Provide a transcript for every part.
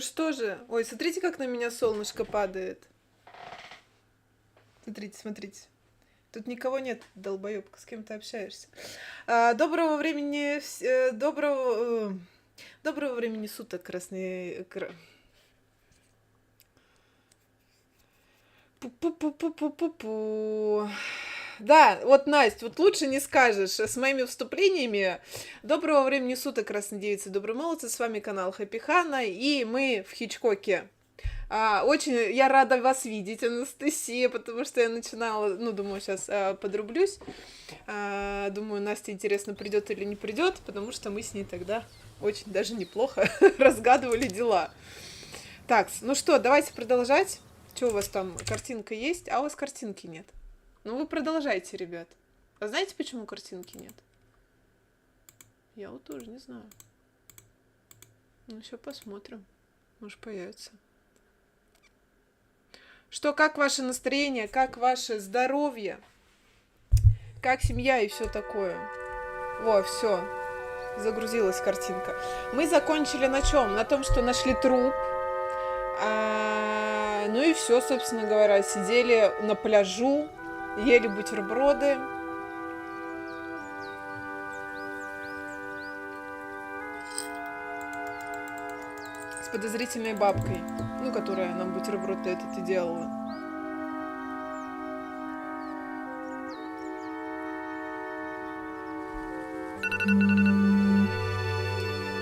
что же? Ой, смотрите, как на меня солнышко падает. Смотрите, смотрите. Тут никого нет, долбоёбка, с кем ты общаешься. Доброго времени... Доброго времени суток, красный... Пу-пу-пу-пу-пу-пу-пу. Да, вот, Настя, вот лучше не скажешь с моими вступлениями. Доброго времени суток, красные девицы, добрые молодцы. С вами канал Хэппи Ханна, и мы в Хичкоке. Очень я рада вас видеть, Анастасия, потому что я начинала, ну, думаю, сейчас подрублюсь. Думаю, Настя, интересно, придет или не придет, потому что мы с ней тогда очень даже неплохо разгадывали дела. Так, ну что, давайте продолжать. Что у вас там, картинка есть? А у вас картинки нет. Ну, вы продолжайте, ребят. А знаете, почему картинки нет? Я вот тоже не знаю. Ну, еще посмотрим. Может, появится. Что, как ваше настроение, как ваше здоровье, как семья и все такое. Во, все. Загрузилась картинка. Мы закончили на чем? На том, что нашли труп. Ну и все, собственно говоря. Сидели на пляжу, ели бутерброды. С подозрительной бабкой, ну, которая нам бутерброд этот и делала.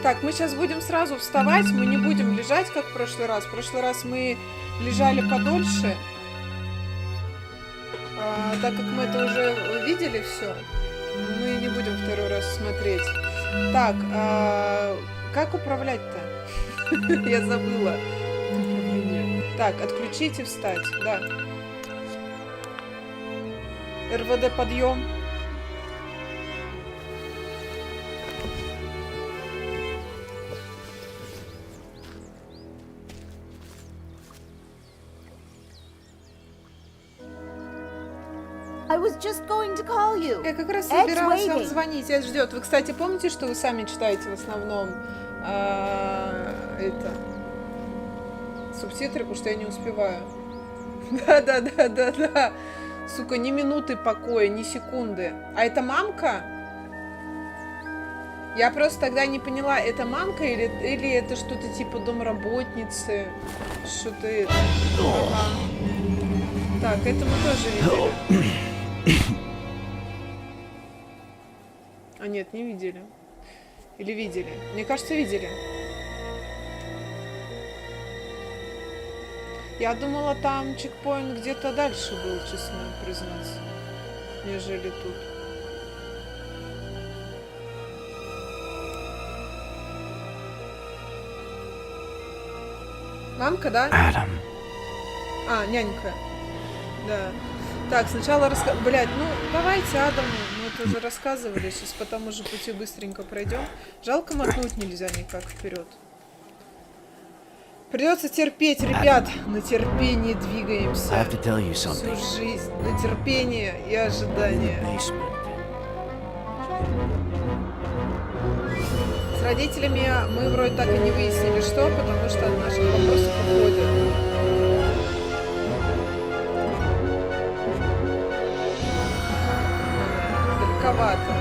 Так, мы сейчас будем сразу вставать, мы не будем лежать, как в прошлый раз. В прошлый раз мы лежали подольше, так как мы это уже видели все, мы не будем второй раз смотреть. Так, как управлять-то? Я забыла. Так, отключить и встать, да. РВД подъем. Я как раз собиралась вам звонить, Эд ждет. Вы, кстати, помните, что вы сами читаете в основном субтитры, потому что я не успеваю. Да. Сука, ни минуты покоя, ни секунды. А это мамка? Я просто тогда не поняла, это мамка или это что-то типа домработницы? Что-то это. Ага. Так, это мы тоже видели. А нет, не видели. Или видели? Мне кажется, видели. Я думала, там чекпоинт где-то дальше был, честно признаться, нежели тут. Мамка, да? Адам. Нянька. Да. Так, сначала Блядь, ну давайте Адаму, мы это уже рассказывали, сейчас по тому же пути быстренько пройдем. Жалко, мотнуть нельзя никак вперед. Придется терпеть, ребят. На терпении двигаемся. Всю жизнь. На терпение и ожидание. С родителями мы вроде так и не выяснили, что, потому что от наших вопросов уходят. Далековато.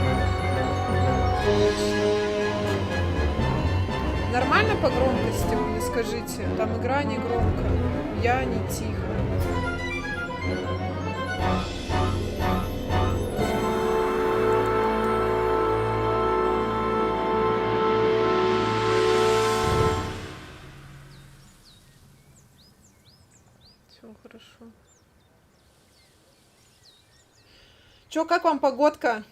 Нормально по громкости, вы мне скажите? Там игра не громко, я не тихо. Все хорошо. Чё, как вам погодка?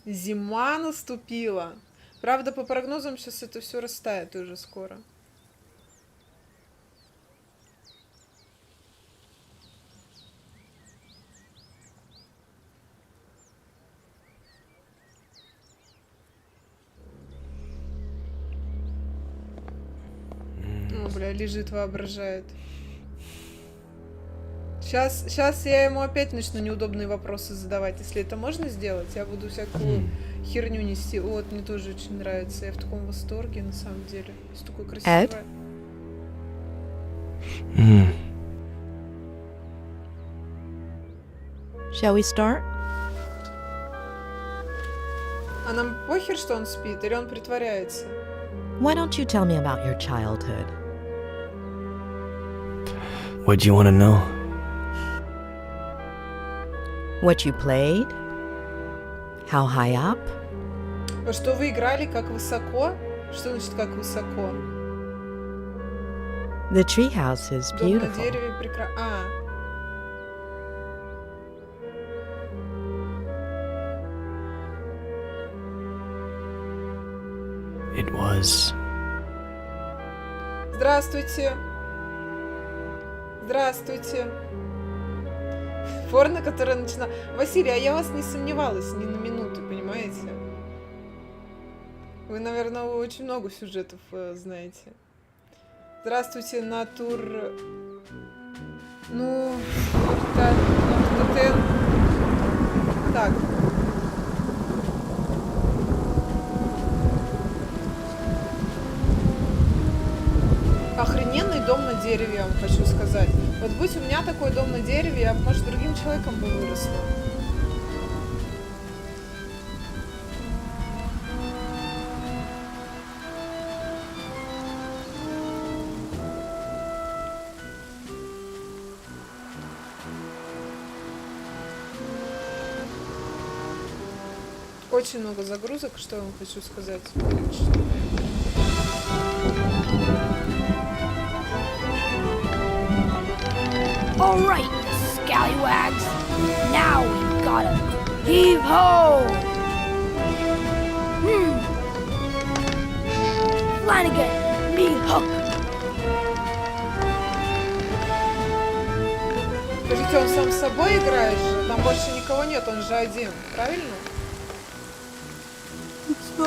Зима наступила. Правда, по прогнозам сейчас это все растает уже скоро. О, бля, лежит, воображает. Сейчас я ему опять начну неудобные вопросы задавать. Если это можно сделать, я буду всякую херню нести. Вот, мне тоже очень нравится. Я в таком восторге, на самом деле. Все такое красивое. Shall we start? А нам похер, что он спит, или он притворяется? Why don't you tell me about your childhood? What do you want to know? What you played? How high up? Во что вы играли, как высоко? Что значит как высоко? The treehouse is Дом на beautiful. дереве прекрасно. It was. Здравствуйте. Здравствуйте. Порно, которое начинало... Василий, а я вас не сомневалась ни на минуту, понимаете? Вы, наверное, очень много сюжетов знаете. Здравствуйте, натур... Ну... Так. Охрененный дом на дереве, я вам хочу сказать. Вот будь у меня такой дом на дереве, я бы, может, другим человеком бы выросла. Очень много загрузок, что я вам хочу сказать. All right, scallywags. Now we've got him. Heave ho! Flanagan, me hook. Скажите, он сам с собой играет же? Там больше никого нет, он же один, правильно? А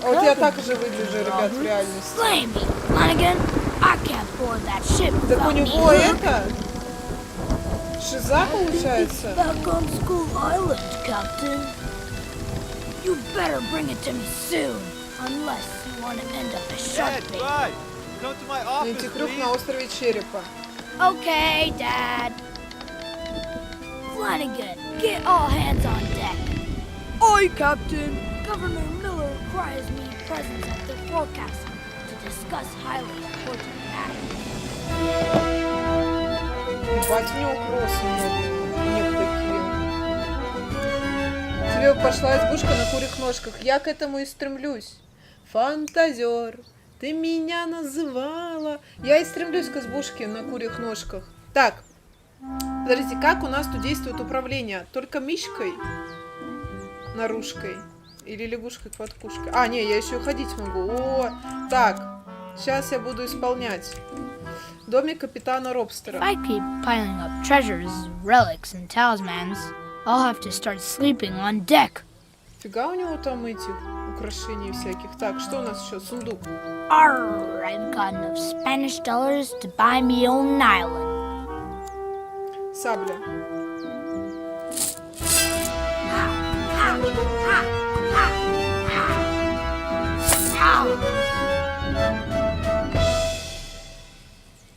вот я так же выгляжу, ребят, в реальности. Blame me, Flanagan. I can't board that ship Так у without me него hook. это... Шиза получается? Back on School Island, Captain. You better bring it to me soon, unless you want to end up a shark bait. Come to my office, Найти круг на острове Черепа. Okay, Dad. Flanagan, get all hands on deck. Aye, Captain. Governor Miller requires me present at the forecastle to discuss highly important matters. Ебать, у него кроссы нет такие. Тебе пошла избушка на курьих ножках. Я к этому и стремлюсь. Фантазер, ты меня называла. Я и стремлюсь к избушке на курьих ножках. Так, подождите, как у нас тут действует управление? Только мишкой? Наружкой? Или лягушкой-кваткушкой? А, не, я еще ходить могу. О, так, сейчас я буду исполнять. Домик капитана Робстера. If I keep piling up treasures, relics, and talismans, I'll have to start sleeping on deck. Фига у него там этих украшений всяких. Так, что у нас еще? Сундук. Arr, I've got enough Spanish dollars to buy me own island. Сабля.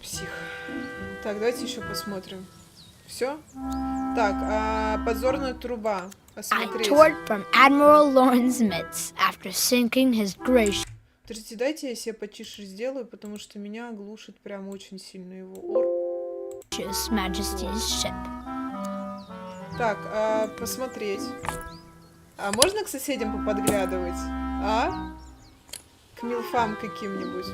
Псих. Так, давайте еще посмотрим. Все? Так, подзорная труба. I Осмотреть. toured from Admiral Lawrence Mitz after sinking his gracious Подождите, дайте я себе потише сделаю, потому что меня глушит прям очень сильно его ор. Majesty's ship. Так, посмотреть. А можно к соседям поподглядывать? А? К милфам каким-нибудь?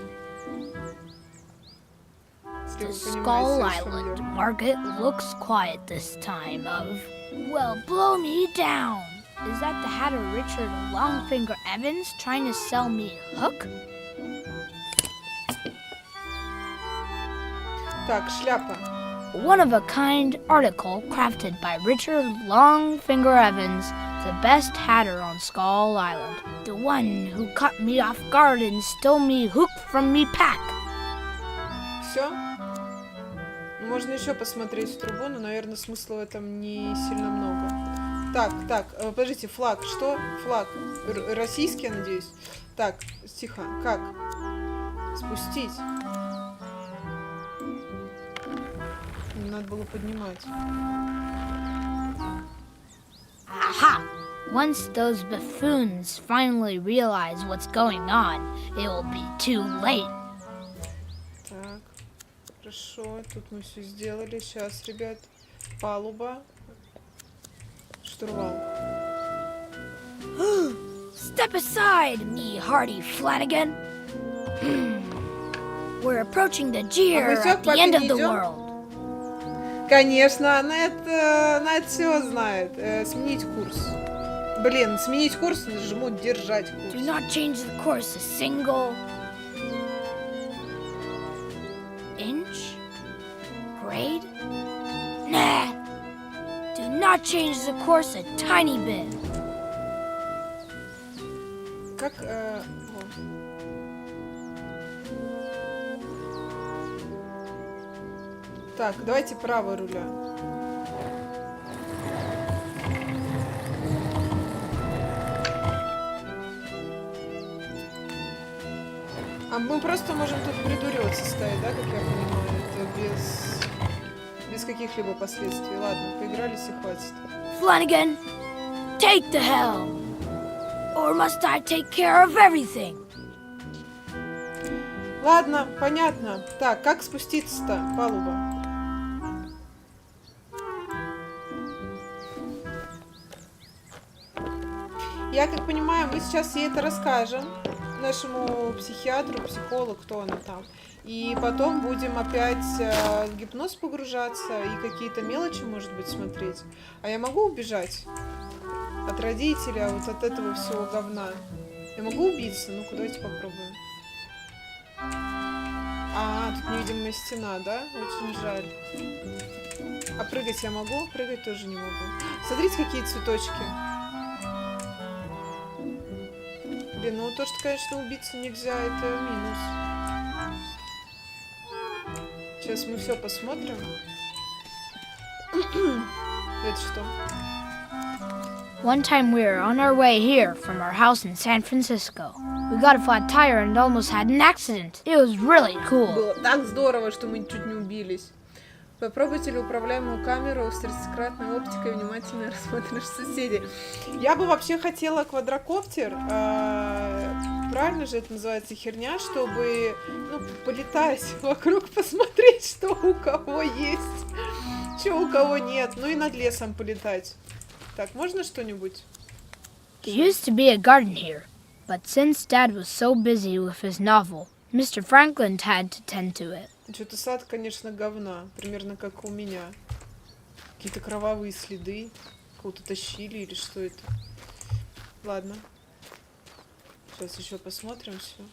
Если The вы Skull понимаете, о чем Island я. market looks quiet this time of... Well, blow me down! Is that the hatter Richard Longfinger Evans trying to sell me a hook? Так, шляпа. One-of-a-kind article crafted by Richard Longfinger Evans, the best hatter on Skull Island. The one who caught me off guard and stole me hook from me pack. Все? Ну, можно еще посмотреть в трубу, но, наверное, смысла в этом не сильно много. Так, подождите, флаг. Что? Флаг. Российский, я надеюсь. Так, тихо. Как? Спустить. надо было поднимать. Aha! Once those buffoons finally realize what's going on, it will be too late. Так, хорошо, тут мы все сделали. Сейчас, ребят, палуба, штурвал. Step aside, me hearty Flanagan. We're approaching the jeer at the end of the world. Конечно, она это все знает. Сменить курс. Блин, сменить курс, нажму держать курс. Do not change the course a single inch? Grade? Nah. Do not change the course a tiny bit. Как... Так, давайте правой руля. А мы просто можем тут придуриваться ставить, да, как я понимаю? Это без каких-либо последствий. Ладно, поигрались и хватит. Flanagan, take the helm. Or must I take care of everything? Ладно, понятно. Так, как спуститься-то, палуба? Я как понимаю, мы сейчас ей это расскажем, нашему психиатру, психологу, кто она там. И потом будем опять в гипноз погружаться и какие-то мелочи, может быть, смотреть. А я могу убежать от родителя, вот от этого всего говна? Я могу убиться? Ну-ка, давайте попробуем. А, тут невидимая стена, да? Очень жаль. А прыгать я могу? Прыгать тоже не могу. Смотрите, какие цветочки. Блин, ну то, что, конечно, убиться нельзя, это минус. Сейчас мы все посмотрим. Это что? One time we were on our way here from our house in San Francisco. We got a flat tire and almost had an accident. It was really cool. Было так здорово, что мы чуть не убились. Попробуйте ли управляемую камеру с 30-кратной оптикой внимательно рассмотришь соседей. Я бы вообще хотела квадрокоптер, правильно же это называется, херня, чтобы, ну, полетать вокруг, посмотреть, что у кого есть, что у кого нет, ну и над лесом полетать. Так, можно что-нибудь? There used to be a garden here, but since Dad was so busy with his novel, Mr. Franklin had to tend to it. Что-то сад, конечно, говна. Примерно как у меня. Какие-то кровавые следы. Кого-то тащили или что это? Ладно. Сейчас еще посмотрим все.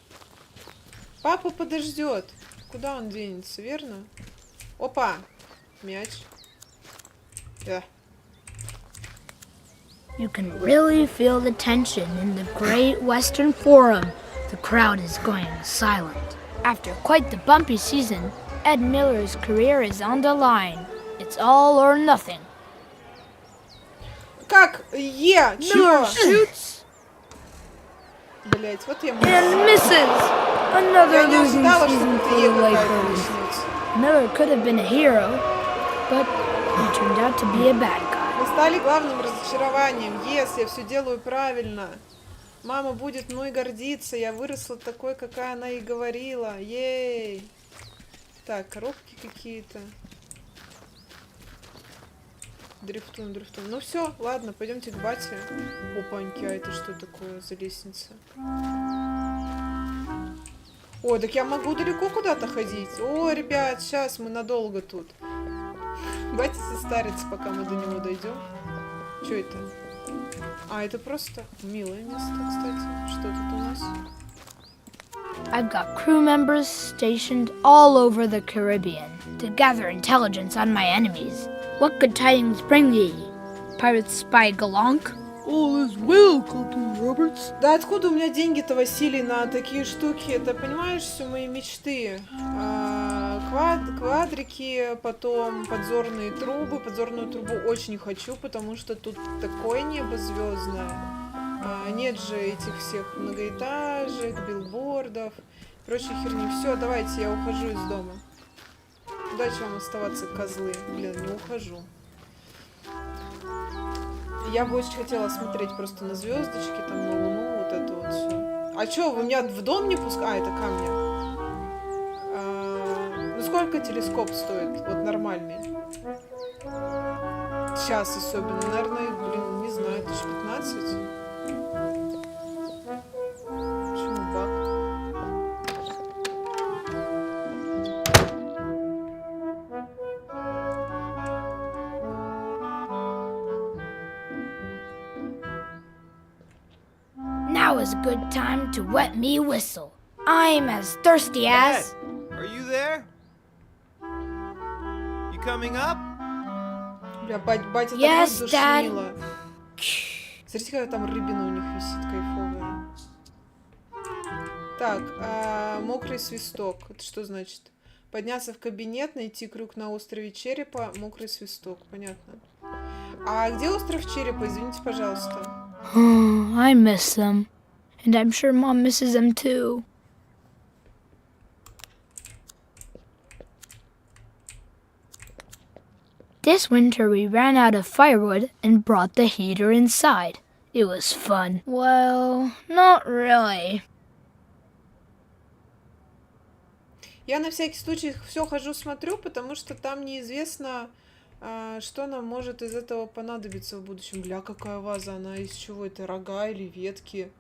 Папа подождет. Куда он денется, верно? Опа! Мяч. Да. You can really feel the tension in the Great Western Forum. The crowd is going silent. After quite the bumpy season, Ed Miller's career is on the line. It's all or nothing. Как? Чё? Shoots Блять, вот я and misses. Another Я не losing ожидала, season что for это the какая-то Lakers. начнется. Miller could have been a hero, but he turned out to be a bad guy. Вы стали главным разочарованием. Я все делаю правильно. Мама будет мной гордиться. Я выросла такой, какая она и говорила. Ей. Так, коробки какие-то. Дрифтун. Ну все, ладно, пойдемте к бате. Опаньки, а это что такое за лестница? О, так я могу далеко куда-то ходить. О, ребят, сейчас мы надолго тут. Батя состарится, пока мы до него дойдем. Что это? А, это просто милое место, кстати. Что тут у нас? I've got crew members stationed all over the Caribbean to gather intelligence on my enemies. What good tidings bring ye, pirate spy Galonk? All is well, Captain Roberts. Да откуда у меня деньги-то, Василий, на такие штуки? Это, понимаешь, все мои мечты. Квадрики, потом подзорные трубы. Подзорную трубу очень хочу, потому что тут такое небо звездное. Нет же этих всех многоэтажек, билбордов, прочей херни. Все, давайте, я ухожу из дома. Удачи вам оставаться, козлы. Блин, не ухожу. Я бы очень хотела смотреть просто на звездочки, там, на луну, вот это вот все. А чё, вы меня в дом не пускаете? А, это камни. Ну сколько телескоп стоит? Вот нормальный. Сейчас особенно, наверное, блин, не знаю, 1015. Почему баг? Now is a good time to wet me whistle. I'm as thirsty as... Are you there? You coming up? Бля, батя Yes, такой Dad. душнило. Смотрите, какая там рыбина у них висит кайфовая. Так, мокрый свисток. Это что значит? Подняться в кабинет, найти крюк на острове Черепа, мокрый свисток. Понятно. А где остров Черепа? Извините, пожалуйста. I miss them. And I'm sure Mom misses them too. This winter we ran out of firewood and brought the heater inside. It was fun. Well, not really. Я на всякий случай все хожу, смотрю, потому что там неизвестно, что нам может из этого понадобиться в будущем. Бля, какая ваза, она из чего это, рога или ветки?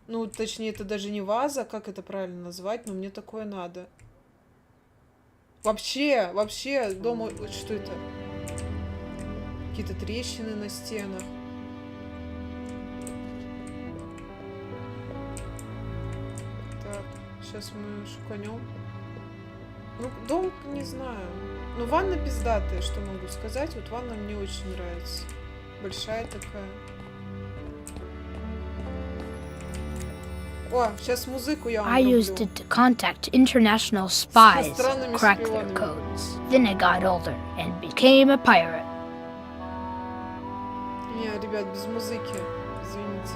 Ну, точнее, это даже не ваза, как это правильно назвать, но мне такое надо. Вообще, дома... Что это? Какие-то трещины на стенах. Так, сейчас мы шуканем. Ну, дом, не знаю. Ну, ванна пиздатая, что могу сказать. Вот ванна мне очень нравится. Большая такая. О, сейчас музыку я вам I врублю. used it to contact international spies, странными crack their шпионами. codes. Then I got older and became a pirate. Не, ребят, без музыки. Извините.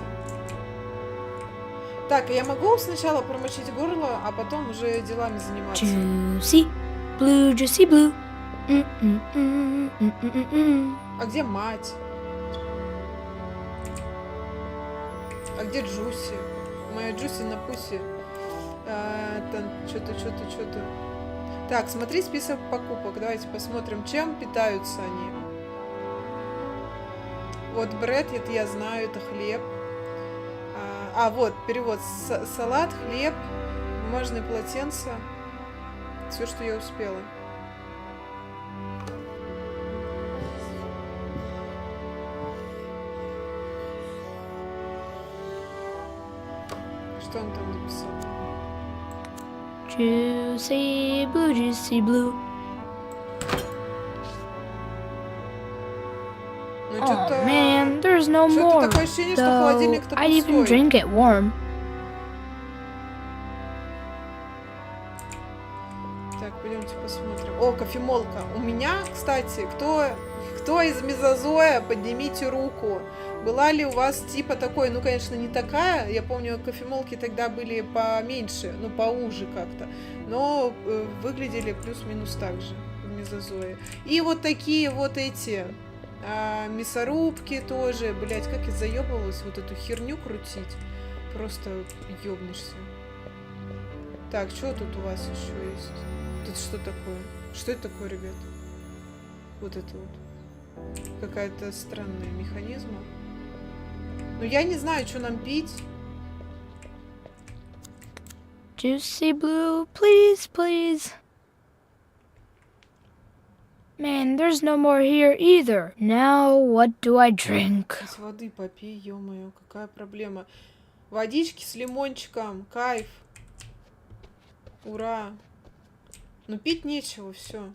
Так, я могу сначала промочить горло, а потом уже делами заниматься? Juicy blue, juicy blue. Mm-mm-mm-mm-mm-mm. А где мать? А где Джуси? Моя Джуси на пусе. Там что-то. Так, смотри список покупок. Давайте посмотрим, чем питаются они. Вот бред, это я знаю, это хлеб. Вот, перевод. Салат, хлеб, бумажные полотенца. Все, что я успела. Что он там написал? Juicy blue, juicy blue. Ну, Oh что-то... man, there's no Что-то more. такое ощущение, что Though холодильник-то I'd even пустой. drink it warm. Так, пойдемте посмотрим. О, кофемолка. У меня, кстати, кто из мезозоя, поднимите руку. Была ли у вас типа такой, ну, конечно, не такая. Я помню, кофемолки тогда были поменьше, ну, поуже как-то. Но выглядели плюс-минус так же в мезозое. И вот такие вот эти мясорубки тоже. Блять, как я заебывалась вот эту херню крутить. Просто ёбнешься. Так, что тут у вас еще есть? Тут что такое? Что это такое, ребят? Вот это вот. Какая-то странная механизма. Ну, я не знаю, что нам пить. Juicy blue, please, please. Man, there's no more here either. Now what do I drink? Из воды попей, ё-моё, какая проблема. Водички с лимончиком, кайф. Ура. Ну, пить нечего, все.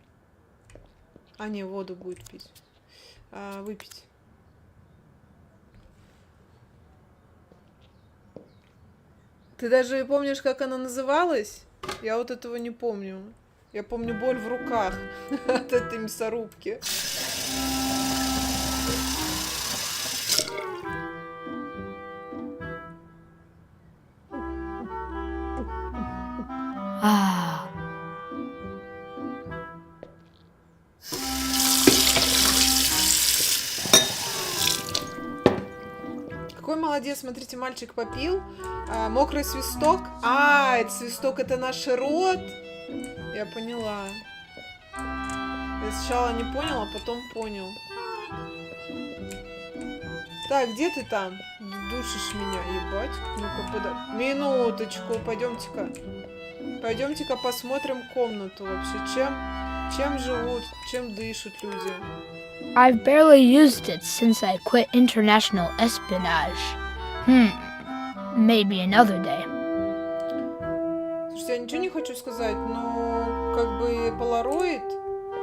А, не, воду будет пить. Выпить. Ты даже помнишь, как она называлась? Я вот этого не помню. Я помню боль в руках от этой мясорубки. Ah, какой молодец, смотрите, мальчик попил. Мокрый свисток. Это свисток, это наш род. Я поняла. Я сначала не поняла, а потом понял. Так, где ты там? Душишь меня, ебать. Ну-ка, минуточку, пойдемте-ка. Пойдемте-ка посмотрим комнату вообще. Чем живут, чем дышат люди. I've barely used it since I quit international espionage. Maybe another day. Слушайте, я ничего не хочу сказать, но как бы полароид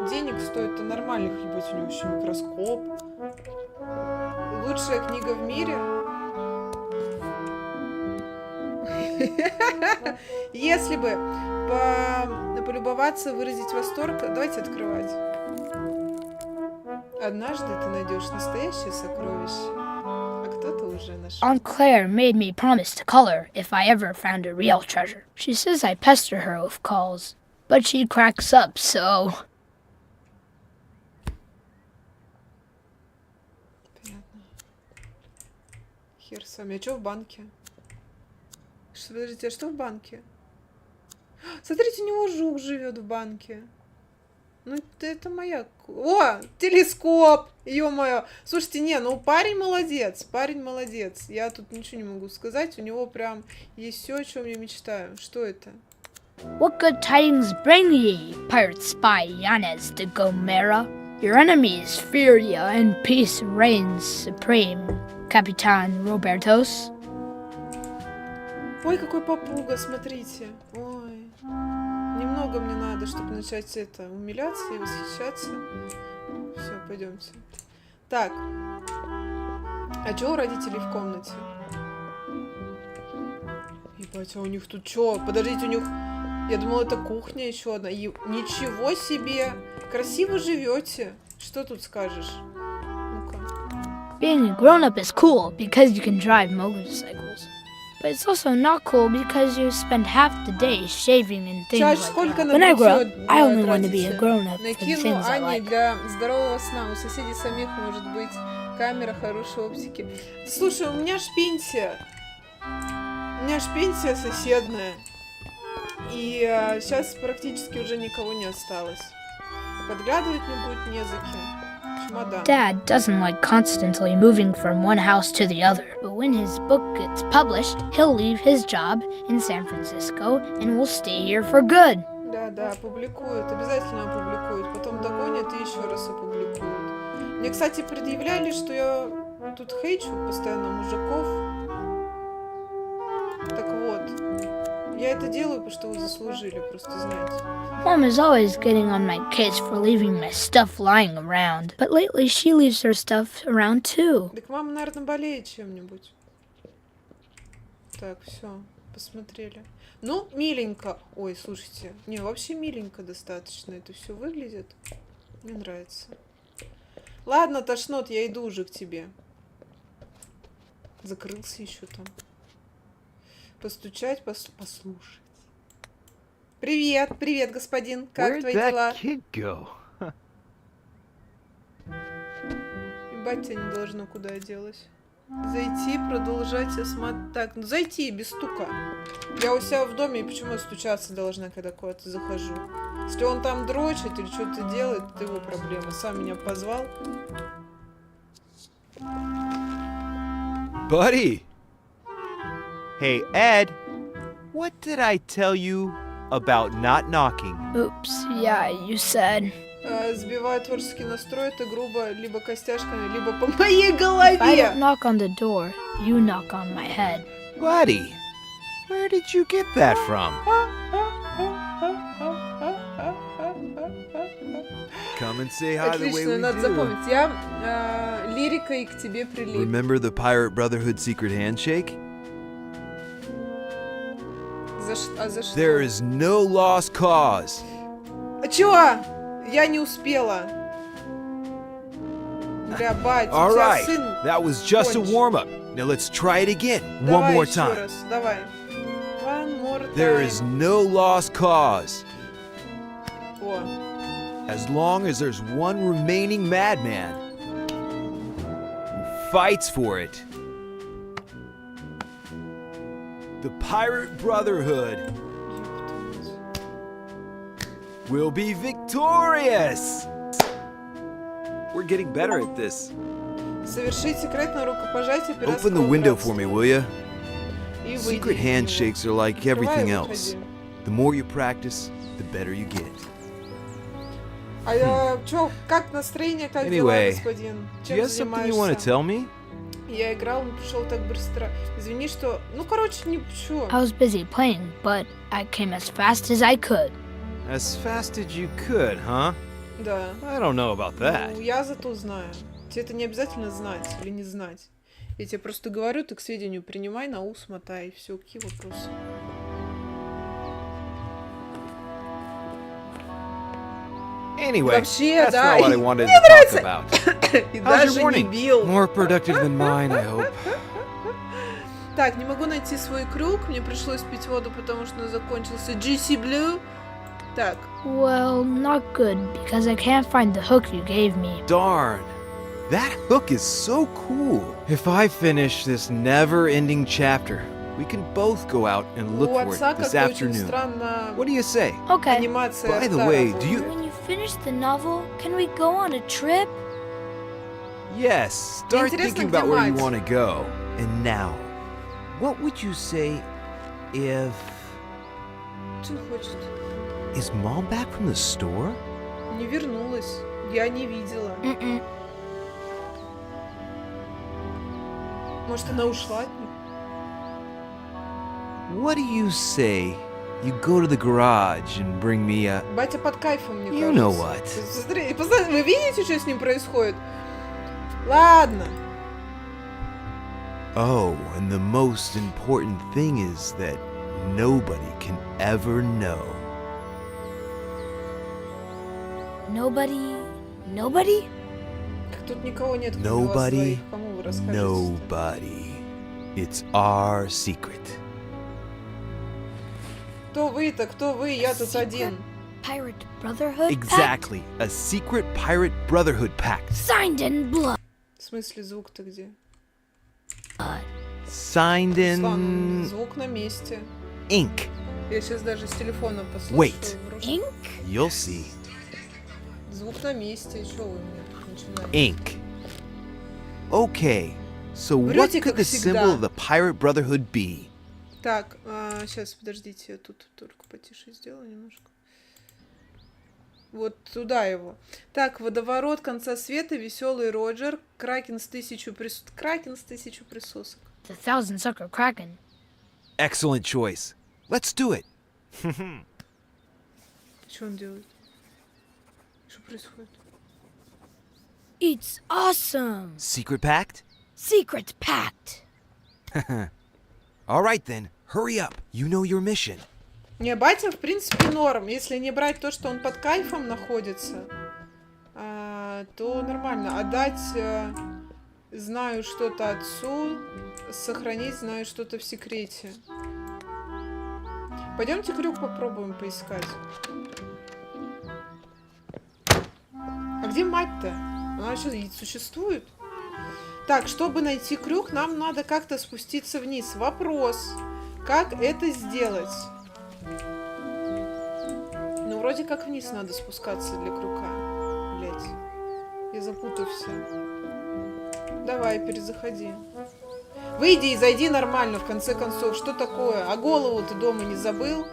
денег стоит нормальных, ебать, у него еще микроскоп. Лучшая книга в мире. Если бы полюбоваться, выразить восторг, давайте открывать. Однажды ты найдешь настоящее сокровище, а кто-то уже нашел. Aunt Claire made me promise to call her if I ever found a real treasure. She says I pester her with calls, but she cracks up, so... Понятно. Хер с вами. А что в банке? Подождите, а что в банке? Смотрите, у него жук живет в банке. Ну, это моя... О, телескоп! Ё-моё! Слушайте, парень молодец. Я тут ничего не могу сказать. У него прям есть все, о чем я мечтаю. Что это? What good tidings bring ye, pirate spy Yanez de Gomera? Your enemies fear ya, and peace reigns supreme, Capitan Robertos. Ой, какой попуга, смотрите. Ой. Немного мне надо, чтобы начать умиляться и восхищаться. Все, пойдемте. Так. А что у родителей в комнате? Ебать, а у них тут что? Подождите, у них... Я думала, это кухня еще одна. Ничего себе! Красиво живете. Что тут скажешь? Ну-ка. Being a grown-up is cool because you can drive motorcycles. But it's also not cool because you spend half the day shaving and things Чаш, like сколько that. на When I grow up, бритьё, I only want to be a тратите? grown-up for the Накину things I Ане like. для здорового сна. У соседей самих может быть камера хорошей оптики. Слушай, у меня ж пенсия. У меня ж пенсия соседная. И сейчас практически уже никого не осталось. Подглядывать мне будет не за кем. Чемодан. Dad doesn't like constantly moving from one house to the other. But when his book gets published, he'll leave his job in San Francisco and will stay here for good. Да, опубликуют. Обязательно опубликуют. Потом догонят и еще раз опубликуют. Мне, кстати, предъявляли, что я тут хейчу постоянно мужиков. Так вот. Я это делаю, потому что вы заслужили, просто знаете. Mom is always getting on my case for leaving my stuff lying around. But lately she leaves her stuff around too. Так мама, наверное, болеет чем-нибудь. Так, все, посмотрели. Ну, миленько. Ой, слушайте. Не, вообще миленько достаточно это все выглядит. Мне нравится. Ладно, тошнот, я иду уже к тебе. Закрылся еще там. Постучать, послушать. Привет, господин. Как Where'd твои that дела? kid go? Ебать, тебя не должно, куда я делась. Зайти, продолжать осмотреть. Так, ну зайти, без стука. Я у себя в доме, и почему я стучаться должна, когда куда-то захожу? Если он там дрочит или что-то делает, это его проблема. Сам меня позвал. Buddy! Hey, Ed, what did I tell you about not knocking? Oops, yeah, you said. Сбиваю творческий настрой, это грубо, либо костяшками, либо по моей If I голове. don't knock on the door, you knock on my head. Buddy, where did you get that from? Come and say hi the way Отлично, we надо do. запомнить. Я лирикой к тебе прилип. Remember the Pirate Brotherhood secret handshake? За что? There is no lost cause. А чё? Я не успела. Бля, бать, All у тебя right, сын... that was just a кончил. warm-up. Now let's try it again. Давай One more еще time. раз, давай. One more time. There is no lost cause. О, As long as there's one remaining madman who fights for it. the Pirate Brotherhood will be victorious. We're getting better at this. Совершить секретное рукопожатие Open пиратского the window братства. for me, will ya? И выйди Secret из него. handshakes are like everything Открывай и else. выходи. The more you practice, the better you get. Чё, как настроение, как дела, Anyway, господин? Do you Чем have something you want to занимаешься? tell me? Я играл, он пришел так быстро. Извини, что... Ну, короче, ничего. I was busy playing, but I came as fast as I could. As fast as you could, huh? Да. I don't know about that. Ну, я зато знаю. Тебе это не обязательно знать или не знать. Я тебе просто говорю, ты к сведению принимай, на ус мотай, и все, какие вопросы. Anyway, Вообще, that's да, not what I и wanted мне to talk нравится. about. И How's your даже не morning? бил. More productive than mine, I hope. Так, не могу найти свой крюк, мне пришлось пить воду, потому что закончился GC Blue. Так, Well, not good, because I can't find the hook you gave me. Darn. That hook is so cool. If I finish this never-ending chapter, we can both go out and look у for отца it this как-то очень afternoon. странно What do you say? Okay. анимация By the рта way, работает. do you... When you finish the novel, can we go on a trip? Yes, start Интересно, thinking где about where you мать? want to go. And now, what would you say if... Что он хочет? Is Mom back from the store? Не вернулась. Я не видела. Mm-mm. Может, она ушла от них? What do you say you go to the garage and bring me a... Батя под кайфом, мне You кажется. know what. Смотри, вы видите, что с ним происходит? Ладно. Oh, and the most important thing is that nobody can ever know. Nobody? Так тут никого нет, кроме вас Nobody, двоих. Кому вы расскажете? nobody. It's our secret. Кто вы-то? Кто вы? Я тут один. Pirate Brotherhood? Exactly. A secret pirate brotherhood pact. Pact? Signed in blood. В смысле, звук-то где? Signed Руслан, in звук на месте. ink. Я сейчас даже с телефона послушаю. Wait. Ink? You'll see. Звук на месте. Что вы мне тут начинаете? Ink. Okay. So what Врете, could как the всегда. symbol of the pirate brotherhood be? Так, сейчас, подождите, я тут только потише сделаю немножко. Вот туда его. Так, водоворот конца света, веселый Роджер, Кракен с 1000 присосок. Кракен с 1000 присосок. The thousand sucker kraken. Excellent choice. Let's do it. Что он делает? Что происходит? It's awesome. Secret pact? Secret pact. All right then. Hurry up. You know your mission. Не, батя, в принципе, норм. Если не брать то, что он под кайфом находится, то нормально. Отдать знаю что-то отцу, сохранить знаю что-то в секрете. Пойдемте крюк попробуем поискать. А где мать-то? Она что, существует? Так, чтобы найти крюк, нам надо как-то спуститься вниз. Вопрос, как это сделать? Ну, вроде как вниз надо спускаться для крюка. Блять, я запутался. Давай, перезаходи. Выйди и зайди нормально, в конце концов. Что такое? А голову ты дома не забыл?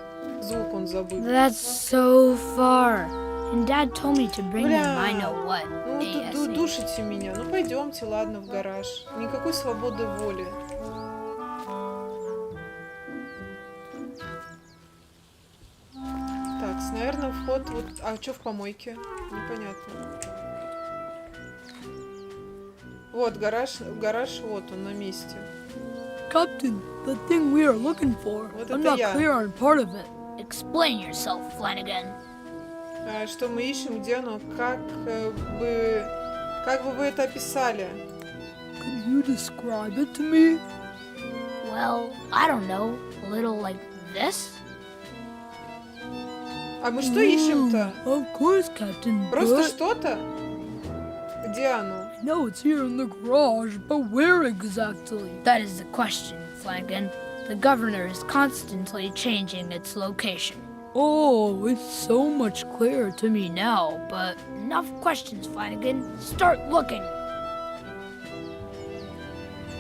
Звук он забыл. That's so far. And Dad told me to bring Бля. him I know what. Ну, ASAP. душите меня. Ну, пойдемте, ладно, в гараж. Никакой свободы воли. Так, наверное, вход вот... А что в помойке? Непонятно. Вот, гараж, вот он на месте. Captain, the thing we are looking for. Вот I'm это not я. clear on part of it. Explain yourself, Flanagan. Что мы ищем, где оно? Как бы вы это описали? Could you describe it to me? Well, I don't know. A little like this? А мы что ищем-то? Of course, Captain. Просто but что-то? Где оно? I know it's here in the garage, but where exactly? That is the question, Flanagan. The governor is constantly changing its location. Oh, it's so much clearer to me now. But enough questions, Flanagan. Start looking.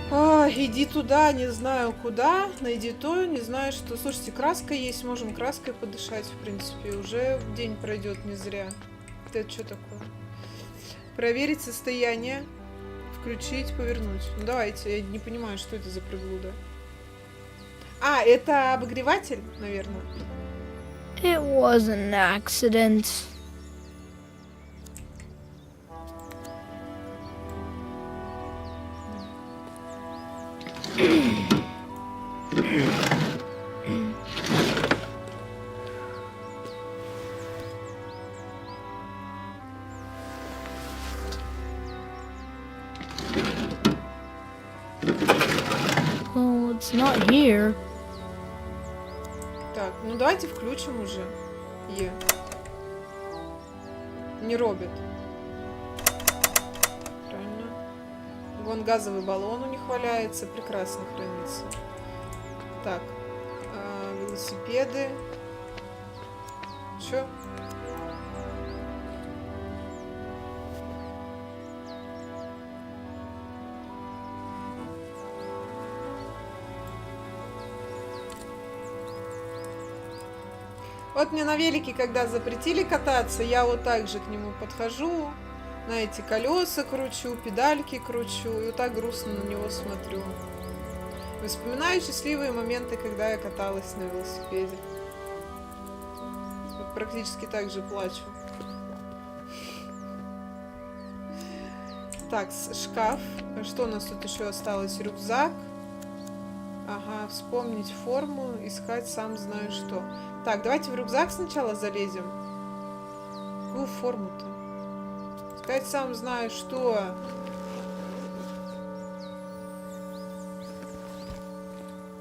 Иди туда, не знаю куда, найди то, не знаю что. Слушайте, краска есть, можем краской подышать, в принципе. Уже день пройдет не зря. Это что такое? Проверить состояние. Включить, повернуть. Ну давайте, я не понимаю, что это за приблуда. А, это обогреватель, наверное. It was an accident. Well, it's not here. Так, ну давайте включим уже. Не робит. Правильно. Вон газовый баллон у них валяется. Прекрасно хранится. Так. Велосипеды. Чё? Вот мне на велике, когда запретили кататься, я вот так же к нему подхожу, на эти колеса кручу, педальки кручу, и вот так грустно на него смотрю. Вспоминаю счастливые моменты, когда я каталась на велосипеде. Вот практически так же плачу. Так, шкаф. Что у нас тут еще осталось? Рюкзак. Ага, вспомнить форму, искать сам знаю что. Так, давайте в рюкзак сначала залезем. Какую форму-то? Искать сам знаю что.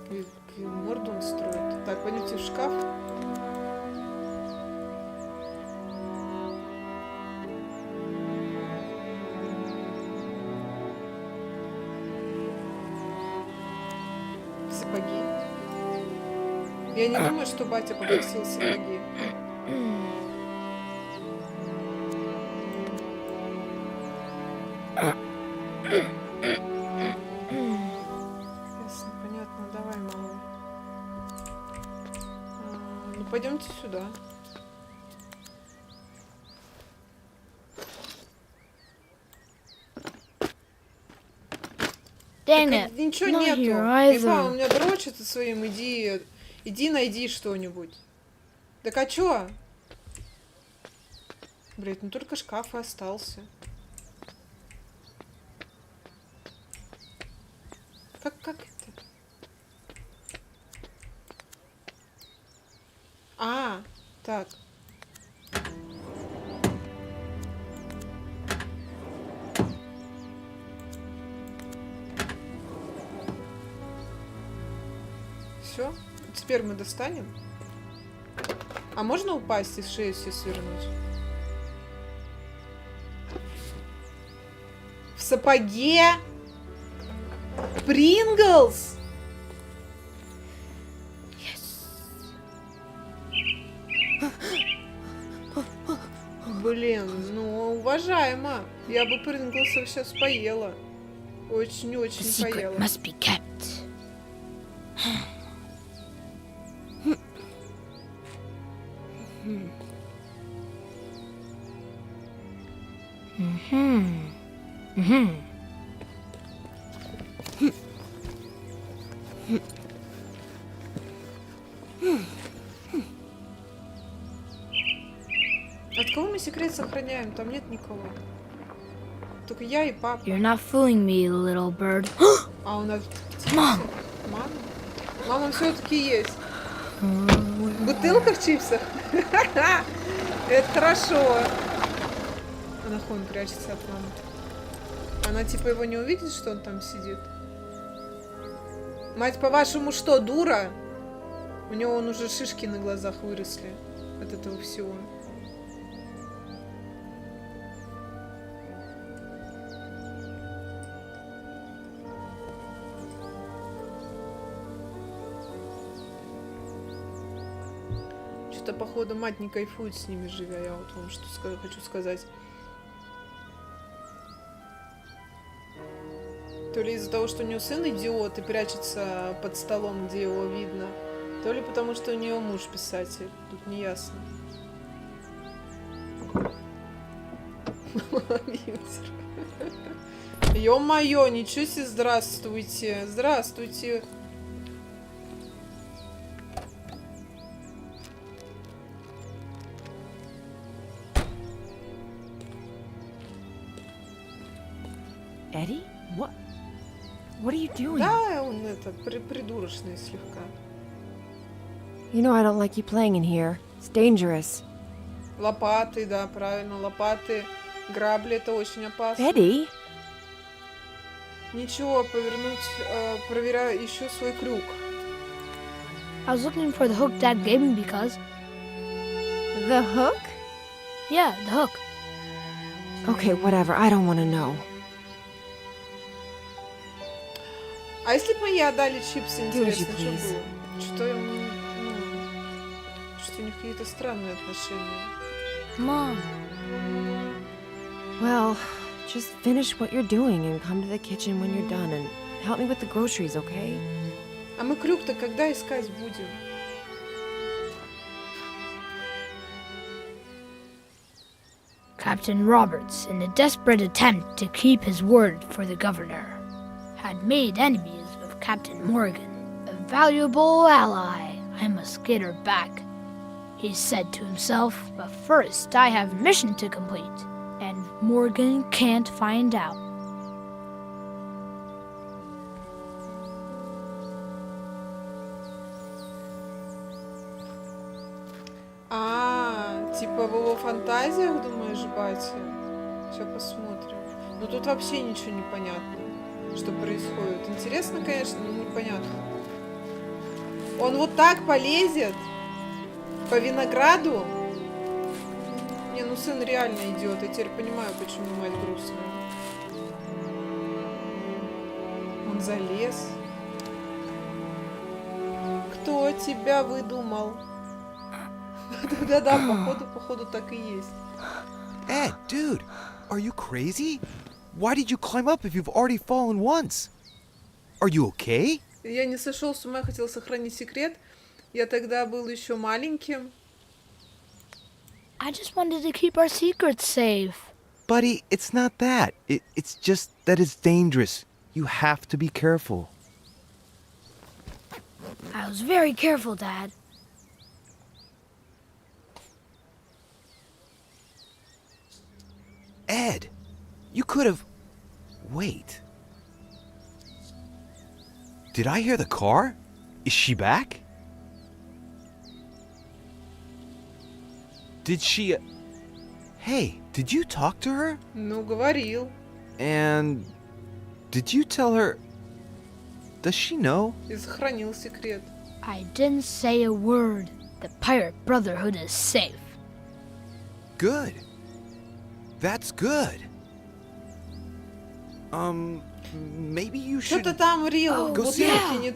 Какую морду он строит. Так, пойдемте в шкаф. Сапоги. Я не думаю, что батя попросил сапоги. Ясно, понятно. Давай, малой. Ну, пойдемте сюда. Dang Так, it. ничего Not нету. here either. Ива, он меня дрочит своим. Иди найди что-нибудь. Так а чё? Блять, ну только шкаф и остался. Как это? А, так. Все, теперь мы достанем. А можно упасть и шею себе свернуть? В сапоге? Принглс? Блин, ну уважаемо. Я бы Принглсов сейчас поела. The Очень-очень secret поела. must be kept. От кого мы секрет сохраняем? Там нет никого. Только я и папа. You're not fooling me, little bird. А у нас... Мам! Мама? Мама все-таки есть. Бутылка в чипсах? Это хорошо. А нахуй он прячется от мамы? Она типа его не увидит, что он там сидит? Мать, по-вашему, что, дура? У него он уже шишки на глазах выросли от этого всего. просто, походу, мать не кайфует с ними, живя. Я вот вам что хочу сказать. То ли из-за того, что у нее сын идиот и прячется под столом, где его видно, то ли потому, что у нее муж писатель. Тут не ясно. Ё-моё, ничего себе, здравствуйте. Здравствуйте. Eddie? What are you doing? Да, он это, придурочный слегка. You know I don't like you playing in here. It's dangerous. Лопаты, да, правильно, лопаты. Грабли, это очень опасно. Eddie? Ничего, повернуть, проверяю, ищу свой крюк. I was looking for the hook Dad gave me because... The hook? Yeah, the hook. Okay, whatever. I don't want to know. А если бы ей отдали чипсы, интересно, что please. было? Что им, что у них какие-то странные отношения. Mom. Well, just finish what you're doing and come to the kitchen when you're done and help me with the groceries, okay? А мы крюк-то когда искать будем? Captain Roberts, in a desperate attempt to keep his word for the governor, had made enemies of Captain Morgan, a valuable ally. I must get her back, he said to himself, but first I have a mission to complete, and Morgan can't find out. Типа в его фантазиях, думаешь, батя? Сейчас посмотрим. Ну тут вообще ничего не понятно, что происходит. Интересно, конечно, но непонятно. Он вот так полезет по винограду? Не, ну сын реально идиот. Я теперь понимаю, почему мать грустная. Он залез. Кто тебя выдумал? Да-да, походу так и есть. Ed, dude, are you crazy? Why did you climb up if you've already fallen once? Are you okay? Я не сошел с ума, хотел сохранить секрет. Я тогда был еще маленьким. I just wanted to keep our secrets safe. Buddy, it's not that. It's just that it's dangerous. You have to be careful. I was very careful, Dad. Ed, you could have... Wait. Did I hear the car? Is she back? Did she... Hey, did you talk to her? Ну, говорил. And... Did you tell her... Does she know? И сохранил секрет. I didn't say a word. The Pirate Brotherhood is safe. Good. That's good. Maybe you should... Что-то там рил Oh, в go бутылке, yeah. не,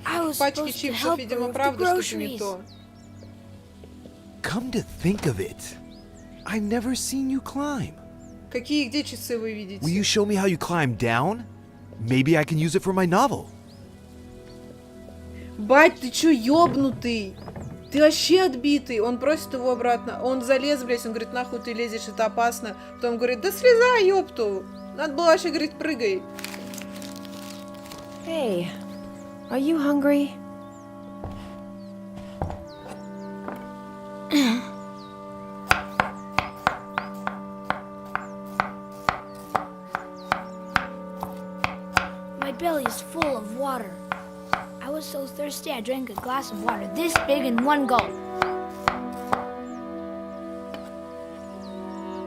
I в was пачке supposed to чипсов, help her видимо, with the правда что-то не groceries. то. Come to think of it, I've never seen you climb. Какие, где часы вы видите? Will you show me how you climb down? Maybe I can use it for my novel. Бать, ты чё, ёбнутый? Ты вообще отбитый. Он просит его обратно. Он залез, блядь, он говорит, нахуй ты лезешь, это опасно. Потом говорит, да слезай, ёпту. Надо было вообще говорить, прыгай. Hey, are you hungry? My belly is full of water. I was so thirsty I drank a glass of water this big in one gulp.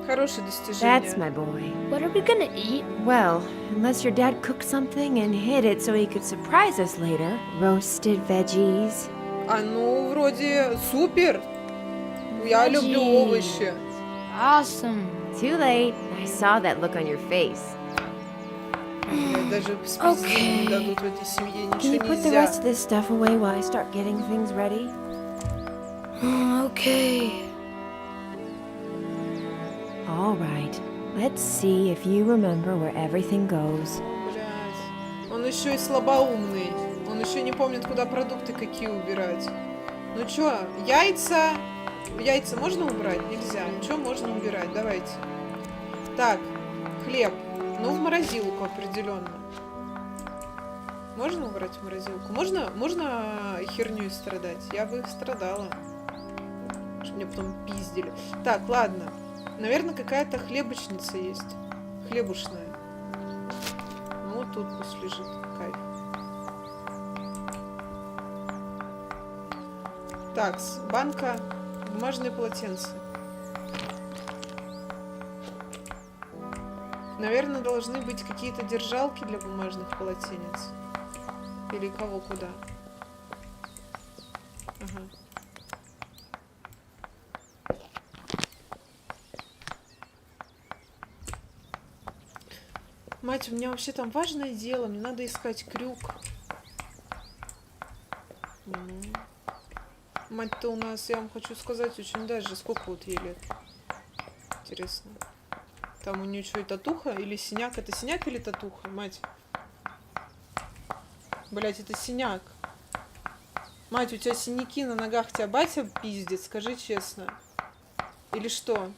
Хорошее достижение. That's my boy. What are we gonna eat? Well, unless your dad cooked something and hid it so he could surprise us later. Roasted veggies. А ну, вроде супер. Я люблю Veggies. овощи. Awesome. Too late. I saw that look on your face. Даже спиздить не дадут в этой семье, Can you ничего put the rest нельзя. of this stuff away while I start getting things ready? Okay. All right. Let's see if you remember where everything goes. Блядь. Он еще и слабоумный. Он еще не помнит, куда продукты какие убирать. Ну чё, яйца... Яйца можно убрать? Нельзя. Чё можно убирать? Давайте. Так, хлеб. Ну, в морозилку определенно. Можно убрать в морозилку? Можно херню страдать? Я бы страдала. Что мне потом пиздили. Так, ладно. Наверное, какая-то хлебочница есть. Хлебушная. Ну, вот тут пусть лежит. Кайф. Так, банка, бумажные полотенца. Наверное, должны быть какие-то держалки для бумажных полотенец. Или кого куда. Ага. Мать, у меня вообще там важное дело. Мне надо искать крюк. Мать-то у нас, я вам хочу сказать, очень даже. Сколько вот ей лет? Интересно. Там у нее что, и татуха или синяк? Это синяк или татуха, мать? Блять, это синяк. Мать, у тебя синяки на ногах, тебя батя пиздит, скажи честно. Или что?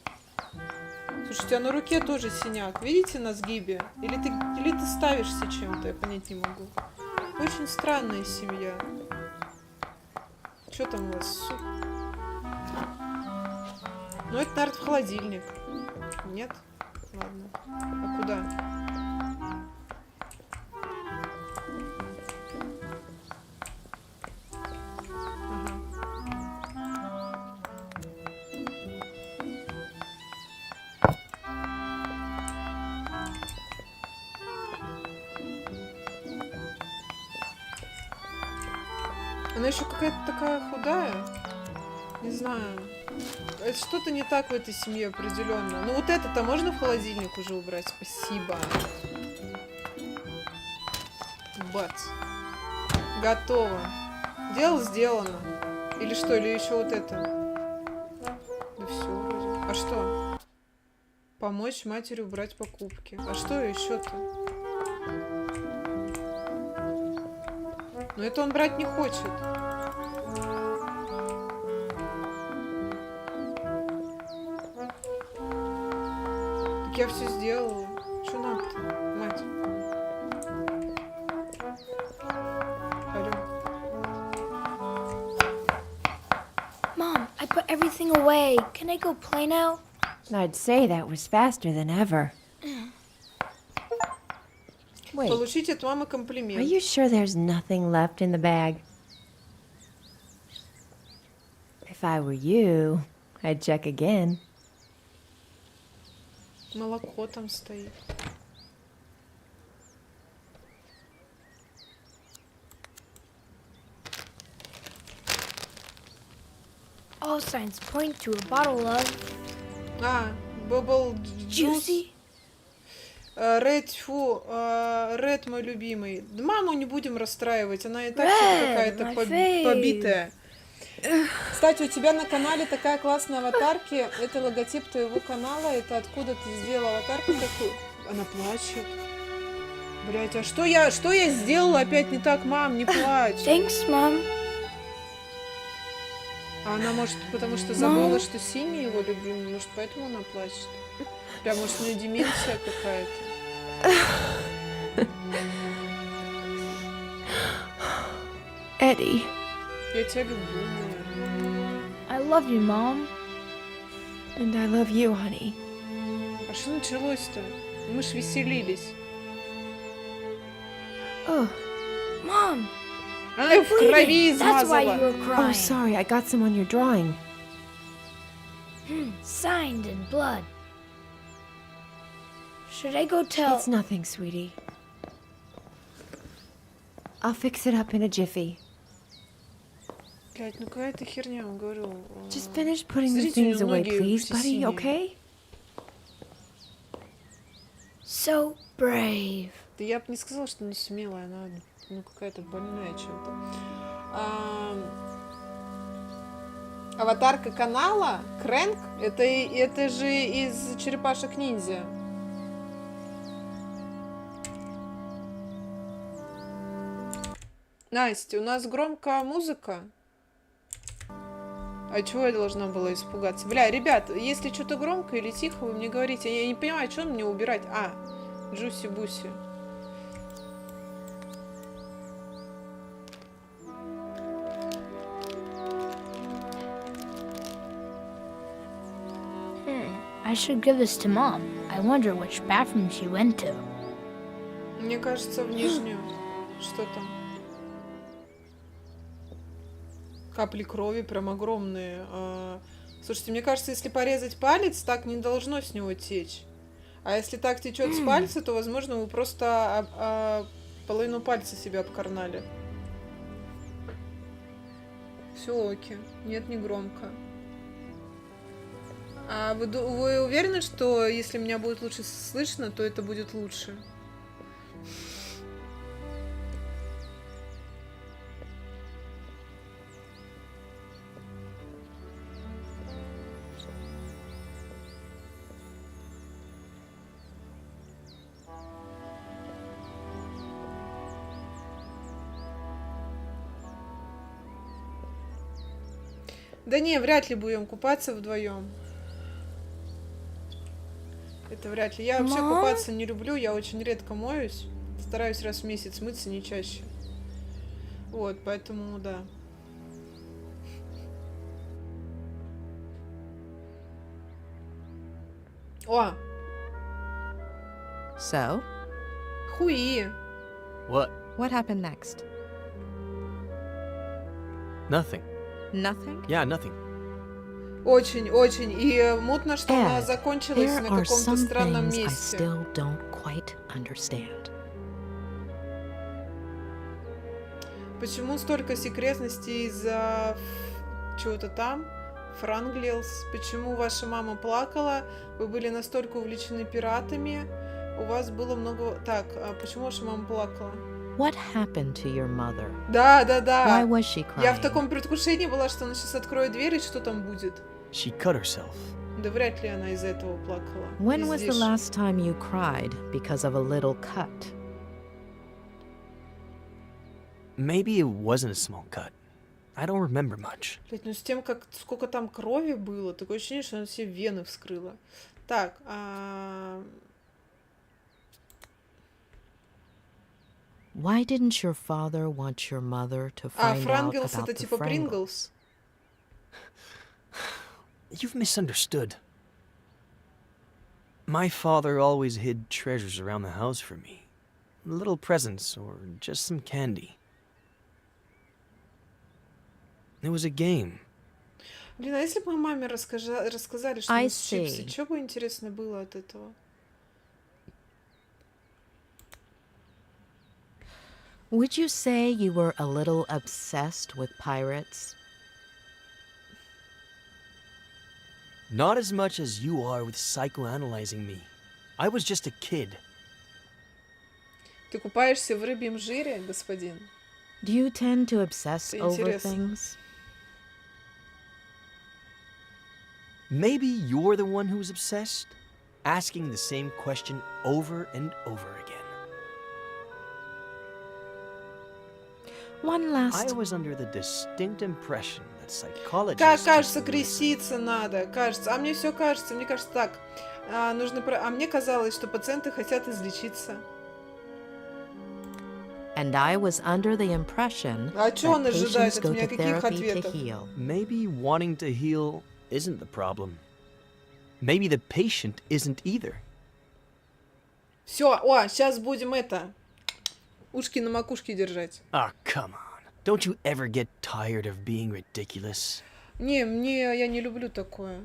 Слушай, у тебя на руке тоже синяк. Видите на сгибе? Или ты ставишься чем-то, я понять не могу. Очень странная семья. Что там у вас? Суп? Ну, это, наверное, в холодильник. Нет? Ладно. А куда? Она еще какая-то такая худая. Не знаю. Что-то не так в этой семье определенно. Ну вот это-то можно в холодильник уже убрать? Спасибо. Бац. Готово. Дело сделано. Или что? Или еще вот это? Да все вроде. А что? Помочь матери убрать покупки. А что еще-то? Но это он брать не хочет. Так я все сделала. Что надо-то, мать? Алло. Mom, I put everything away. Can I go play now? I'd say that was faster than ever. Wait, Получить от мамы are комплимент. you sure there's nothing left in the bag? If I were you, I'd check again. Молоко там стоит. All signs point to a bottle of Bubble Juice. juicy. Ред, Ред мой любимый. Да маму не будем расстраивать, она и так что-то какая-то my fave. побитая. Кстати, у тебя на канале такая классная аватарки. Это логотип твоего канала. Это откуда ты сделала аватарку такую? Она плачет. Блять, а что я сделала опять не так, мам, не плачь. Thanks, Mom. А она, может, потому что забыла, что Синий его любимый, может, поэтому она плачет. Прям, может, у нее деменция какая-то. Eddie. Я тебя люблю, моя. I love you, Mom. And I love you, honey. А что началось-то? Мы ж веселились. Oh, Mom, Она её в крови that's why you измазала. were oh, crying. sorry, I got some on your drawing. Signed in blood. Should I go tell? It's nothing, sweetie. I'll fix it up in a jiffy. Блядь, ну какая-то херня, он говорил. Just finish putting the Смотрите, у things неё away, ноги please, все buddy, синие. okay? So brave. Да я бы не сказала, что она смелая, она какая-то больная чем-то. Аватарка канала? Крэнк? Это же из черепашек-ниндзя. Настя, у нас громкая музыка. А чего я должна была испугаться? Бля, ребят, если что-то громко или тихо, вы мне говорите. Я не понимаю, что мне убирать. Джуси-буси. I should give this to Mom. I wonder which bathroom she went to. Мне кажется, в нижнюю. Что там? Капли крови прям огромные. Слушайте, мне кажется, если порезать палец, так не должно с него течь. А если так течет с пальца, то, возможно, вы просто половину пальца себе обкарнали. Все окей. Нет, не громко. А вы уверены, что если меня будет лучше слышно, то это будет лучше? Да не, вряд ли будем купаться вдвоем. Это вряд ли. Я вообще купаться не люблю, я очень редко моюсь. Стараюсь раз в месяц мыться, не чаще. Вот, поэтому, да. О! So, Хуи! What? what happened next? Nothing. Nothing? Yeah, nothing. Очень-очень. И мутно, что она Ed, закончилась there на are каком-то some странном things I месте. still don't quite understand. Почему столько секретностей из-за чего-то там? Франглилс. Почему ваша мама плакала? Вы были настолько увлечены пиратами. У вас было много... Так, а почему ваша мама плакала? What happened to your mother? Да. Why was she crying? Я в таком предвкушении была, что она сейчас откроет дверь, и что там будет? She cut herself. Да вряд ли она из-за этого плакала. When was the Издишь. last time you cried because of a little cut? Maybe it wasn't a small cut. I don't remember much. Блять, ну с тем, сколько там крови было, такое ощущение, что она все вены вскрыла. Так, Why didn't your father want your mother to find out Франглилс about это the типа Frangles? Принглс. You've misunderstood. My father always hid treasures around the house for me. Little presents or just some candy. It was a game. Блин, а если бы мы маме рассказали, что I у нас чипсы, see. что бы интересно было от этого? Would you say you were a little obsessed with pirates? Not as much as you are with psychoanalyzing me. I was just a kid. Ты купаешься в рыбьем жире, господин? Do you tend to obsess Это over интересно. things? Maybe you're the one who's obsessed, asking the same question over and over again. One last... I was under the distinct impression that psychologists... Кажется, just креститься надо. Кажется. А мне все кажется. Мне кажется так. А мне казалось, что пациенты хотят излечиться. And I was under the impression А that чё он ожидает patients от go меня? to Каких therapy to ответов? heal. Maybe wanting to heal isn't the problem. Maybe the patient isn't either. Все, сейчас будем ушки на макушке держать. Ah, come on. Don't you ever get tired of being ridiculous? Не, я не люблю такое.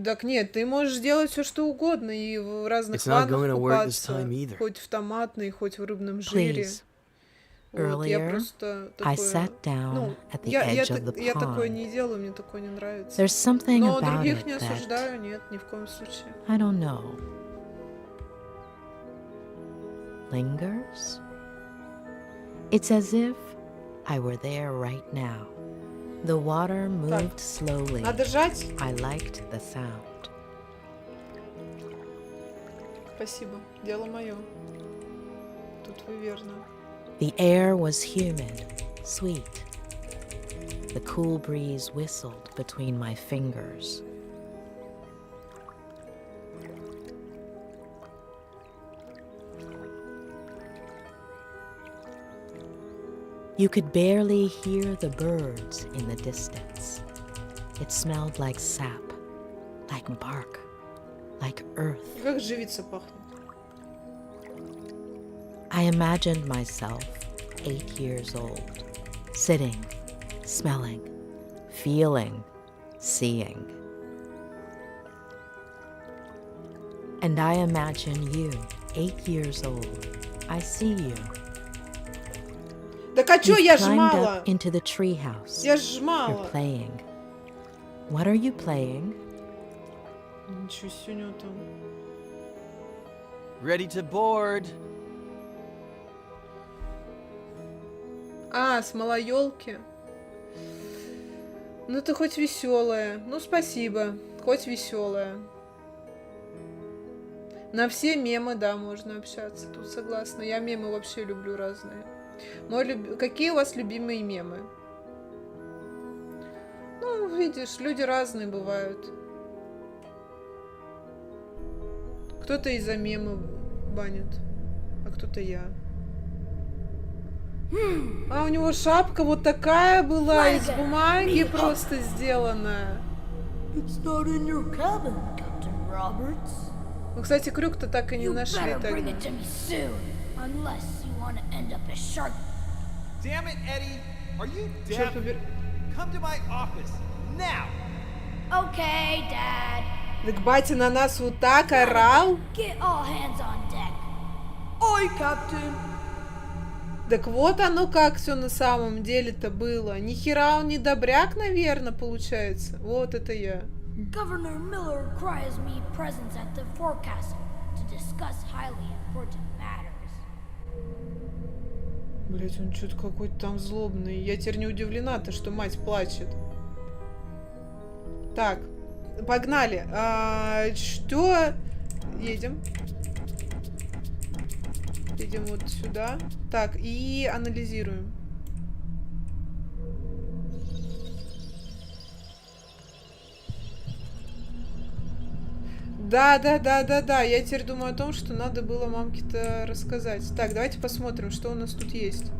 Так нет, ты можешь делать все что угодно и в разных It's not ваннах going to work this купаться, time either. хоть в томатной, хоть в рыбном жире. Please. Вот, я Earlier, просто I такое... sat down Ну, at the я edge of the я такое pond. не делаю, мне такое не нравится. There's something Но about других it не that осуждаю, нет, ни в коем случае. I don't know. Lingers? It's as if I were there right now. The water moved slowly. Надо жать? I liked the sound. Спасибо, дело мое. Тут вы верно. The air was humid, sweet. The cool breeze whistled between my fingers. You could barely hear the birds in the distance. It smelled like sap, like bark, like earth. Как живица пахнет. I imagined myself 8 years old, sitting, smelling, feeling, seeing. And I imagine you, 8 years old. I see you. Так а чё я You've climbed жмала? up into the treehouse. Я You're жмала. playing. What are you playing? Ничего себе у него там. Ready to board. А, смола елки. Ну ты хоть веселая. Ну спасибо. Хоть веселая. На все мемы, да, можно общаться. Тут согласна. Я мемы вообще люблю разные. Какие у вас любимые мемы? Ну, видишь, люди разные бывают. Кто-то из-за мемы банит, а кто-то я. А у него шапка вот такая была, из бумаги просто сделанная. It's not in your cabin, Captain Roberts. Ну, кстати, крюк-то так и не нашли Better bring тогда. it to me soon, unless you want to end up as shark. Damn it, Eddie! Are you Черт deaf? побери. Come to my office now! Okay, Dad. Так батя на нас вот так орал. Get all hands on deck. Aye, Captain. Так вот оно как все на самом деле-то было. Ни хера он не добряк, наверное, получается. Вот это я. Governor Miller requires me presence at the forecastle to discuss highly important matters. Блять, он что-то какой-то там злобный. Я теперь не удивлена-то, что мать плачет. Так, погнали. Что? Едем. Едем вот сюда. Так, и анализируем. Да. Я теперь думаю о том, что надо было мамке-то рассказать. Так, давайте посмотрим, что у нас тут есть.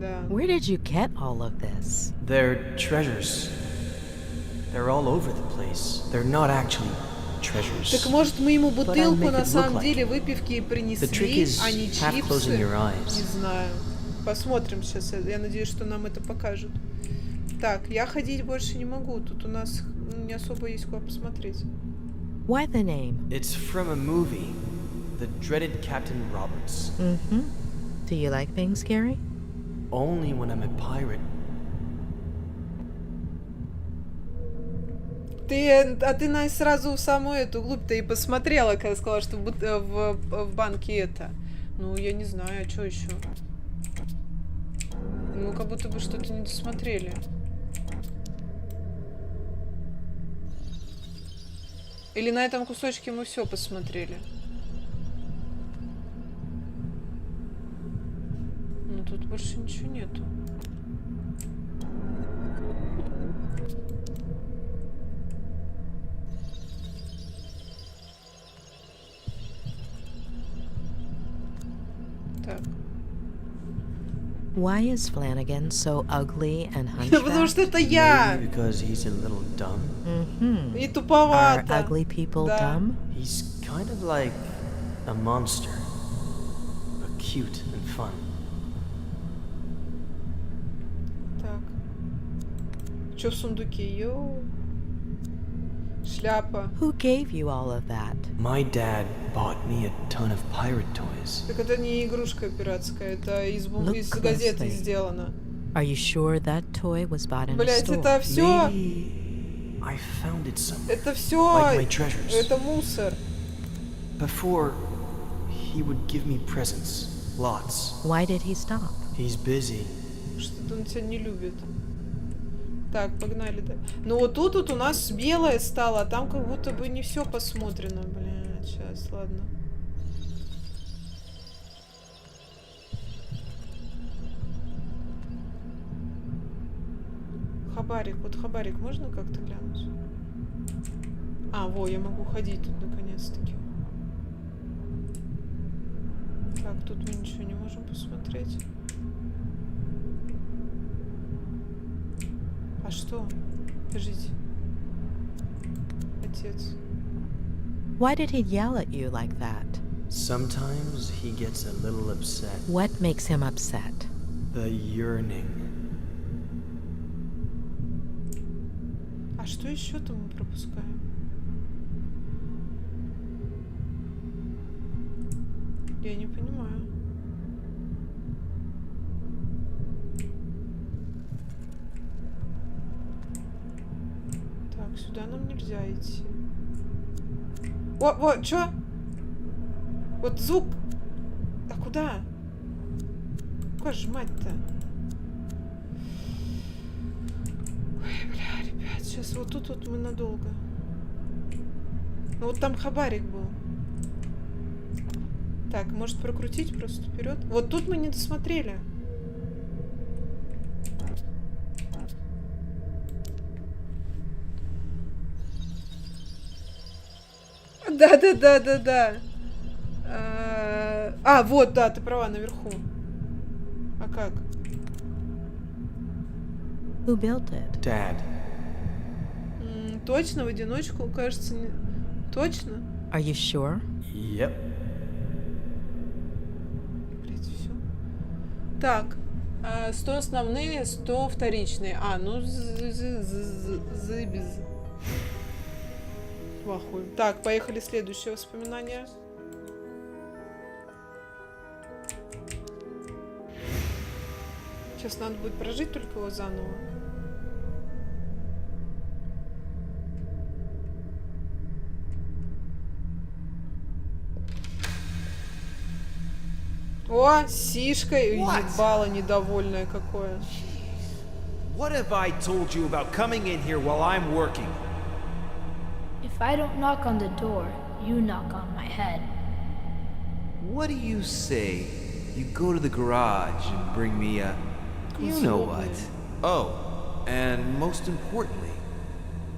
Да. Where did you get all of this? They're treasures. They're all over the place. They're not actually treasures. Так может мы ему But I'll бутылку make на it look самом like деле it. выпивки и The trick принесли, is а не half closing чипсы? your eyes. Не знаю. Посмотрим сейчас. Я надеюсь, что нам это покажут. Так, я ходить больше не могу. Тут у нас не особо есть куда посмотреть. Why the name? It's from a movie, The Dreaded Captain Roberts. Mm-hmm. Do you like being scary? Only when I'm a pirate. Ты на сразу в саму эту глубь-то и посмотрела, когда сказала, что в банке это. Ну, я не знаю, а что еще? Ну, как будто бы что-то не досмотрели. Или на этом кусочке мы все посмотрели? Ну, тут больше ничего нету. Так. Why is Flanagan so ugly and Потому hunchbacked? что это я! Maybe because he's a little dumb. Mm-hmm. И Are туповато. ugly people Да. dumb? He's kind of like a monster, but cute and fun. Так. Что в сундуке? Йоу. Шляпа. Who gave you all of that? My dad bought me a ton of pirate toys. Так это не игрушка пиратская, это из Look газеты closely. сделано. Are you sure that toy was bought in a Блять, store? это все, Maybe I found it somewhere. это все, Like my treasures. это мусор. Before, he would give me presents. Lots. Why did he stop? He's busy. он тебя не любит. Так, погнали, да. Ну вот тут вот у нас белое стало, а там как будто бы не все посмотрено. Блин, сейчас, ладно. Хабарик, вот хабарик можно как-то глянуть? А, во, я могу ходить тут наконец-таки. Так, тут мы ничего не можем посмотреть. А что? Подождите. Отец. Why did he yell at you like that? Sometimes he gets a little upset. What makes him upset? The yearning. А что еще-то мы пропускаем? Я не понимаю. Так, сюда нам нельзя идти. О, чё? Вот звук. А куда? Куда ж мать-то? Ой, бля, ребят, сейчас вот тут вот мы надолго. Ну вот там хабарик был. Так, может прокрутить просто вперед? Вот тут мы не досмотрели. Да. А, вот, да, ты права, наверху. А как? Who built it? Dad. Точно, в одиночку, кажется, не... Точно? Are you sure? Yep. Блять, все. Так, 100 основные, 100 вторичные. А, ну, без. Плохой. Так, поехали, следующее воспоминание. Сейчас надо будет прожить только его заново. О, сишка, ебало недовольное какое. What have I told you about coming in here while I'm working? If I don't knock on the door, you knock on my head. What do you say? You go to the garage and bring me a... You know what? Oh, and most importantly,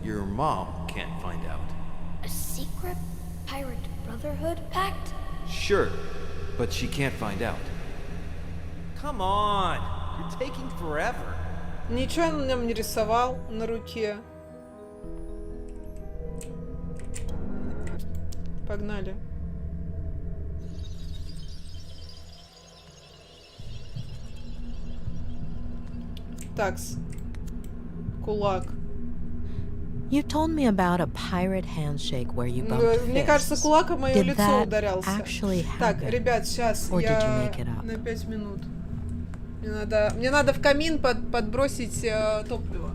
your mom can't find out. A secret pirate brotherhood pact? Sure, but she can't find out. Come on, you're taking forever. Ничего он нам не рисовал на руке. Погнали. Такс. Кулак. You told me about a pirate handshake where you bumped Мне кажется, fists. кулак в мое Did лицо that ударялся. actually Так, happen? ребят, сейчас Or did you я make it up? на 5 минут. Мне надо в камин подбросить топливо.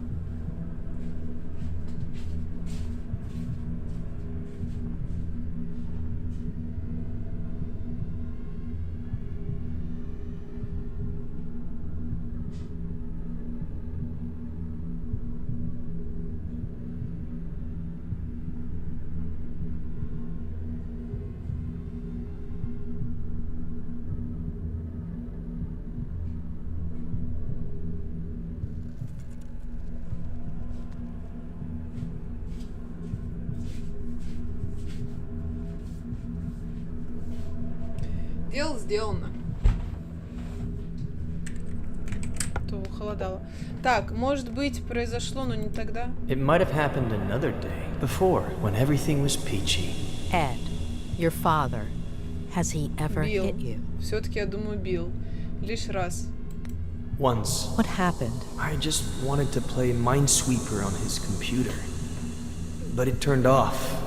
Дело сделано. То холодало. Так, может быть, произошло, но не тогда. It might have happened another day, before, when everything was peachy. Ed, your father, has he ever Бил. hit you? Все-таки, я думаю, бил. Лишь раз. Once, What happened? I just wanted to play Minesweeper on his computer. But it turned off.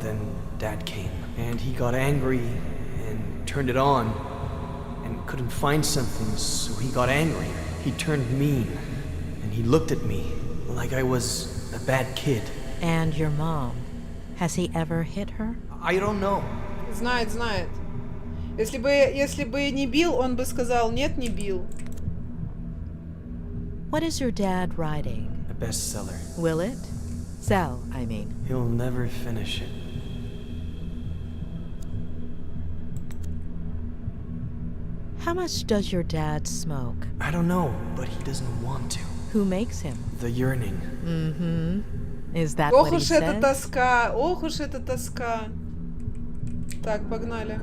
Then Dad came, and he got angry and turned it on, and couldn't find something, so he got angry. He turned mean, and he looked at me like I was a bad kid. And your mom, has he ever hit her? I don't know. Знает. Если бы не бил, он бы сказал, нет, не бил. What is your dad writing? A bestseller. Will it? Sell, I mean. He'll never finish it. How much does your dad smoke? I don't know, but he doesn't want to. Who makes him? The yearning. Mm-hmm. Is that Ох what he уж эта says? тоска, ох уж эта тоска. Так, погнали.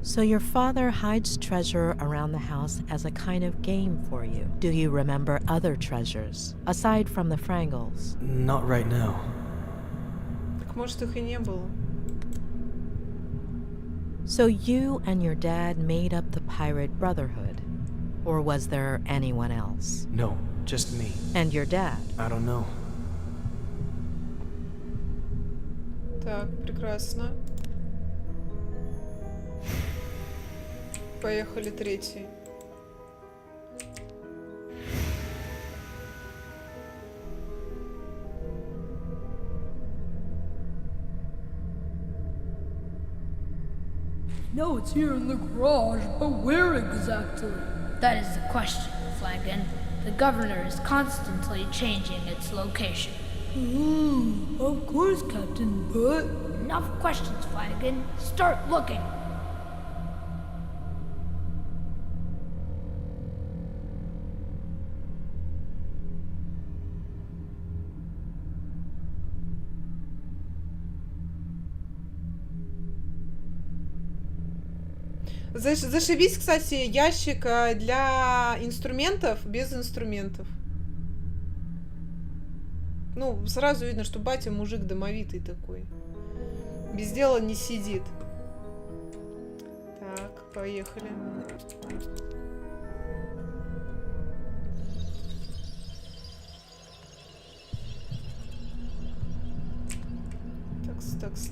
So your father hides treasure around the house as a kind of game for you. Do you remember other treasures, aside from the Frangles? Not right now. Так может их и не было. So you and your dad made up the Pirate Brotherhood? Or was there anyone else? No, just me. And your dad? I don't know. Так, прекрасно. Поехали, третий. No, it's here in the garage, but where exactly? That is the question, Flagon. The governor is constantly changing its location. Of course, Captain, but... Enough questions, Flagon. Start looking. Зашибись, кстати, ящик для инструментов без инструментов. Ну, сразу видно, что батя мужик домовитый такой. Без дела не сидит. Так, поехали. Такс.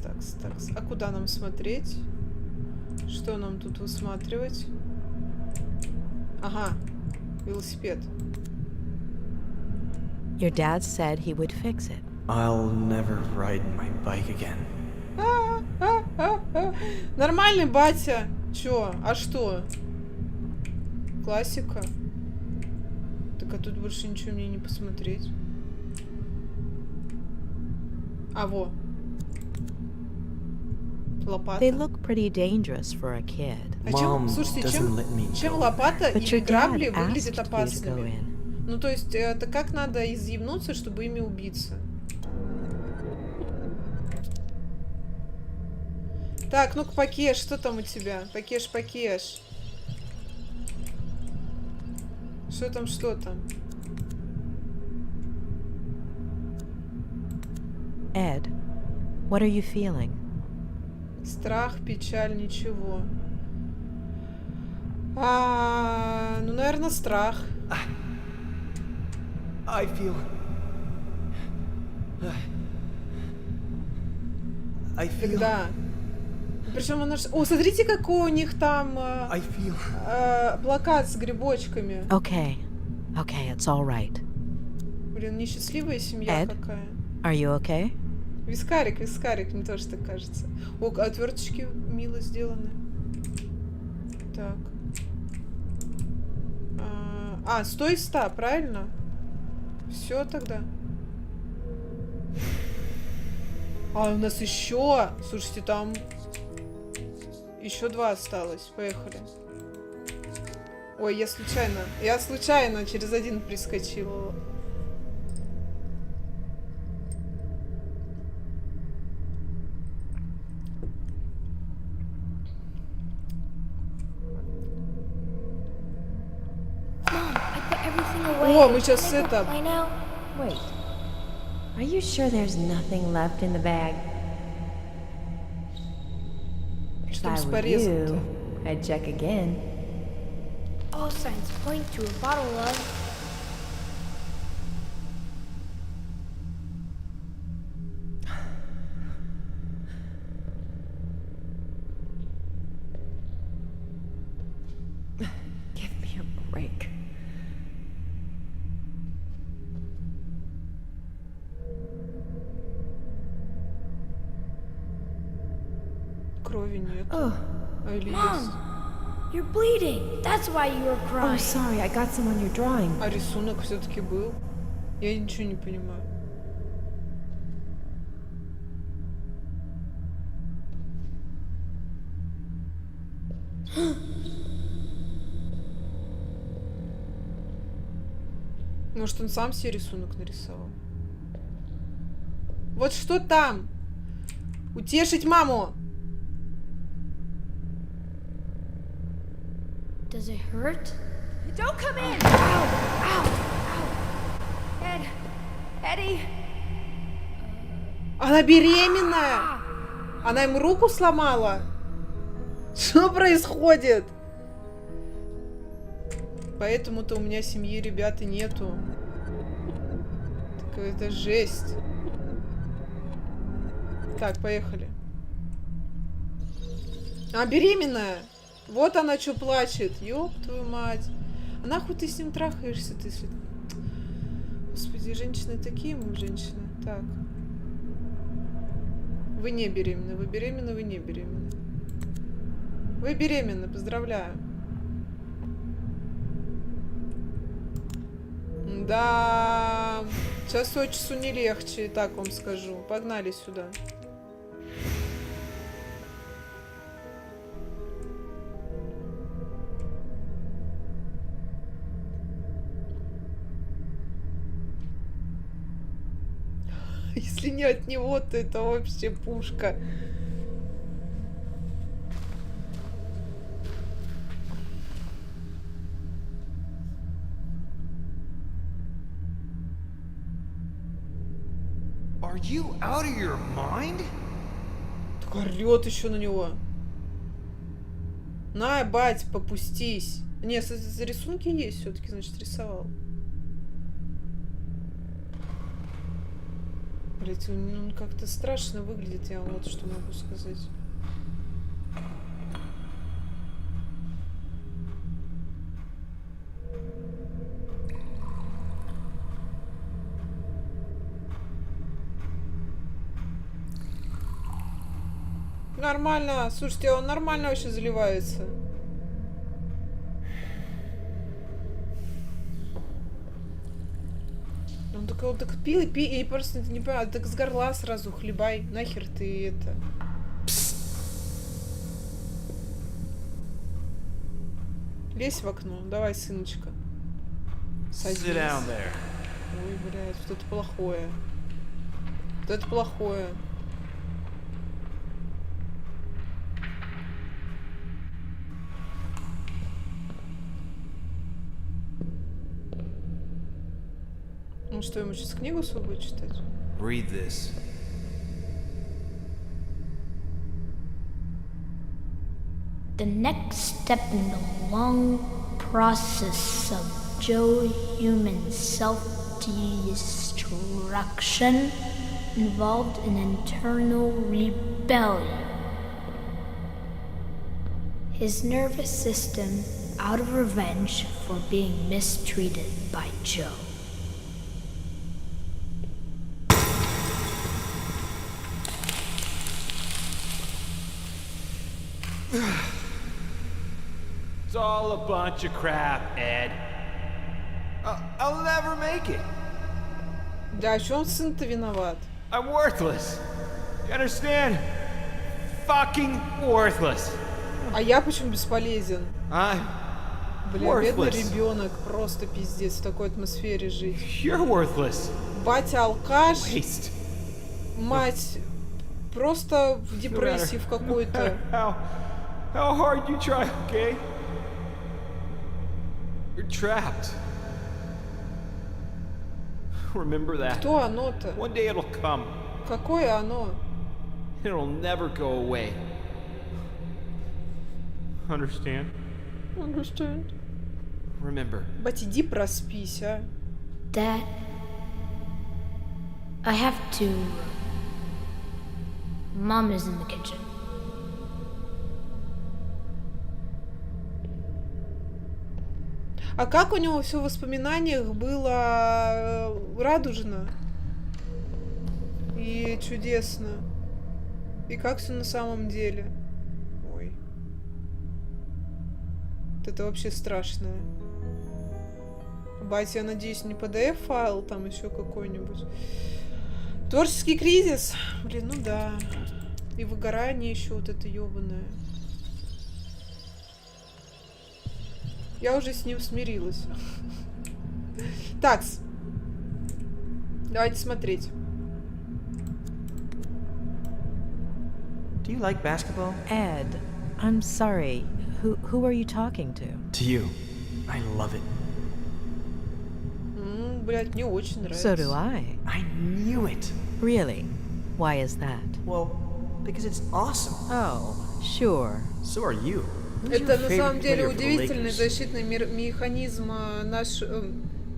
А куда нам смотреть? Что нам тут высматривать? Ага, велосипед. Your dad said he would fix it. I'll never ride my bike again. Нормальный батя. Чё? А что? Классика. Так а тут больше ничего мне не посмотреть. А во. Лопата. They look pretty dangerous for a kid. А чем, Mom слушайте, doesn't let me чем go. лопата But и your грабли dad выглядят asked you to go опасными? in. Ну, то есть, это как надо изъебнуться, чтобы ими убиться? Так, ну-ка, Пакеш, что там у тебя? Пакеш. Что там? Ed, what are you feeling? Страх, печаль, ничего. Ну, наверное, страх. I feel... Когда? Причем она... О, смотрите, какой у них там I feel... плакат с грибочками. Okay, it's all right. Блин, несчастливая семья Эд? какая. Are you okay? Вискарик, мне тоже так кажется. О, отверточки мило сделаны. Так. Стой, ста, правильно? Все тогда. У нас еще. Слушайте, там еще 2 осталось. Поехали. Ой, я случайно через 1 прискочила. О, мы сейчас это... Wait. Are you sure there's nothing left in the bag? If Что I с were порезом-то? you, I'd check again. All signs point to a bottle of... Give me a break. крови нет. Oh, А или есть? Mom, you're bleeding. That's why you were oh, crying. sorry, I got some on your drawing. А рисунок все-таки был? Я ничего не понимаю. Может, он сам себе рисунок нарисовал? Вот что там? Утешить маму! Does it hurt? Don't come in! Ow! Ow! Ow! Ed! Eddie! Она беременная! Она ему руку сломала? Что происходит? Поэтому-то у меня семьи, ребята, нету. Какая-то жесть. Так, поехали. А, беременная! Вот она что плачет. Ёб твою мать. А нахуй ты с ним трахаешься, ты? Господи, женщины такие, мы женщины. Так. Вы не беременны. Вы беременны, вы не беременны. Вы беременны, поздравляю. Да, сейчас от часу не легче, так вам скажу. Погнали сюда. Если не от него, то это вообще пушка. Are you out of your mind? Так орёт еще на него. На, бать, попустись. Не, рисунки есть все-таки, значит, рисовал. Блять, он как-то страшно выглядит, я вам вот что могу сказать. Нормально, слушайте, он нормально вообще заливается. Он так пил и пил, и просто не понимаю, так с горла сразу хлебай, нахер ты это. Лезь в окно, давай, сыночка. Садись. Sit down there. Ой, блядь, вот это плохое. Вот это плохое. Ну что, ему сейчас книгу свою будет читать? Read this. The next step in the long process of Joe human self-destruction involved an internal rebellion. His nervous system out of revenge for being mistreated by Joe. It's all a bunch of crap, Ed. I'll never make it. Да, а чё он сын-то виноват? I'm worthless. You understand? Fucking worthless. А я почему бесполезен? I'm Бля, бедный worthless. ребенок, просто пиздец, в такой атмосфере жить. You're worthless. Батя алкаш, Waste. мать просто в депрессии в какой-то. How hard you try, okay? You're trapped. Remember that. Кто оно-то? One day it'll come. Какое оно? It'll never go away. Understand? Understand. Remember. Бать, иди проспись, а. Dad, I have to. Mom is in the kitchen. А как у него все в воспоминаниях было радужно и чудесно? И как все на самом деле? Вот это вообще страшное. Бать, я надеюсь, не PDF-файл там еще какой-нибудь. Творческий кризис. Блин, ну да. И выгорание еще вот это ёбаное. Я уже с ним смирилась. Такс. Давайте смотреть. Do you like basketball? Ed, I'm sorry. Who are you talking to? To you. I love it. Блять, мне очень нравится. So do I. I knew it. Really? Why is that? Well, because it's awesome. Oh, sure. So are you. Who's Это your на favorite самом деле player for the удивительный Lakers? защитный механизм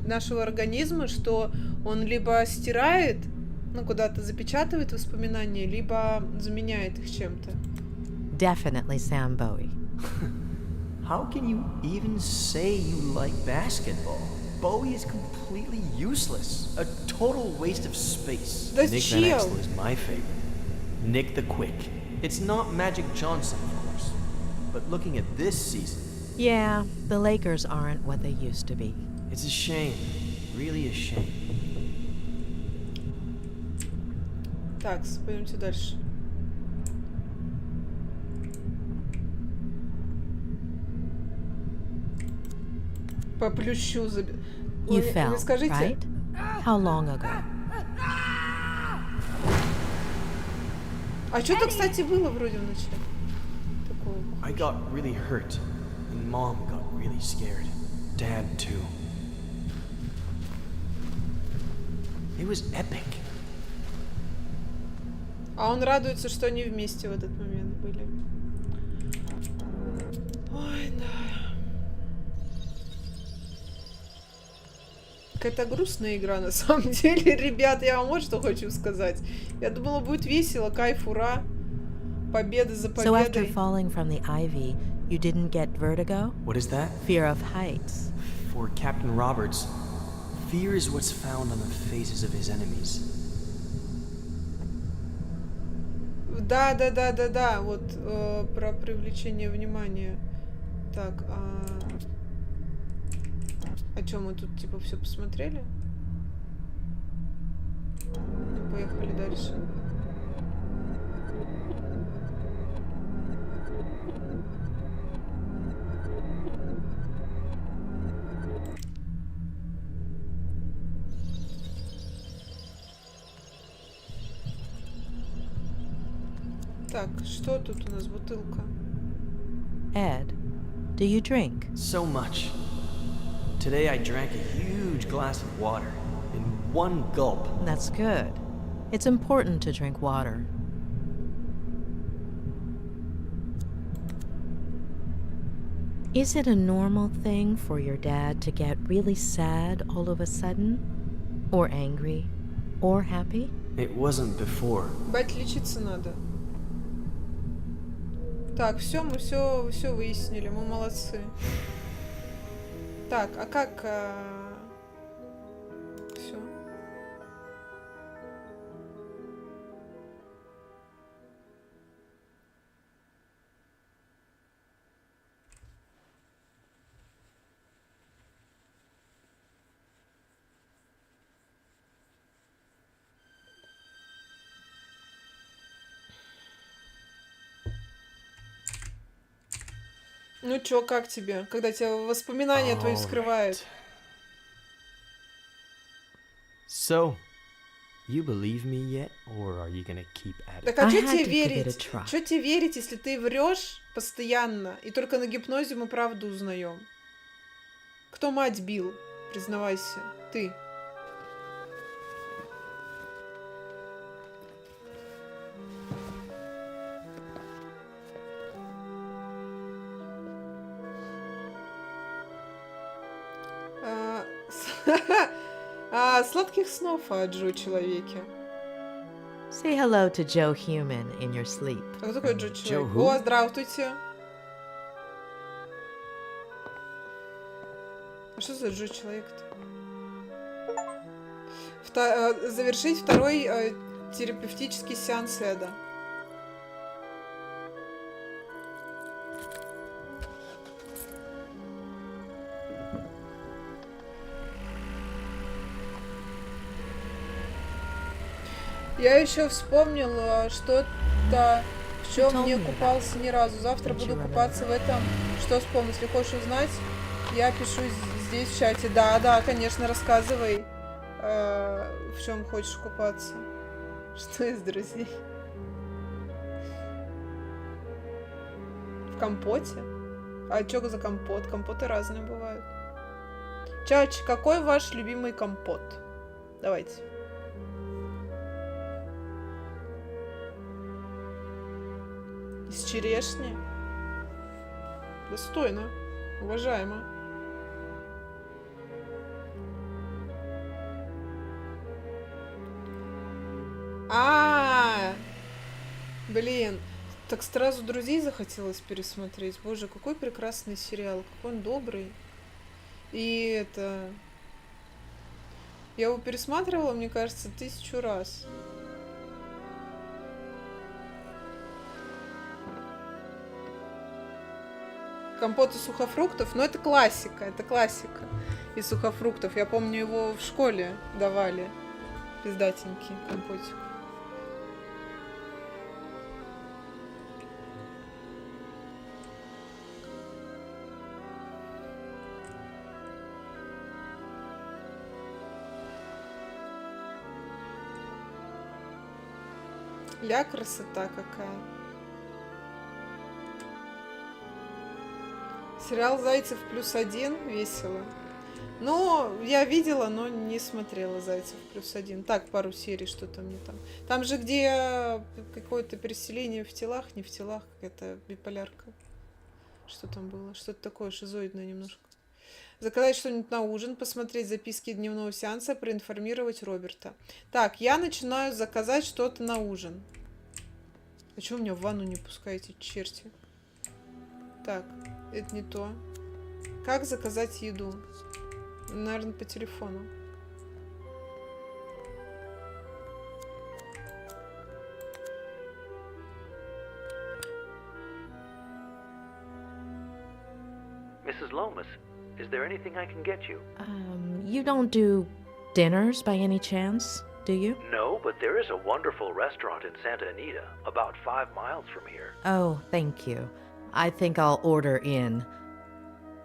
нашего организма, что он либо стирает, ну, куда-то запечатывает воспоминания, либо заменяет их чем-то. Definitely Sam Bowie. How can you even say you like basketball? Bowie is completely useless. A total waste of space. Да Nick Van чел. Exel is my favorite. Nick the Quick. It's not Magic Johnson, of course. But looking at this season, Yeah, the Lakers aren't what they used to be. it's a shame. Really a shame. Так, пойдемте дальше. По плющу You Ой, fell, вы скажите, right? How long ago? а что-то, кстати, было вроде в начале. Такого. I got really hurt, and Mom got really scared. Dad, too. It was epic. А он радуется, что они вместе в этот момент были. Ой, да. Какая-то грустная игра, на самом деле, ребят, я вам вот что хочу сказать. Я думала, будет весело, кайф, ура. Победа за So after победой. falling from the ivy, you didn't get vertigo? What is that? Fear of heights. For Captain Roberts, fear is what's found on the faces of his enemies. Да, вот про привлечение внимания. Так, о чем мы тут типа все посмотрели? Ну, поехали дальше. Так, что тут у нас? Бутылка. Ed, do you drink? So much. Today I drank a huge glass of water in one gulp. That's good. It's important to drink water. Is it a normal thing for your dad to get really sad all of a sudden? Or angry? Or happy? It wasn't before. Бать, лечиться надо. Так, все, мы все выяснили, мы молодцы. Так, а как... Все. Ну чё, как тебе, когда тебя воспоминания твои вскрывают? So, you believe me yet, or are you gonna keep at it? Так а I чё had тебе to give it a верить? try. Чё тебе верить, если ты врешь постоянно, и только на гипнозе мы правду узнаем? Кто мать бил? Признавайся. Ты. Сладких снов о Джо человеке. Say hello to Joe Human in your sleep. А кто такой Джо человек? who? О, здравствуйте. А что за Джо человек-то? Завершить 2-й терапевтический сеанс Эда. Я еще вспомнила что-то, в чем told не me about купался ни разу. Завтра Don't you буду купаться в remember? этом. Что вспомнил? Если хочешь узнать, я пишу здесь в чате. Да, конечно, рассказывай, в чем хочешь купаться. Что из друзей? В компоте? А что за компот? Компоты разные бывают. Чач, какой ваш любимый компот? Давайте. Из черешни? Достойно. Уважаемо. Блин. Так сразу «Друзей» захотелось пересмотреть. Боже, какой прекрасный сериал. Какой он добрый. И это... Я его пересматривала, мне кажется, 1000 раз. Компот из сухофруктов, но это классика из сухофруктов. Я помню, его в школе давали. Пиздатенький компотик. Ля, красота какая. Сериал «Зайцев +1» весело. Но я видела, но не смотрела «Зайцев +1». Так, пару серий, что там не там. Там же, где какое-то переселение в телах, не в телах, какая-то биполярка. Что там было? Что-то такое шизоидное немножко. Заказать что-нибудь на ужин, посмотреть записки дневного сеанса, проинформировать Роберта. Так, я начинаю заказать что-то на ужин. А чего меня в ванну не пускаете, черти? Так, это не то. Как заказать еду? Наверное, по телефону. Mrs. Lomas, is there anything I can get you? You don't do dinners by any chance, do you? No, but there is a wonderful restaurant in Santa Anita, about 5 miles from here. Oh, thank you. I think I'll order in.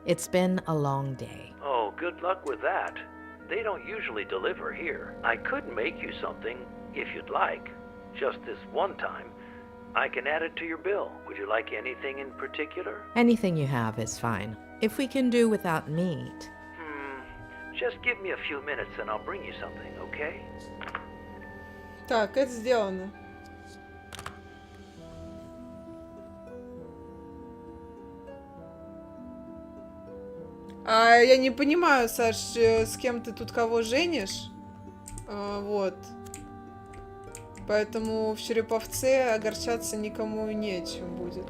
It's been a long day. Oh, good luck with that. They don't usually deliver here. I could make you something, if you'd like. Just this one time. I can add it to your bill. Would you like anything in particular? Anything you have is fine. If we can do without meat. Just give me a few minutes and I'll bring you something, okay? Так, это сделано. А я не понимаю, Саш, с кем ты тут кого женишь? Вот. Поэтому в Череповце огорчаться никому нечем будет.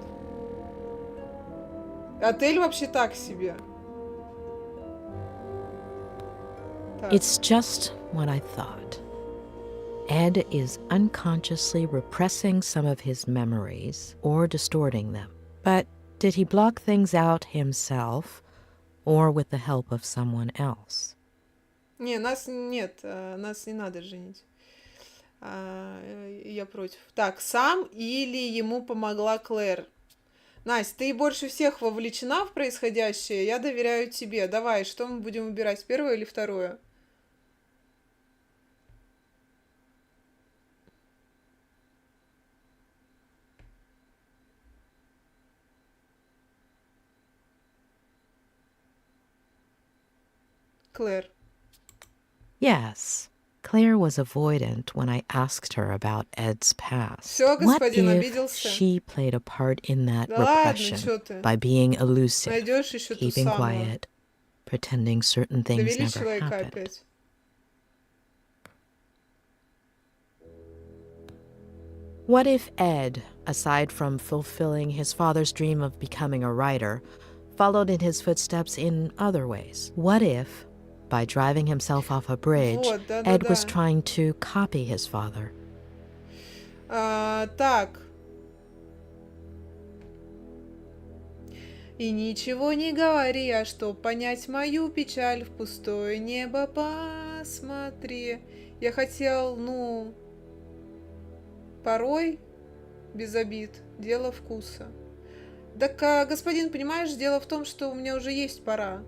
Отель вообще так себе. Так. It's just what I thought. Ed is unconsciously repressing some of his memories or distorting them. But did he block things out himself or with the help of someone else? Не, нас нет, нас не надо женить. Я против. Так, сам или ему помогла Клэр? Настя, ты больше всех вовлечена в происходящее, я доверяю тебе. Давай, что мы будем выбирать, первое или второе? Клэр. Yes. Claire was avoidant when I asked her about Ed's past. Всё, What господин, if обиделся? she played a part in that Да ладно, repression чё ты? by being elusive, Найдешь еще ту keeping самую. quiet, pretending certain things Довели never человека happened? опять. What if Ed, aside from fulfilling his father's dream of becoming a writer, followed in his footsteps in other ways? What if, by driving himself off a bridge, Вот, Ed was да-да-да. trying to copy his father? Так. И ничего не говори, а что понять мою печаль, в пустое небо посмотри. Я хотел, Порой без обид. Дело вкуса. Так, господин, понимаешь, дело в том, что у меня уже есть пора.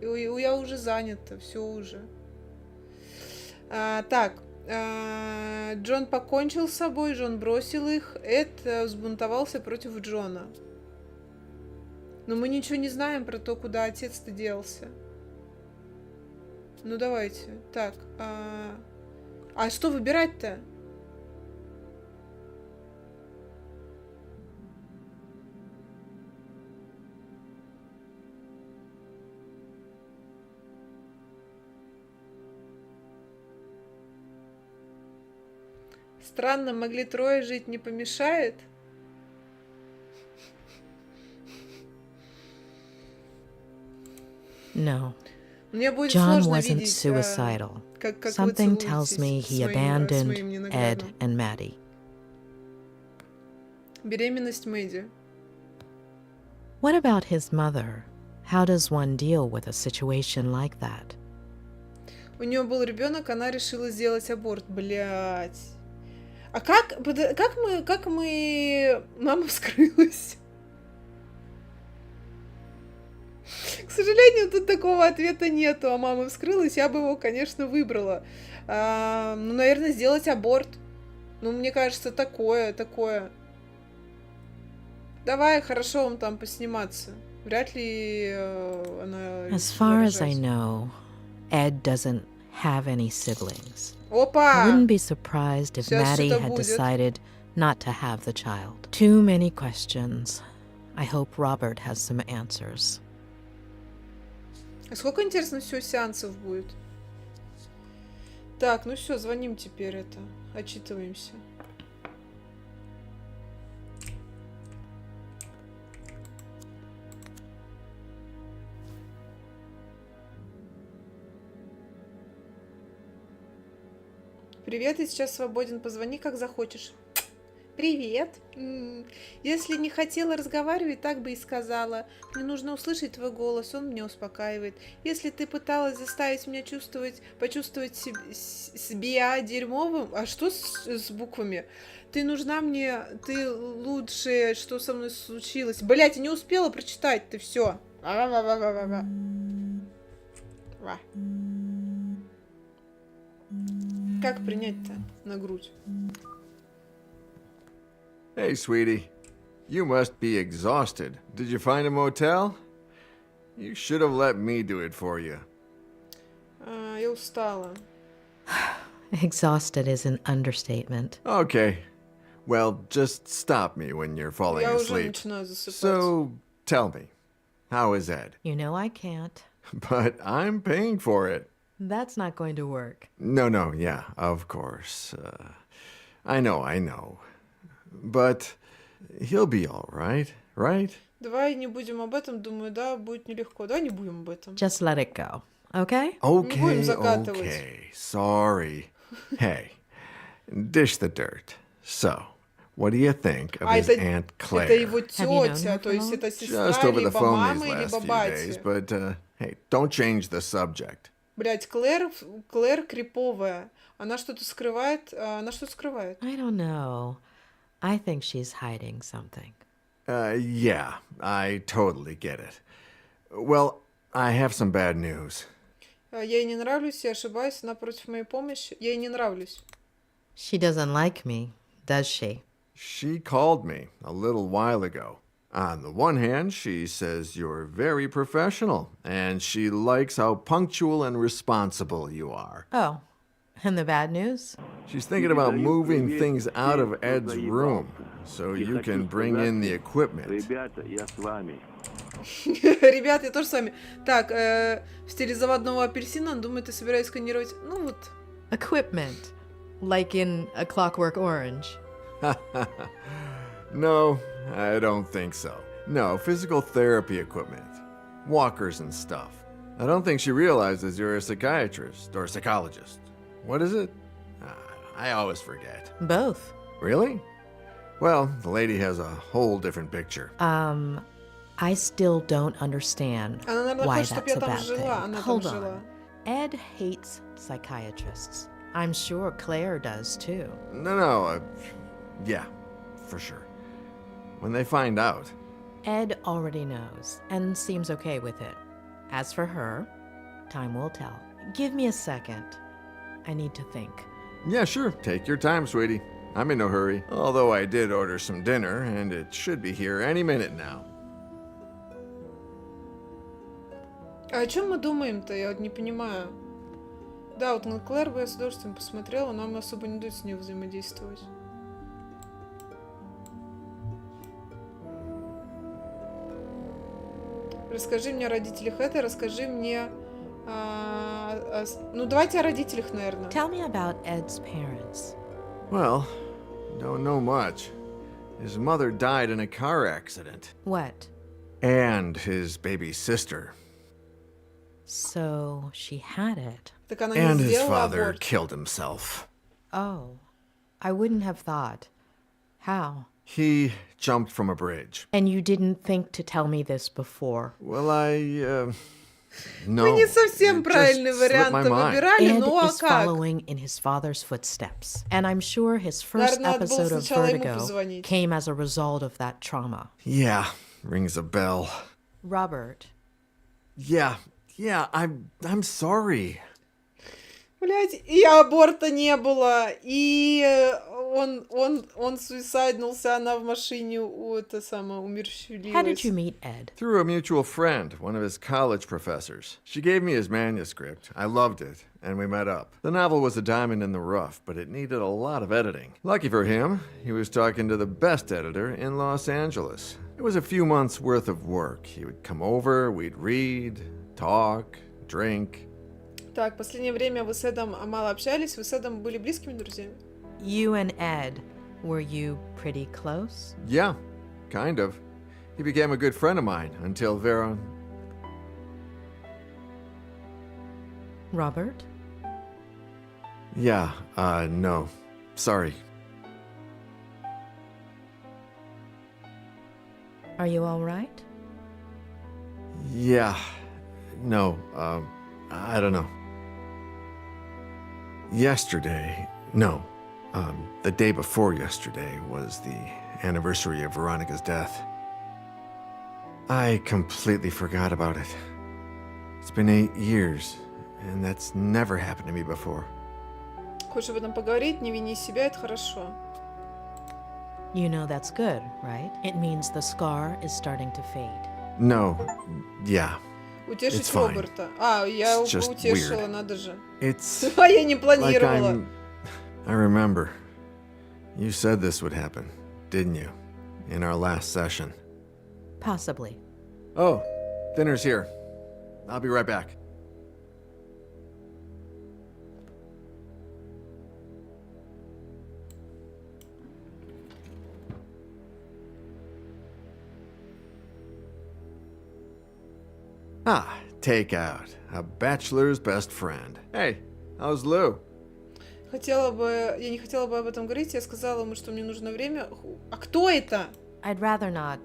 Я уже занята, все уже. Так, Джон покончил с собой, Джон бросил их. Эд взбунтовался против Джона. Но мы ничего не знаем про то, куда отец-то делся. Ну давайте. Так, а что выбирать-то? Странно, могли трое жить, не помешает? No. Мне будет John сложно wasn't видеть, suicidal. как вы Something tells целуетесь me с he своим abandoned Ed ненаглядным. and Maddie. Беременность Мэдди. What about his mother? How does one deal with a situation like that? У нее был ребенок, она решила сделать аборт. Блять. А как мы... Мама вскрылась? К сожалению, тут такого ответа нету. А мама вскрылась, я бы его, конечно, выбрала. Ну, наверное, сделать аборт. Ну, мне кажется, такое. Давай, хорошо вам там посниматься. Вряд ли она... As far as I know, Ed doesn't have any siblings. Опа! I wouldn't be surprised if Сейчас Maddie что-то had будет. decided not to have the child. Too many questions. I hope Robert has some answers. А сколько, интересно, всего сеансов будет? Так, ну все, звоним теперь отчитываемся. Привет, я сейчас свободен, позвони, как захочешь. Привет. Если не хотела разговаривать, так бы и сказала. Мне нужно услышать твой голос, он меня успокаивает. Если ты пыталась заставить меня почувствовать себя дерьмовым... А что с буквами? Ты нужна мне, ты лучшее, что со мной случилось. Блять, я не успела прочитать, ты все. Как принять-то на грудь? Hey, sweetie. You must be exhausted. Did you find a motel? You should have let me do it for you. Я устала. Exhausted is an understatement. Okay. Well, just stop me when you're falling Я уже asleep. начинаю засыпать. So, tell me, how is Ed? You know I can't. But I'm paying for it. That's not going to work. No, yeah, of course. I know. But he'll be all right, right? Давай не будем об этом, думаю, да, будет нелегко. Давай не будем об этом. Just let it go, okay? Okay. Sorry. Hey, dish the dirt. So, what do you think of his Aunt Claire? Это его known her тетя, for то есть long? это Just сестра over the либо phone мамы, these либо last few days, бати. but hey, don't change the subject. Блять, Клэр криповая. Она что-то скрывает. Она что-то скрывает. I don't know. I think she's hiding something. Yeah, I totally get it. Well, I have some bad news. Я ей не нравлюсь, я ошибаюсь, она против моей помощи. Я ей не нравлюсь. She doesn't like me, does she? She called me a little while ago. On the one hand, she says you're very professional, and she likes how punctual and responsible you are. Oh, and the bad news? She's thinking about moving things out of Ed's room so you can bring in the equipment. Ребята, я тоже с вами. Так, в стиле заводного апельсина, он думает, я собираюсь сканировать. Ну вот. Equipment. Like in A Clockwork Orange. No, I don't think so. No, physical therapy equipment. Walkers and stuff. I don't think she realizes you're a psychiatrist or psychologist. What is it? I always forget. Both. Really? Well, the lady has a whole different picture. I still don't understand Она, наверное, why хочет, чтобы that's я a там bad жила. thing. Она там Hold жила. on. Ed hates psychiatrists. I'm sure Claire does too. No, yeah, for sure. When they find out. Ed already knows and seems okay with it. As for her, time will tell. Give me a second. I need to think. Yeah, sure. Take your time, sweetie. I'm in no hurry. Although I did order some dinner, and it should be here any minute now. А о чем мы думаем-то? Я вот не понимаю. Да, вот на Клэр бы я с удовольствием посмотрела, но нам особо не дают с ней взаимодействовать. Расскажи мне о родителях это, расскажи мне... ну, давайте о родителях, наверное. Tell me about Ed's parents. Well, don't know much. His mother died in a car accident. What? And his baby sister. So she had it. Так она не And his сделала father аборт. killed himself. Oh, I wouldn't have thought. How? He jumped from a bridge. And you didn't think to tell me this before. Well, no. Мы не совсем it just правильный slipped вариант my mind. выбирали, Ed ну а is как? following in his father's footsteps. And I'm sure his first Наверное, надо было episode of сначала ему Vertigo позвонить. came as a result of that trauma. Yeah, rings a bell. Robert, Yeah, I'm sorry. Блять, и аборта не было, и он суициднулся, она в машине это самое how did умерщвилась. you meet Ed? Through a mutual friend, one of his college professors. She gave me his manuscript. I loved it, and we met up. The novel was a diamond in the rough, but it needed a lot of editing. Lucky for him, he was talking to the best editor in Los Angeles. It was a few months' worth of work. He would come over, we'd read, talk, drink. Так, последнее время вы с Эдом мало общались, вы с Эдом были близкими друзьями? You and Ed, were you pretty close? Yeah, kind of. He became a good friend of mine until Vera... Robert? Yeah, no. Sorry. Are you all right? Yeah. No, I don't know. Yesterday, no, the day before yesterday was the anniversary of Veronica's death. I completely forgot about it. It's been 8 years, and that's never happened to me before. Хочешь об этом поговорить? Не вини себя, это хорошо. You know that's good, right? It means the scar is starting to fade. No, yeah, Утешить It's fine. Роберта. А, я It's just утешила, weird. надо же. it's А я не like планировала. I remember. You said this would happen, didn't you? In our last session. Possibly. Oh, dinner's here. I'll be right back. Ah, takeout. A bachelor's best friend. Hey, how's Lou? Я не хотела бы об этом говорить, я сказала ему, что мне нужно время. А кто это? I'd rather not.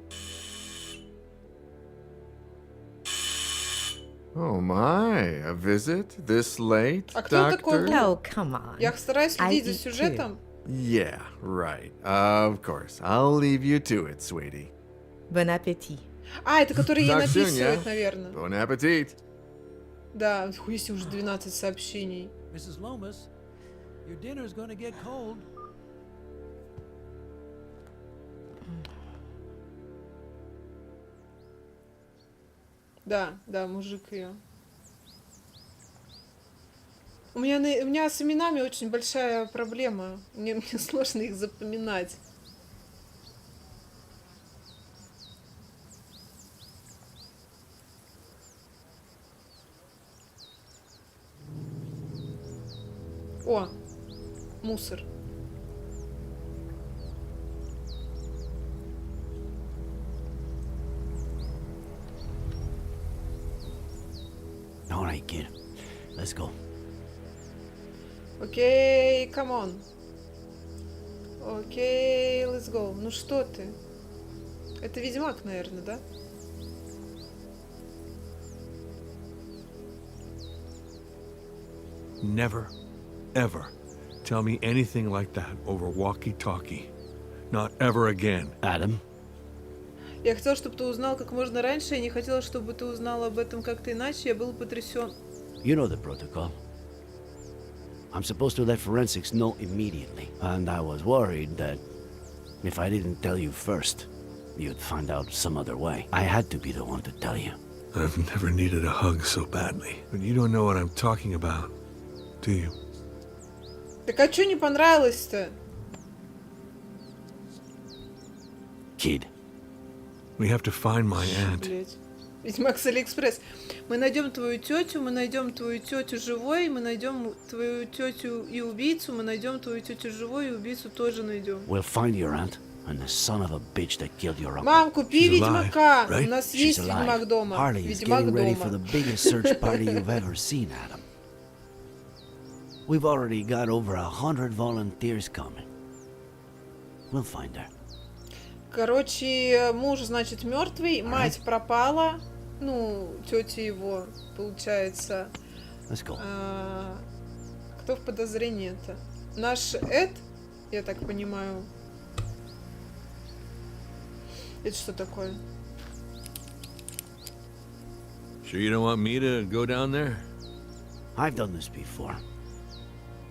Oh my, a visit this late, А кто такой doctor? Лу? No, come on. Я стараюсь следить за I eat сюжетом. Yeah, right. Of course. I'll leave you to it, sweetie. Bon appétit. А, это который ей Так, Сюня. написывает, наверное. Bon appetit. Да, если уже 12 сообщений. Mrs. Lomas, your dinner's gonna get cold. Да, мужик ее. У меня с именами очень большая проблема. Мне сложно их запоминать. О, мусор. All right, kid. Let's go. Окей, камон. Окей, let's go. Ну что ты? Это Ведьмак, наверное, да? Never, ever tell me anything like that over walkie-talkie. Not ever again. Adam? Я хотела, чтобы ты узнал как можно раньше. Я не хотела, чтобы ты узнал об этом как-то иначе. Я был потрясен. You know the protocol. I'm supposed to let forensics know immediately. And I was worried that if I didn't tell you first, you'd find out some other way. I had to be the one to tell you. I've never needed a hug so badly. But you don't know what I'm talking about, do you? Так а что не понравилось-то? Kid. We have to find my aunt. Блять. Ведьмак с Алиэкспресс. Мы найдем твою тетю живой, мы найдем твою тетю и убийцу, мы найдем твою тетю живой и убийцу тоже найдем. We'll find your aunt and the son of a bitch that killed your uncle. Мам, купи She's Ведьмака. alive, right? У нас She's есть alive. Ведьмак дома. Harley is Ведьмак getting ready for the дома. biggest search party you've ever seen, Adam. We've already got over 100 volunteers coming. We'll find her. Короче, муж, значит, мертвый, мать пропала. Ну, тетя его, получается. Let's go. Кто в подозрении-то? Наш Эд, я так понимаю. Это что такое? Sure you don't want me to go down there? I've done this before.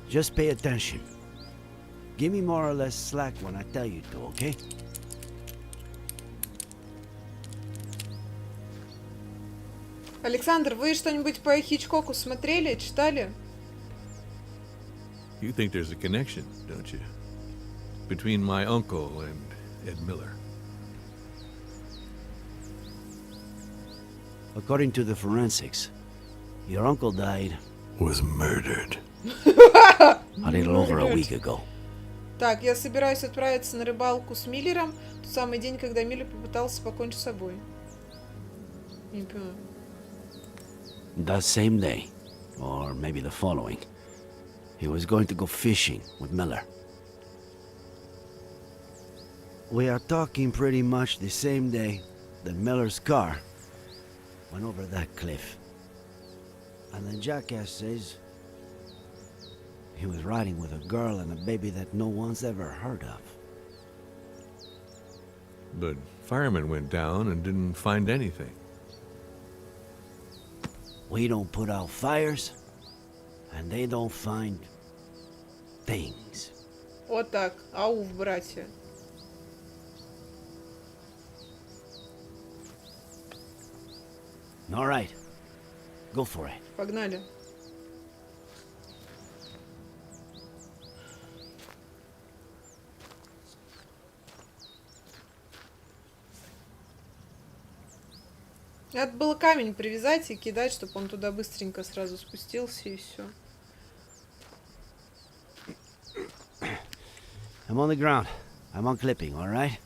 Just pay attention. Give me more or less slack when I tell you to, okay? Александр, вы что-нибудь по Хичкоку смотрели, читали? You think there's a connection, don't you? Between my uncle and Ed Miller. According to the forensics, your uncle died Was murdered. a little over a week ago. Так, я собираюсь отправиться на рыбалку с Миллером в тот самый день, когда Миллер попытался покончить с собой. Не понимаю. That same day, or maybe the following, he was going to go fishing with Miller. We are talking pretty much the same day that Miller's car went over that cliff. And the jackass says he was riding with a girl and a baby that no one's ever heard of. But firemen went down and didn't find anything. We don't put out fires, and they don't find things. Вот так. Ауф, братья. All right, go for it. Погнали. Надо было камень привязать и кидать, чтобы он туда быстренько сразу спустился и все. I'm on the ground. I'm on clipping, all right?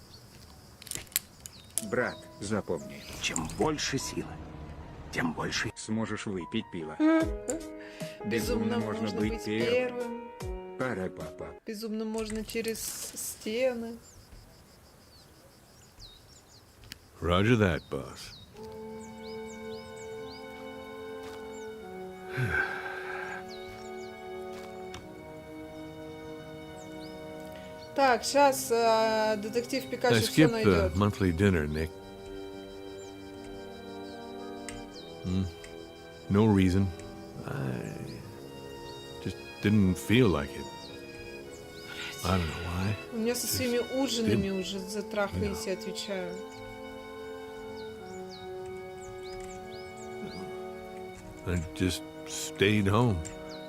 Брат, запомни, чем больше силы, тем больше сможешь выпить пиво. Безумно можно быть первым. Пара-папа. Безумно можно через стены. Roger that, boss. Так, сейчас детектив I Пикачу все skipped the найдет. monthly dinner, Nick. No reason. I just didn't feel like it. I don't know why. У меня со своими ужинами уже затрахались, я отвечаю. I just stayed home,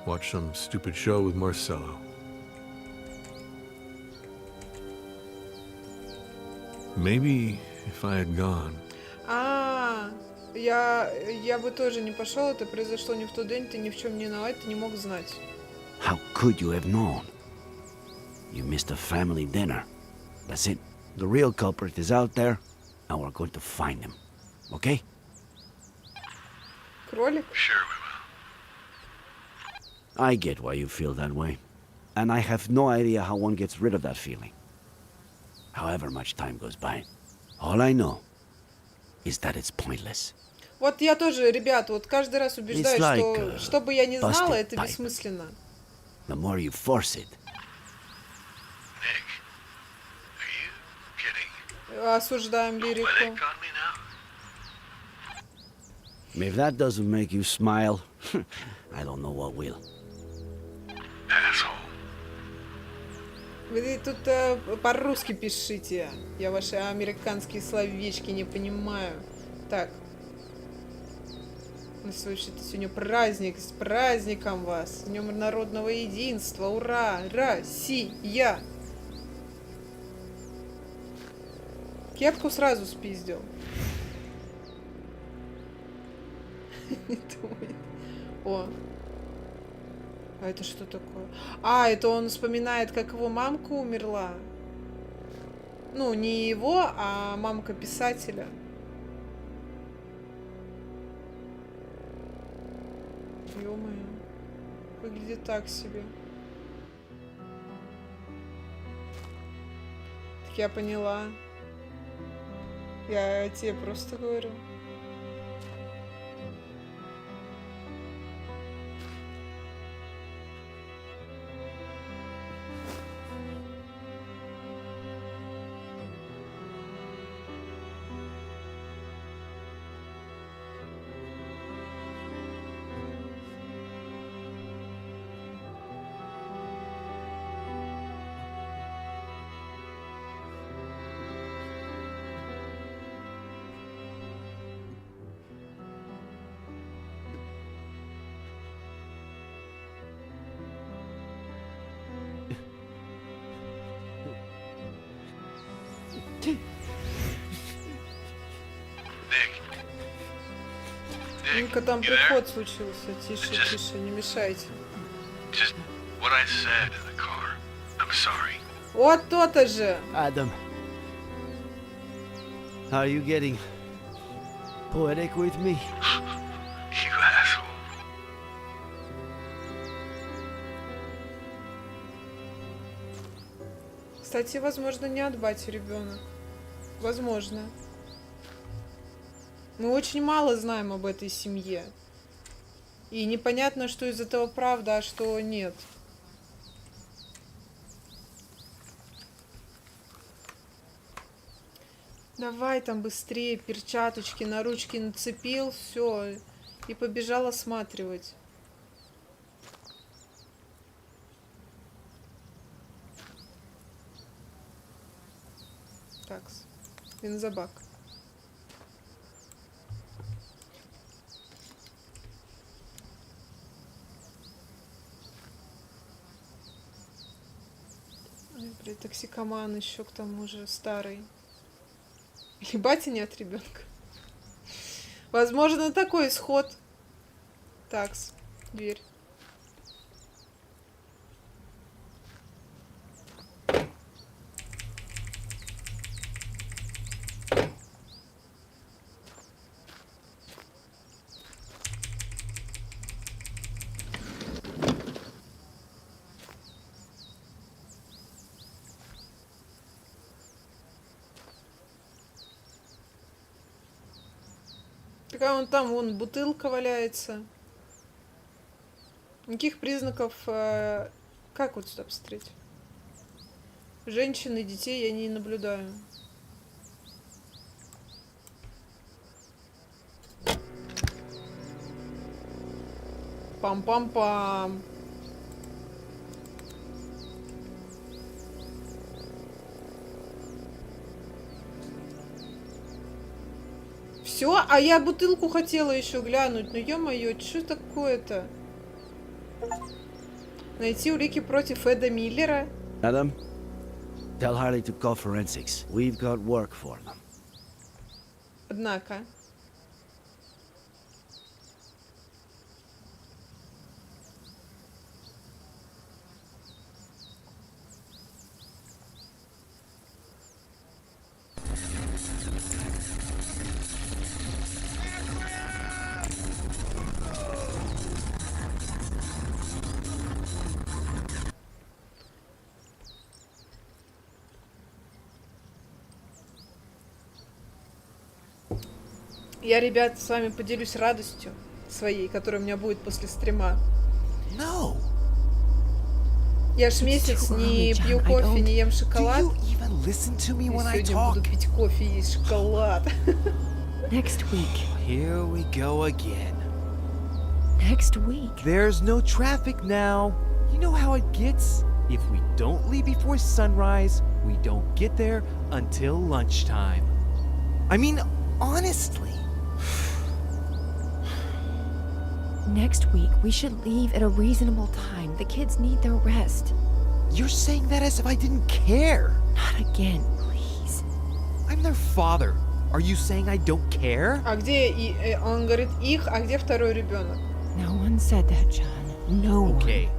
watched some stupid show with Marcello. Maybe if I had gone. Я бы тоже не пошел, это произошло не в тот день, ты ни в чем не виноват, ты не мог знать. How could you have known? You missed a family dinner. That's it. The real culprit is out there, and we're going to find him. Okay? Кролик? Sure we I get why you feel that way. And I have no idea how one gets rid of that feeling. However much time goes by. All I know is that it's pointless. Вот я тоже, ребят, вот каждый раз убеждаюсь, It's like, что что бы я ни знала, busted это pipe. бессмысленно. the more you force it. Осуждаем лирику. If that doesn't make you smile, I don't know what will. Вы тут по-русски пишите. Я ваши американские словечки не понимаю. Так. Ну, слушайте, сегодня праздник. С праздником вас. С Днем народного единства. Ура! Россия! Кепку сразу спиздил. Не думает. О. А это что такое? А, это он вспоминает, как его мамка умерла. Ну, не его, а мамка писателя. Ё-моё. Выглядит так себе. Так я поняла. Я тебе просто говорю. Ну-ка, там приход случился. Тише, тише, не мешайте. Вот то-то же! Adam, are you getting poetic with me? You asshole. Кстати, возможно, не от бати ребенок. Возможно. Мы очень мало знаем об этой семье. И непонятно, что из этого правда, а что нет. Давай там быстрее, перчаточки на ручки нацепил, все, и побежал осматривать. Так, бензобак. Блин, токсикоман еще к тому же старый. Или батя не от ребенка. Возможно, такой исход. Такс, дверь. Такая вон там, вон бутылка валяется. Никаких признаков... Как вот сюда посмотреть? Женщин и детей я не наблюдаю. Пам-пам-пам. Все, а я бутылку хотела еще глянуть. Ну ё-моё, что такое-то? Найти улики против Эда Миллера. Adam, tell Harley to call forensics. We've got work for them. Однако. Я, ребят, с вами поделюсь радостью своей, которая у меня будет после стрима. No. Я ж месяц не пью кофе, не ем шоколад. И сегодня буду пить кофе и есть шоколад. Next week. Here we go again. Next week. There's no traffic now. You know how it gets? If we don't leave before sunrise, we don't get there until lunchtime. I mean, honestly. Next week, we should leave at a reasonable time. The kids need their rest. You're saying that as if I didn't care. Not again, please. I'm their father. Are you saying I don't care? А где он говорит их, а где второй ребенок? No one said that, John. No Okay.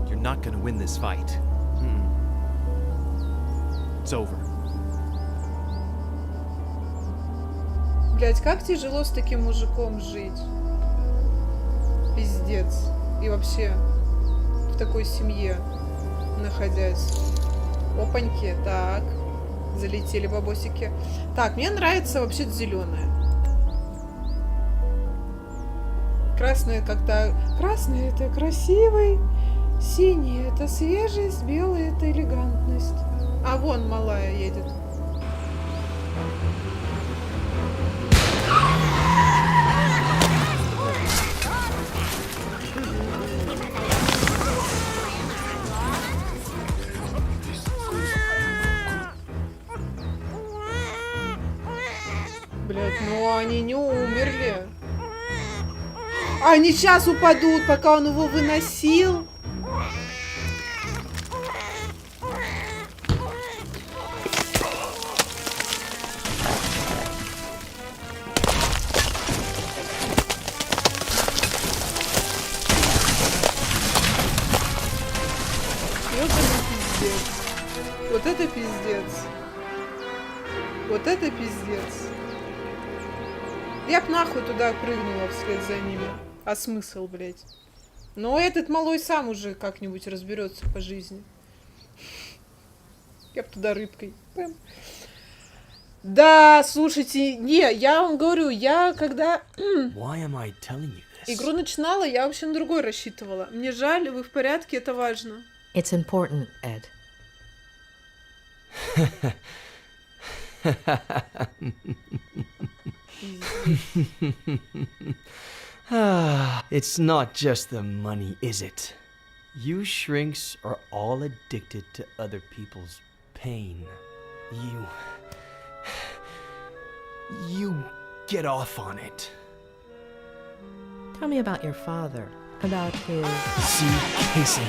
You're not gonna win this fight. It's over. Блять, как тяжело с таким мужиком жить. Пиздец. И вообще в такой семье находясь. Опаньки, так. Залетели бабосики. Так, мне нравится вообще-то зеленое. Красное как-то... Красное это красивый. Синий это свежесть. Белый это элегантность. А вон малая едет. Блять, ну они не умерли. Они сейчас упадут, пока он его выносил. Вот это пиздец. Вот это пиздец. Я б нахуй туда прыгнула вслед за ними. А смысл, блядь? Но этот малой сам уже как-нибудь разберется по жизни. Я б туда рыбкой. Пэм. Да, слушайте, не, я вам говорю, я когда игру начинала, я вообще на другой рассчитывала. Мне жаль, вы в порядке, это важно. It's important, Ed. It's not just the money, is it? You shrinks are all addicted to other people's pain. You get off on it. Tell me about your father. About his... See, case in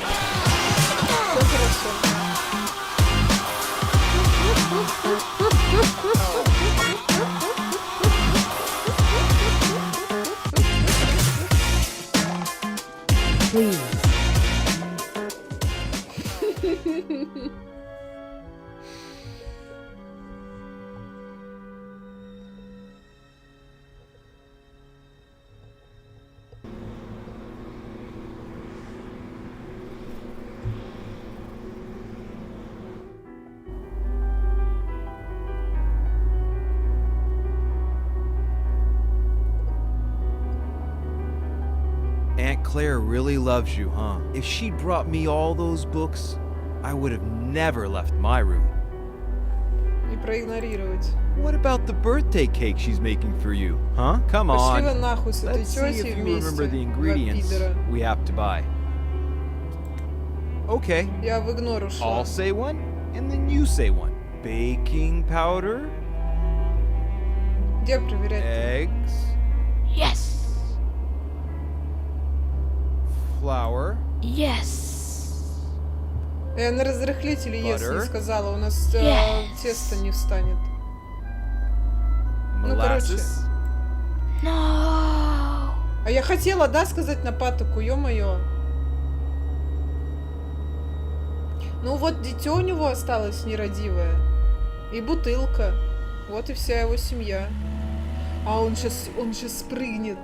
Please. Aunt Claire really loves you, huh? If she'd brought me all those books, I would have never left my room. Не проигнорировать. What about the birthday cake she's making for you, huh? Come Пошли on. вы нахуй с этой Let's see тетей if you вместе. remember the Два ingredients пидора. we have to buy. Okay. Я в игнор ушла. I'll say one, and then you say one. Baking powder. Где проверять? Eggs. Yes. Flour. Yes. Я на разрыхлителе если Butter. сказала, у нас Yes. тесто не встанет. Ну, короче. Molasses. No. А я хотела, да, сказать на патоку, ё-моё. Ну вот дитё у него осталось нерадивое. И бутылка. Вот и вся его семья. А он сейчас спрыгнет.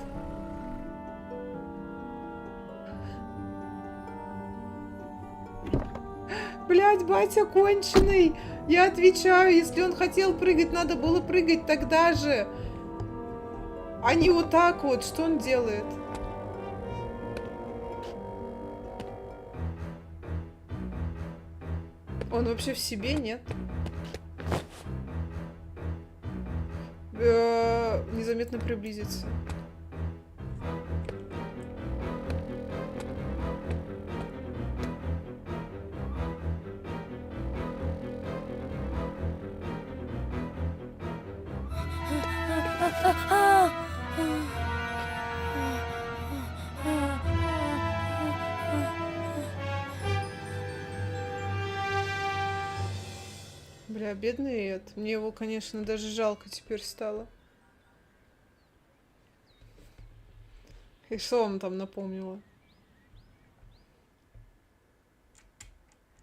Блядь, батя конченый. Я отвечаю, если он хотел прыгать, надо было прыгать тогда же. А не вот так вот. Что он делает? Он вообще в себе, нет? Незаметно приблизиться. Бля, бедный Эд. Мне его, конечно, даже жалко теперь стало. И что вам там напомнило?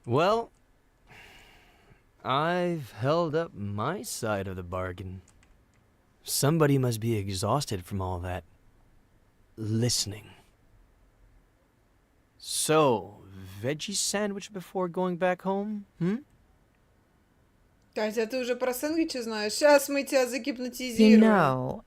Well, I've held up my side of the bargain. Somebody must be exhausted from all that listening. So, veggie sandwich before going back home? Катя, ты уже про сэндвичи знаешь? Сейчас мы тебя You загипнотизируем. know,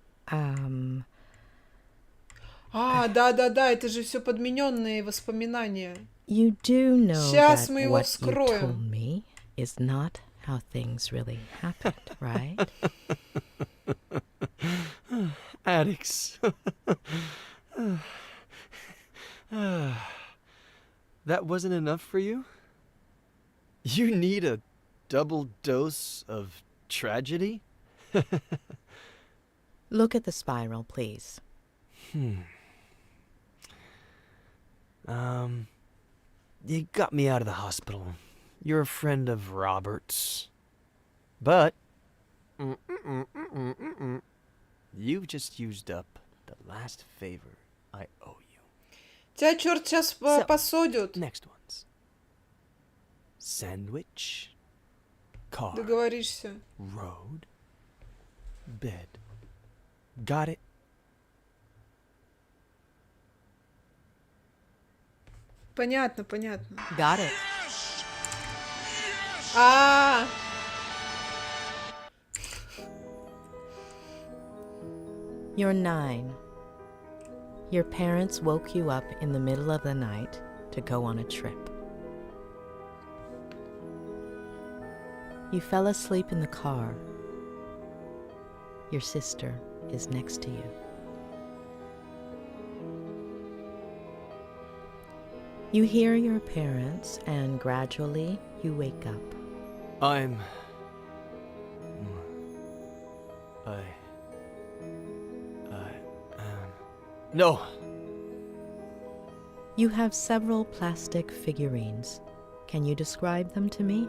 Да, это же все подмененные воспоминания. you do know Сейчас that мы его what you вскроем. told me is not how things really happened, right? Addicts. That wasn't enough for you? You need a double dose of tragedy? Look at the spiral, please. You got me out of the hospital. You're a friend of Robert's. But you've just used up the last favor I owe you. Тебя черт сейчас посадит. Next ones. Sandwich, car, Договоришься. road, bed. Got it? Понятно. Got it. You're 9. Your parents woke you up in the middle of the night to go on a trip. You fell asleep in the car. Your sister is next to you. You hear your parents, and gradually you wake up. No. You have several plastic figurines. Can you describe them to me?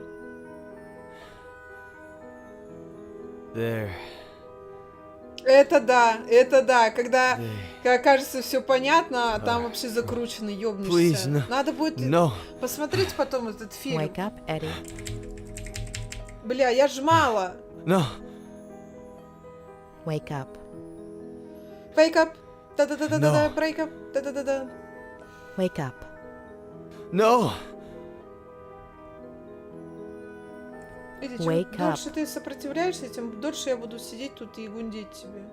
There. Это да. Когда кажется все понятно, а там вообще закручено, ёбнешься. Please, no. Надо будет посмотреть потом этот фильм. Wake up, Eddie. Бля, я жмала. No. Wake up. Wake up. Да-да-да-да-да. Break up. Да-да-да-да. Wake up. No. Видите, Wake чем дольше ты сопротивляешься, тем дольше я буду сидеть тут и гундеть тебе.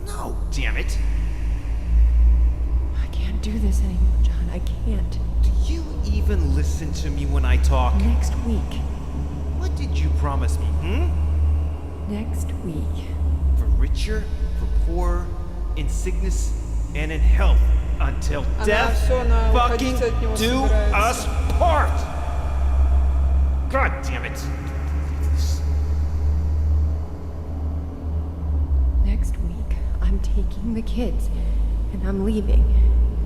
No, damn it. I can't do this anymore, John. I can't. Do you even listen to me when I talk? Next week. What did you promise me, Next week. For richer, for poorer, in sickness and in health, until death fucking do us part! God damn it! Next week, I'm taking the kids, and I'm leaving.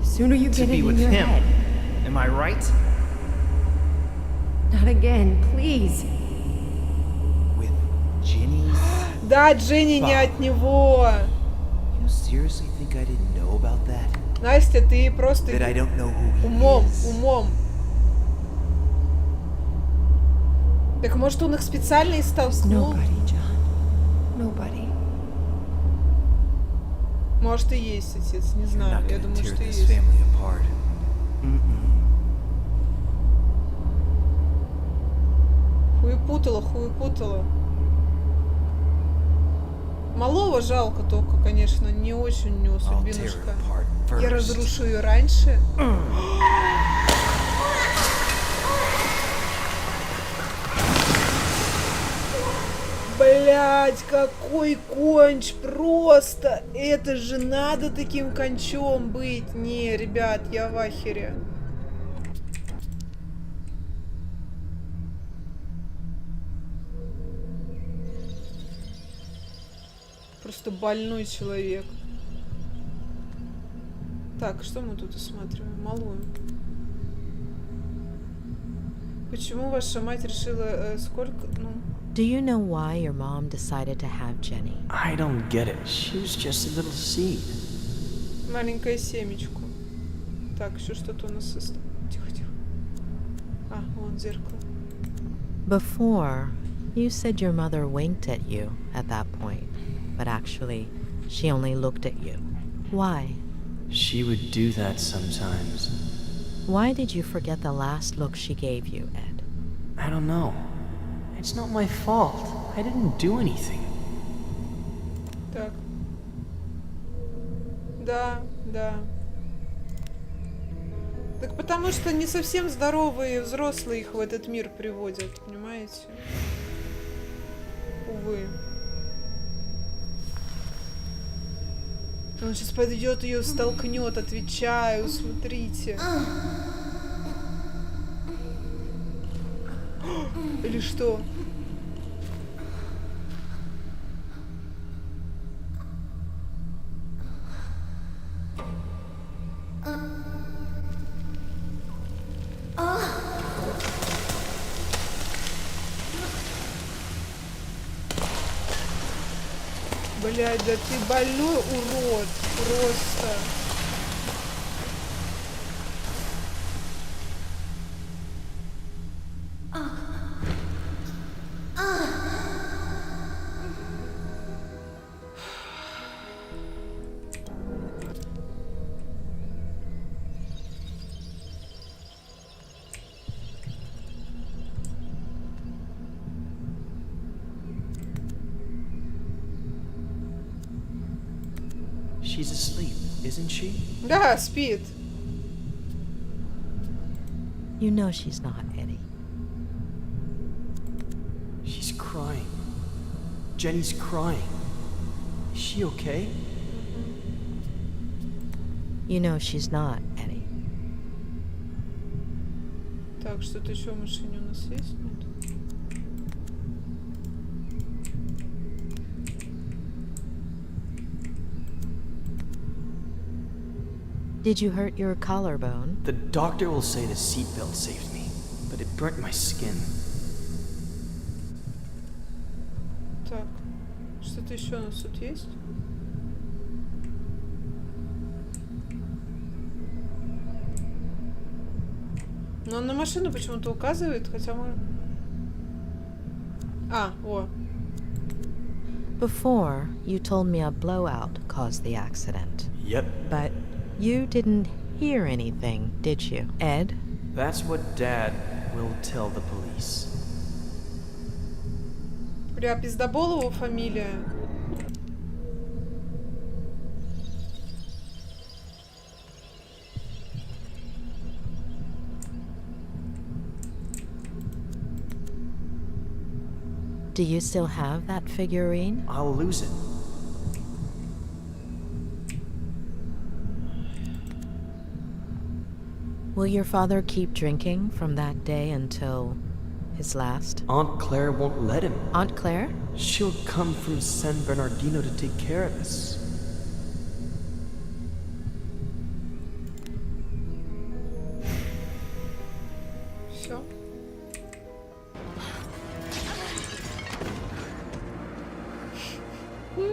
The sooner you To get be it with in your him. head. Am I right? Not again, please. With Ginny's? Да, Дженни не от него. You seriously think I didn't know about that? Настя, ты просто That I don't know who he умом. Так может он их специально и столкнул? Nobody, John. Nobody. Может и есть отец, не You're знаю. not Я gonna думаю, tear что this есть. family apart. хуепутала. Малого жалко только, конечно, не очень у него судьбинушка. Я разрушу ее раньше. Блять, какой конч просто! Это же надо таким кончом быть. Не, ребят, я в ахере. Просто больной человек. Так, что мы тут осматриваем? Малую. Почему ваша мать решила сколько? Ну. Do you know why your mom decided to have Jenny? I don't get it. She was just a little seed. Маленькое семечко. Так, еще что-то у нас осталось. Тихо, тихо. А, вон зеркало. Before, you said your mother winked at you at that point, but actually, she only looked at you. Why? She would do that sometimes. Why did you forget the last look she gave you, Ed? I don't know. It's not my fault. I didn't do anything. Так. Да, да. Так потому что не совсем здоровые взрослые их в этот мир приводят, понимаете? Увы. Он сейчас подойдет, ее столкнет, отвечаю, смотрите. Или что? Блядь, да ты больной урод. Просто. She's asleep, isn't she? Да, спит. You know she's not, Eddie. She's crying. Jenny's crying. Is she okay? You know she's not, Eddie. Так, что-то еще в машине у нас есть? Нет? Did you hurt your collarbone? The doctor will say the seatbelt saved me, but it burnt my skin. Так, что-то еще у нас тут есть? Но он на машину почему-то указывает, хотя мы... А, о. Before, you told me a blowout caused the accident. Yep. But you didn't hear anything, did you, Ed? That's what Dad will tell the police. Бля, Пиздоболова фамилия. Do you still have that figurine? I'll lose it. Will your father keep drinking from that day until his last? Aunt Claire won't let him. Aunt Claire? She'll come from San Bernardino to take care of us. Все.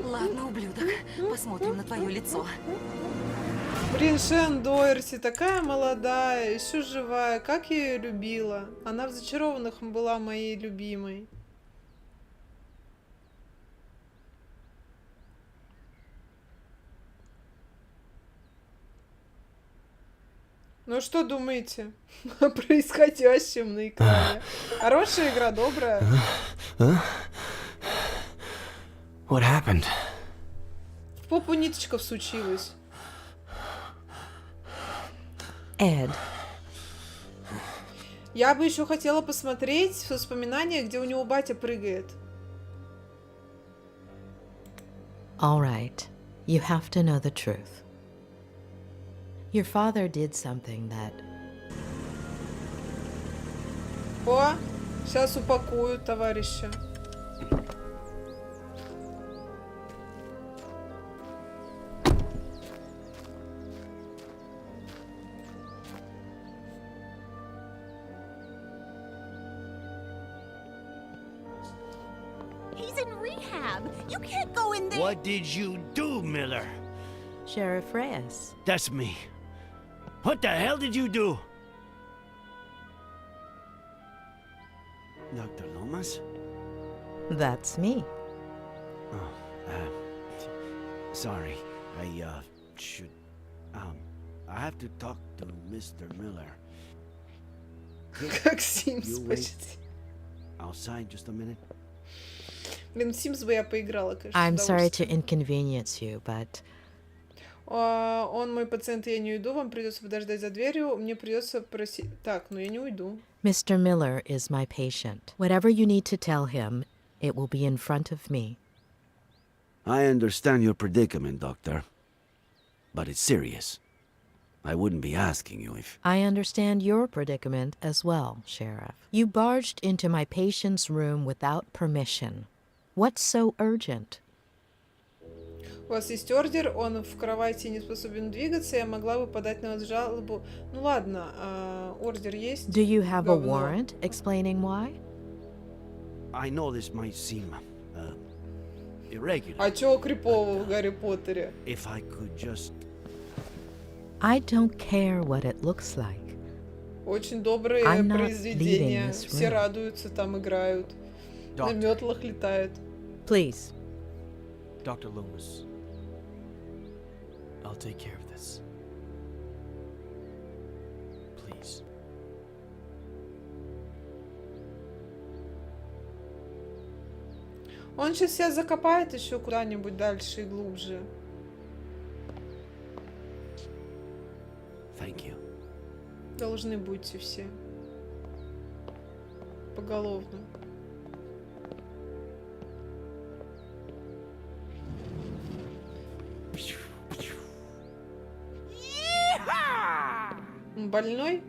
Ладно, ублюдок, посмотрим на твое лицо. Блин, Шен Доерси такая молодая, еще живая, как я ее любила. Она в «Зачарованных» была моей любимой. Ну что думаете о происходящем на экране? Хорошая игра, добрая. What happened? В попу ниточка всучилась. Ed, Я бы еще хотела посмотреть воспоминания, где у него батя прыгает. all right. You have to know the truth. Your father did something that О, сейчас упакую, товарища. He's in rehab. You can't go in there. What did you do, Miller? Sheriff Reyes. That's me. What the hell did you do? Dr. Lomas? That's me. Sorry. I should... I have to talk to Mr. Miller. Как Sims You wait почти. outside just a minute. Блин, в Sims бы я поиграла, конечно. I'm с sorry to удовольствием. inconvenience you, but Он мой пациент, я не уйду, вам придется подождать за дверью, мне придется просить... Так, ну я не уйду. Mr. Miller is my patient. Whatever you need to tell him, it will be in front of me. I understand your predicament, Doctor. But it's serious. I wouldn't be asking you if... I understand your predicament as well, Sheriff. You barged into my patient's room without permission. What's so urgent? У вас есть ордер, он в кровати не способен двигаться, я могла бы подать на вас жалобу. Ну ладно, ордер есть. Do you have a Говно. warrant explaining why? I know this might seem irregular. А чё крипового в Гарри Поттере? If I could just... I don't care what it looks like. Очень добрые I'm not произведения. leaving this Все room. радуются, там играют. На Doctor. метлах летают. Please. Dr. Loomis, I'll take care of this. Please. Он сейчас себя закопает еще куда-нибудь дальше и глубже. Thank you. Должны будете все. Поголовно. Он больной?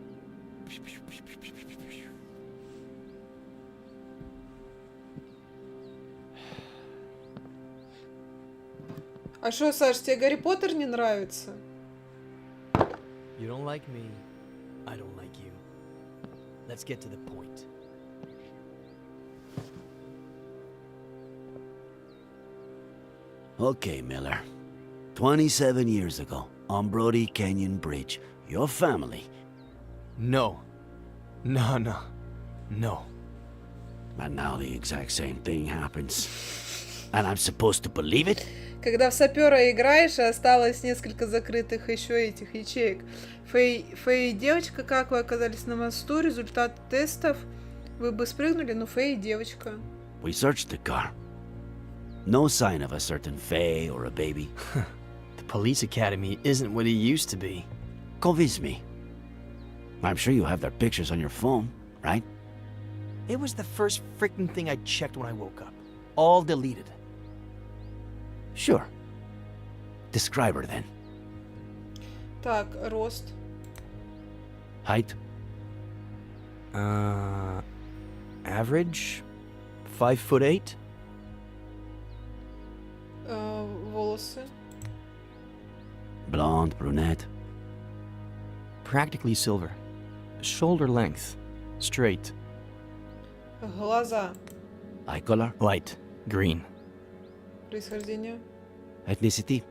А что, Саш, тебе Гарри Поттер не нравится? You don't like me, I don't like you. Let's get to the point. Okay, Miller. 27 years ago, on Brody Canyon Bridge, your family... No. No. And now the exact same thing happens. And I'm supposed to believe it? Когда в сапера играешь, и осталось несколько закрытых еще этих ячеек. Фэй и девочка, как вы оказались на мосту? Результат тестов. Вы бы спрыгнули, но Фэй и девочка. We searched the car. No sign of a certain Faye or a baby. The police academy isn't what it used to be. Convince me. I'm sure you have their pictures on your phone, right? It was the first freaking thing I checked when I woke up. All deleted. Sure. Describe her then. Так, рост. Height? Average? 5'8". Волосы. Blonde, brunette? Practically silver. Shoulder length. Straight. Глаза. Eye color? Light. Green. Происхождение. Ethnicity?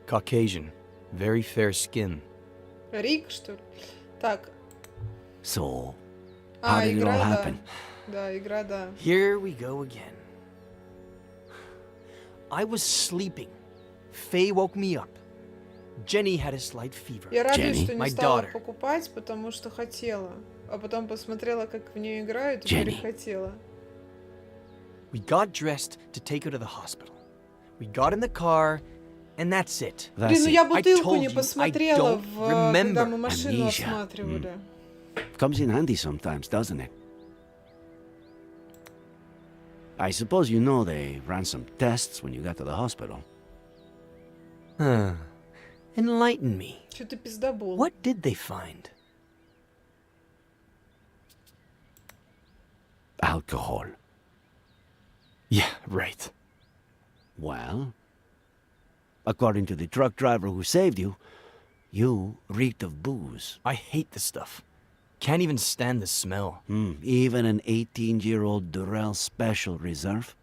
Caucasian. Very fair skin. Рик, что ли? Так. So, how did it all игра, да. happen? Да, игра, да. Here we go again. I was sleeping. Faye woke me up. Jenny had a slight fever. Я радуюсь, Jenny? что My не стала daughter. покупать, потому что хотела. А потом посмотрела, как в нее играют, и Jenny. перехотела. We got dressed to take her to the hospital. We got in the car, and that's it. That's Блин, ну я it. бутылку I не told you, посмотрела, I don't когда мы remember. машину Amnesia. осматривали. Comes in handy sometimes, doesn't it? I suppose you know they ran some tests when you got to the hospital. Enlighten me. Чё ты пиздобол? What did they find? Alcohol. Yeah, right. Well, according to the truck driver who saved you, you reeked of booze. I hate this stuff. Can't even stand the smell. Even an 18-year-old Durrell Special Reserve?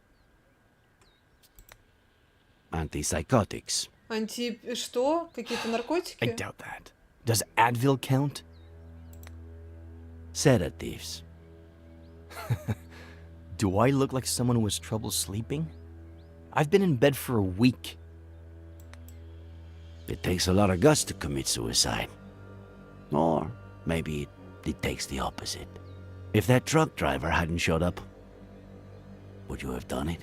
Antipsychotics. Что? Какие-то I наркотики? doubt that. Does Advil count? Sedatives. Do I look like someone who has trouble sleeping? I've been in bed for a week. It takes a lot of guts to commit suicide. Or maybe it takes the opposite. If that truck driver hadn't showed up, would you have done it?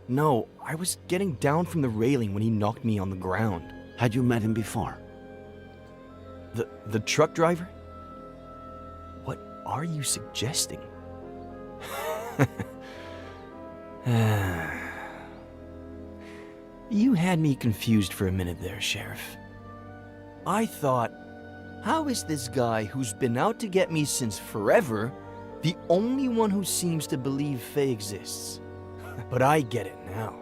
No, I was getting down from the railing when he knocked me on the ground. Had you met him before? The truck driver? What are you suggesting? You had me confused for a minute there, Sheriff. I thought, how is this guy who's been out to get me since forever the only one who seems to believe Faye exists? But I get it now.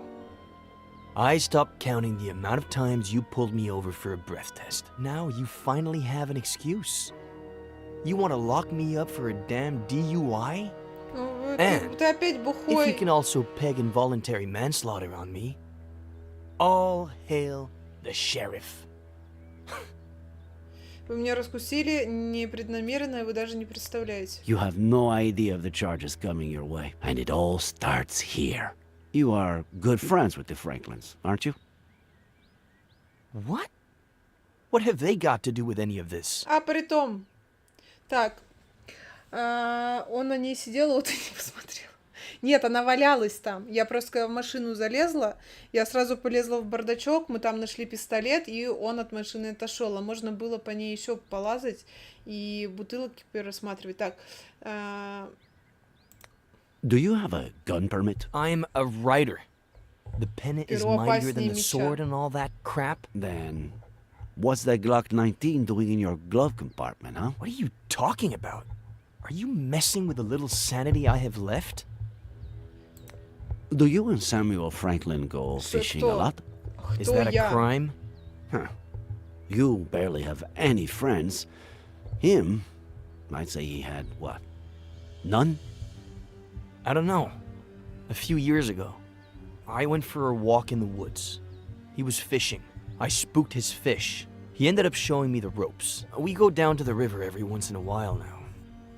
I stopped counting the amount of times you pulled me over for a breath test. Now you finally have an excuse. You want to lock me up for a damn DUI? And Ты опять if бухой. you can also peg involuntary manslaughter on me, all hail the sheriff. Вы меня раскусили непреднамеренно, и вы даже не представляете. You have no idea of the charges coming your way. And it all starts here. You are good friends with the Franklins, aren't you? What? What have they got to do with any of this? А притом, так, он на ней сидел, вот и не посмотрел. Нет, она валялась там. Я просто когда в машину залезла, я сразу полезла в бардачок, мы там нашли пистолет, и он от машины отошел. А можно было по ней еще полазать и бутылки пересматривать. Так. Do you have a gun permit? I'm a writer. The pen is mightier than the sword and all that crap. Then, what's that Glock 19 doing in your glove compartment, huh? What are you talking about? Are you messing with the little sanity I have left? Do you and Samuel Franklin go fishing a lot? Is that a crime? Huh. You barely have any friends. Him, I'd say he had, what, none? I don't know. A few years ago, I went for a walk in the woods. He was fishing. I spooked his fish. He ended up showing me the ropes. We go down to the river every once in a while now.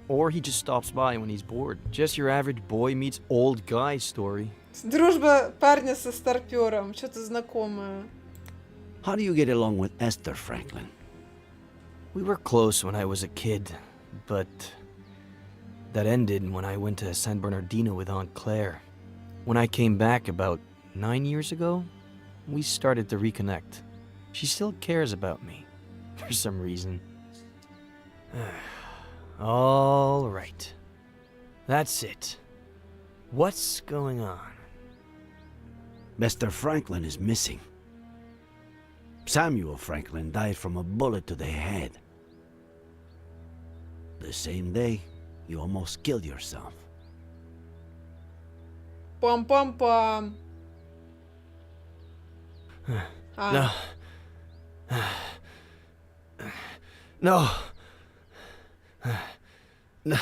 Or he just stops by when he's bored. Just your average boy meets old guy story. Дружба парня со старпёром. Что-то знакомое. How do you get along with Esther Franklin? We were close when I was a kid, but that ended when I went to San Bernardino with Aunt Claire. When I came back about 9 years ago, we started to reconnect. She still cares about me, for some reason. All right. That's it. What's going on? Mr. Franklin is missing. Samuel Franklin died from a bullet to the head. The same day, you almost killed yourself. Пам-пам-пам. No. No. No.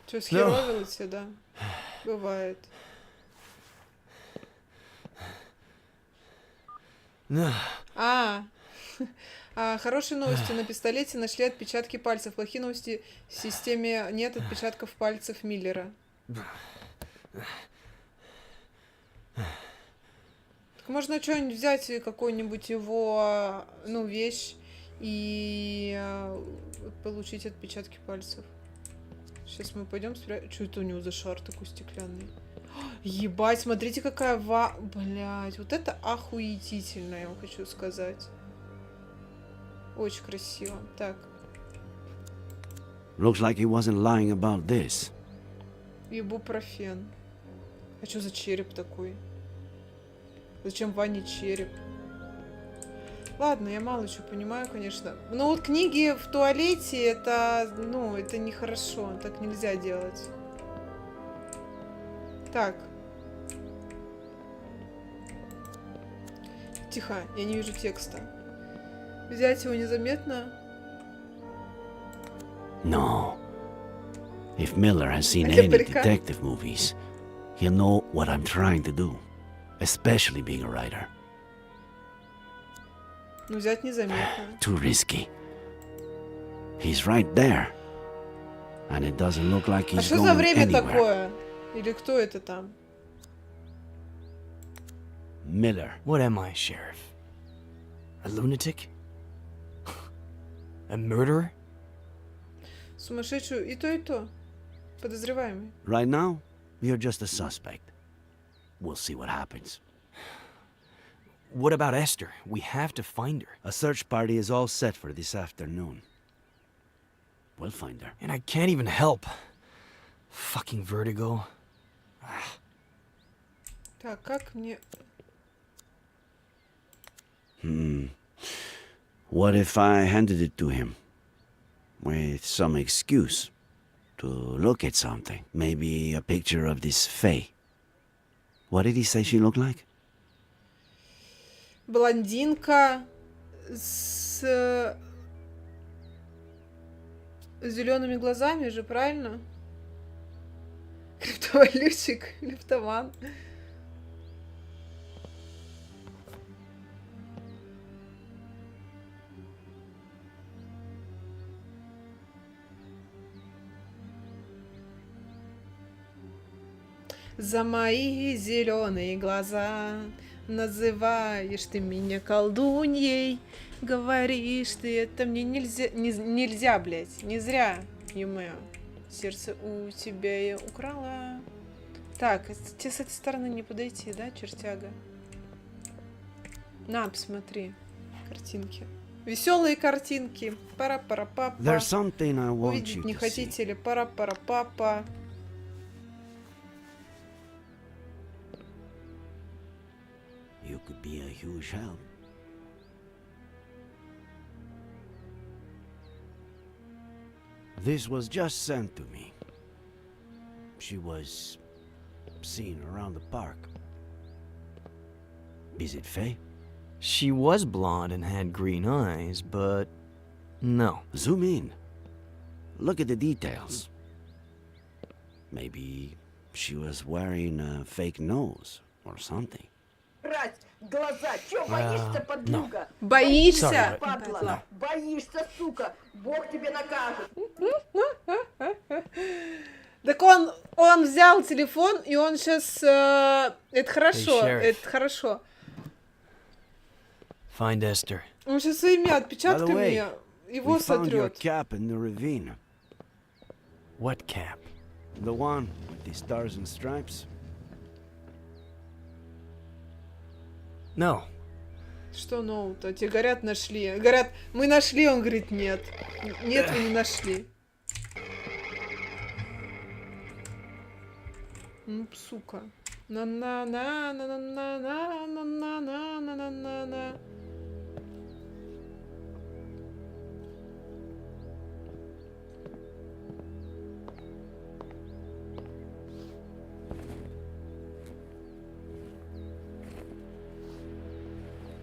Что, схеровило тебе, да? Бывает. No. Хорошие новости. На пистолете нашли отпечатки пальцев. Плохие новости. В системе нет отпечатков пальцев Миллера. Так можно что-нибудь взять, какую-нибудь его, ну, вещь и получить отпечатки пальцев. Сейчас мы пойдем спрятать. Что это у него за шар такой стеклянный? Ебать, смотрите, какая Блять, вот это охуетительно, я вам хочу сказать. Очень красиво. Так. Looks like he wasn't lying about this. Ибупрофен. А что за череп такой? Зачем Ване череп? Ладно, я мало чего понимаю, конечно. Но вот книги в туалете, это, ну, это нехорошо. Так нельзя делать. Так. Тихо, я не вижу текста. Взять его незаметно. No. If Miller has seen any detective movies, he'll know what I'm trying to do. Especially being a writer. Ну, взять незаметно. Too risky. He's right there. And it doesn't look like he's А что going за время anywhere. такое? Или кто это там? Miller. What am I, Sheriff? A lunatic? A murderer? Сумасшедшую и то. Подозреваемый. Right now, you're just a suspect. We'll see what happens. What about Esther? We have to find her. A search party is all set for this afternoon. We'll find her. And I can't even help. Fucking vertigo. Так, как мне... What if I handed it to him? With some excuse. To look at something. Maybe a picture of this Faye. What did he say she looked like? Блондинка с зелеными глазами же, правильно? Криптовалютчик, лептоман. За мои зеленые глаза называешь ты меня колдуньей, говоришь ты это мне нельзя, нельзя, блять, не зря, ё-моё, сердце у тебя я украла. Так, тебе с этой стороны не подойти, да, чертяга? На, посмотри, картинки. Веселые картинки. Пара-пара-папа. Увидеть не хотите ли? Пара-пара-папа. You could be a huge help. This was just sent to me. She was seen around the park. Is it Faye? She was blonde and had green eyes, but no. Zoom in. Look at the details. Maybe she was wearing a fake nose or something. Глаза, чё боишься, подлюга? Боишься? Падла, боишься, сука, Бог тебе накажет. Так он взял телефон, и он сейчас... это хорошо, это хорошо. Find Esther. Он сейчас своими отпечатками его сотрет. Cap in the ravine. What cap? The one with the stars and stripes. No. Что no-то? Тебе говорят, нашли. Говорят, мы нашли, он говорит, нет. Нет, вы не нашли. Ну, сука. На-на-на-на-на-на-на-на-на-на-на-на.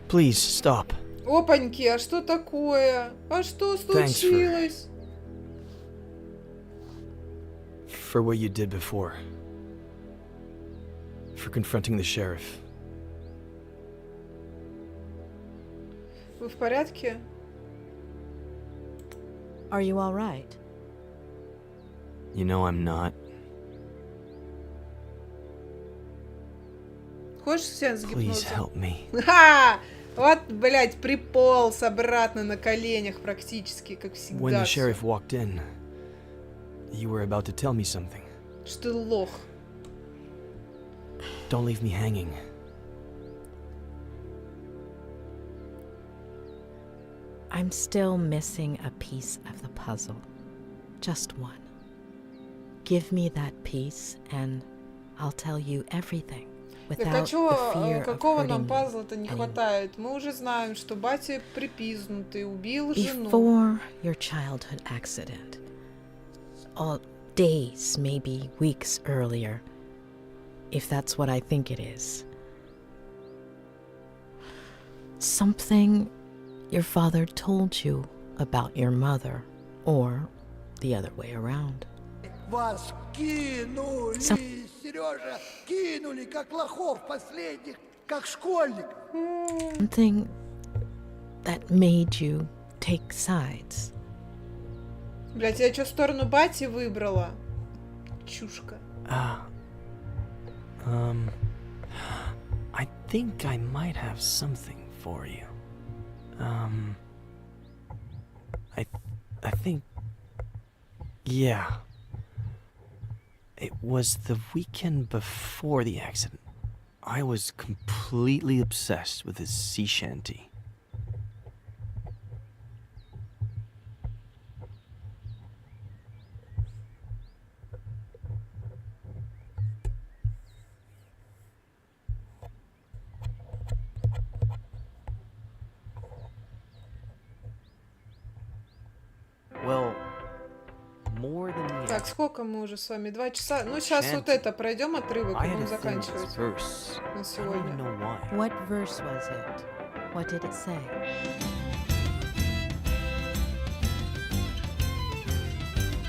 Please, stop. Опаньки, а что такое? А что случилось? For what you did before. For confronting the sheriff. Вы в порядке? Are you all right? You know I'm not. Хочешь сеанс Please гипноза? help me. Ха! Вот, блядь, приполз обратно на коленях практически, как When всегда. the sheriff walked in, you were about to tell me something. Что ты лох. Don't leave me hanging. I'm still missing a piece of the puzzle. Just one. Give me that piece, and I'll tell you everything Так without а the чё, fear of какого нам hurting you пазла-то не anymore. хватает? Мы уже знаем, что батя припизнутый, убил жену. Before your childhood accident, or days, maybe weeks earlier, if that's what I think it is, something your father told you about your mother, or the other way around. Вас кинули, Сережа, кинули, как лохов последних, как школьник. Something that made you take sides. Блядь, я чё, сторону бати выбрала? Чушка. I think I might have something for you. I think, yeah. It was the weekend before the accident. I was completely obsessed with his sea shanty. Well, more than the Так, сколько мы уже с вами? 2 часа? Ну, сейчас вот это пройдем отрывок, и I had будем a thing with заканчивать this verse. на I don't сегодня. even know why. What verse was it? What did it say?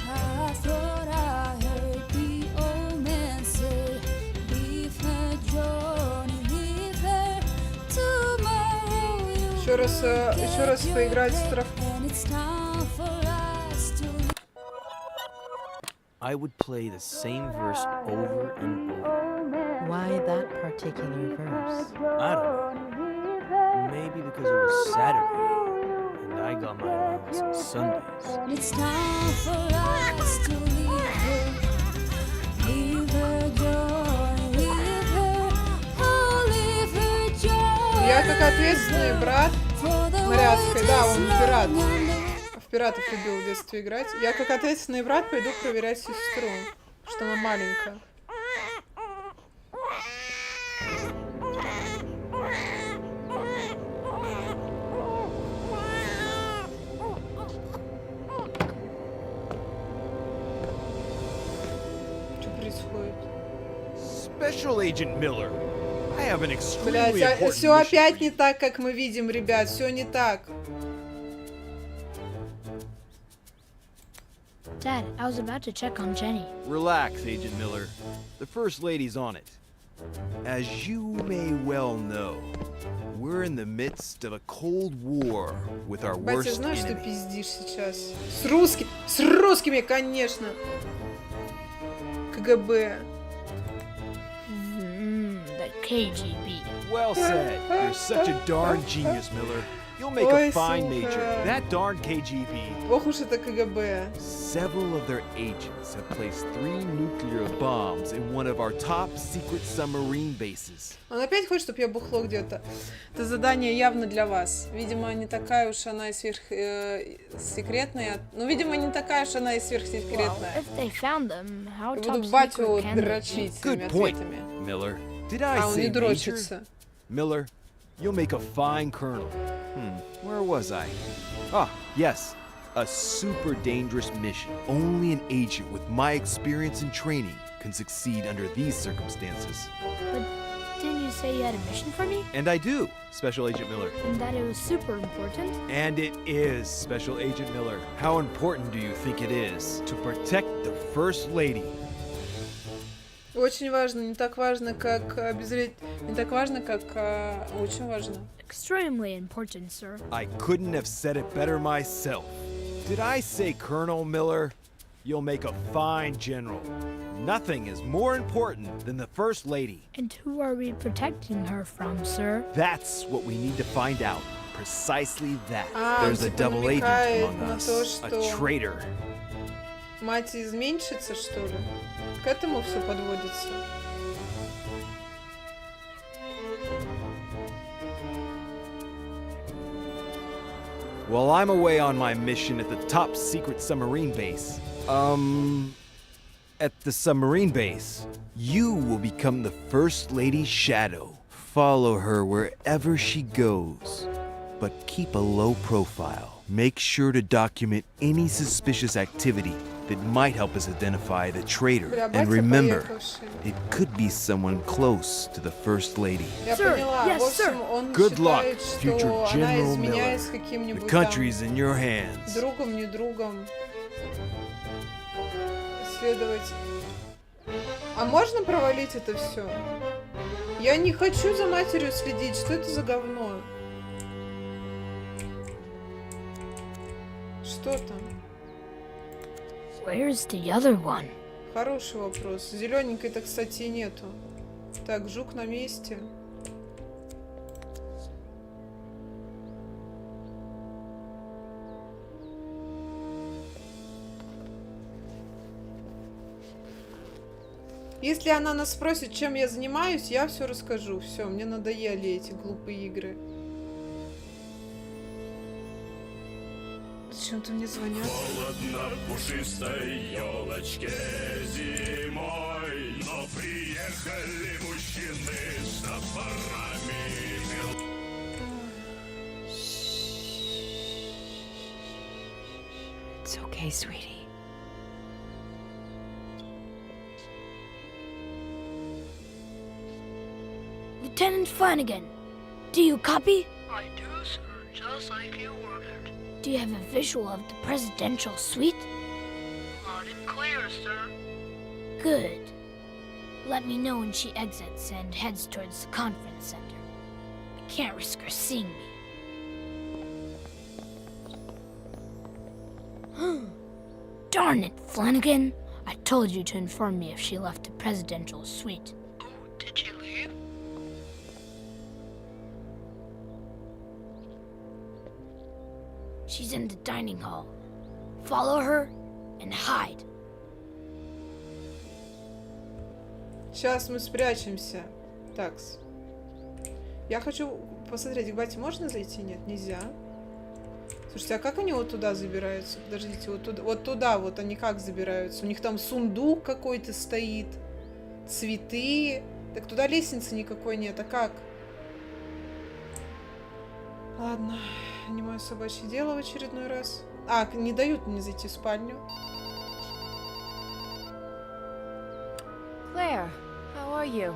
I thought I heard the old man say, leave her, Johnny, leave her. Tomorrow you'll Еще раз поиграть в штраф. and it's time for us to leave. I would play the same verse over and over. Why that particular verse? I don't know. Maybe because it was Saturday and I got my allowance on Sundays. And it's time for us to leave her. Leave her, Johnny, leave her. Oh, leave her, Johnny. Я как ответственный брат Моряцкой, да, он пират. В пиратов любил в детстве играть. Я как ответственный брат пойду проверять сестру, что она маленькая. Что происходит? Special Agent Miller, I have an extremely Блять, important все mission опять for не you. так, как мы видим, ребят, все не так. Dad, I was about to check on Jenny. Relax, Agent Miller. The First Lady's on it. As you may well know, we're in the midst of a Cold War with our Батя, worst знаешь, что enemy. пиздишь сейчас? С русскими, конечно. КГБ. The KGB. Well said. You're such a darn genius, Miller. You'll make Ой, a fine major. сука. That darn KGB. Ох уж это КГБ. Several of their agents have placed 3 nuclear bombs in one of our top secret submarine bases. Он опять хочет, чтобы я бухло где-то. Это задание явно для вас. Видимо, не такая уж она и сверхсекретная. Ну, видимо, не такая уж она и Well, сверхсекретная. if they found them, how Я top буду батю secret can they be? дрочить своими Good point, ответами. Miller. Did I А он say не major? дрочится. Miller, you'll make a fine colonel. Where was I? Ah, yes. A super dangerous mission. Only an agent with my experience and training can succeed under these circumstances. But didn't you say you had a mission for me? And I do, Special Agent Miller. And that it was super important? And it is, Special Agent Miller. How important do you think it is to protect the First Lady? Очень важно, не так важно, как обезвредить, не так важно, как очень важно. Extremely important, sir. I couldn't have said it better myself. Did I say Colonel Miller? You'll make a fine general. Nothing is more important than the First Lady. And who are we protecting her from, sir? That's what we need to find out. Precisely that. А, There's a типа double agent намекает among на us. то, A что traitor. мать изменщица, что ли? К этому все подводится. While I'm away on my mission at the top secret submarine base, at the submarine base, you will become the First Lady's shadow. Follow her wherever she goes, but keep a low profile. Make sure to document any suspicious activity that might help us identify the traitor. And remember, it could be someone close to the First Lady. Я поняла. В общем, он Good luck, считает, future что она General изменяет Miller. с The каким-нибудь country's там in your hands. другом, не другом. Следовать. А можно провалить это все? Я не хочу за матерью следить. Что это за говно? Что там? Where's the other one? Хороший вопрос. Зелененькой-то, кстати, нету. Так, жук на месте. Если она нас спросит, чем я занимаюсь, я все расскажу. Все, мне надоели эти глупые игры. Зачем-то мне звонят. Холодно пушистой елочке зимой, но приехали мужчины с топорами. It's okay, sweetie. Lieutenant Flanagan, do you copy? I do, sir, just like you ordered. Do you have a visual of the presidential suite? Loud and clear, sir. Good. Let me know when she exits and heads towards the conference center. I can't risk her seeing me. Darn it, Flanagan! I told you to inform me if she left the presidential suite. Oh, did she leave? She's in the dining hall. Follow her and hide. Сейчас мы спрячемся. Такс. Я хочу посмотреть, к бате можно зайти? Нет, нельзя. Слушайте, а как они вот туда забираются? Подождите, вот туда вот они как забираются? У них там сундук какой-то стоит, цветы. Так туда лестницы никакой нет, а как? Ладно, не мое собачье дело в очередной раз. А, не дают мне зайти в спальню. Claire, how are you?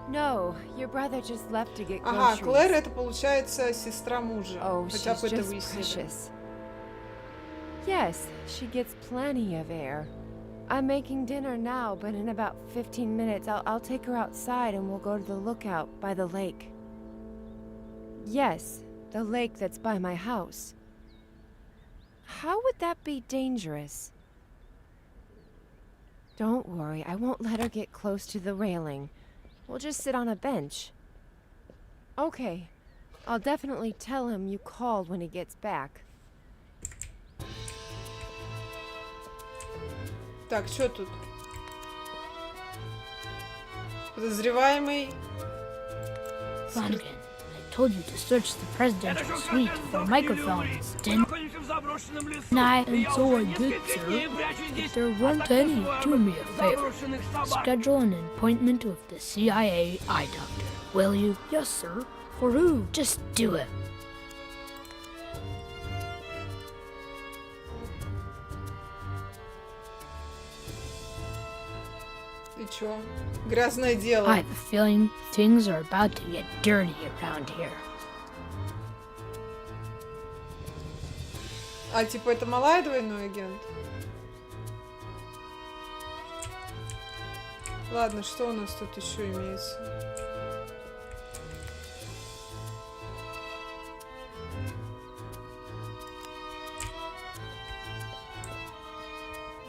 No, your brother just left to get groceries. Ага, Клэр это получается сестра мужа. Oh, Хотя she's бы это just выяснили. precious. Yes, she gets plenty of air. I'm making dinner now, but in about 15 minutes I'll take her outside and we'll go to the lookout by the lake. Yes, the lake that's by my house. How would that be dangerous? Don't worry, I won't let her get close to the railing. We'll just sit on a bench. Okay, I'll definitely tell him you called when he gets back. Так, что тут? Подозреваемый. Flanagan, I told you to search the presidential suite for microphones, didn't I? And so I did, sir. If there weren't any, do me a favor. Schedule an appointment with the CIA eye doctor, will you? Yes, sir. For who? Just do it. Ты чё? Грязное дело. I have a feeling things are about to get dirty around here. А, типа, это малая двойной агент? Ладно, что у нас тут еще имеется?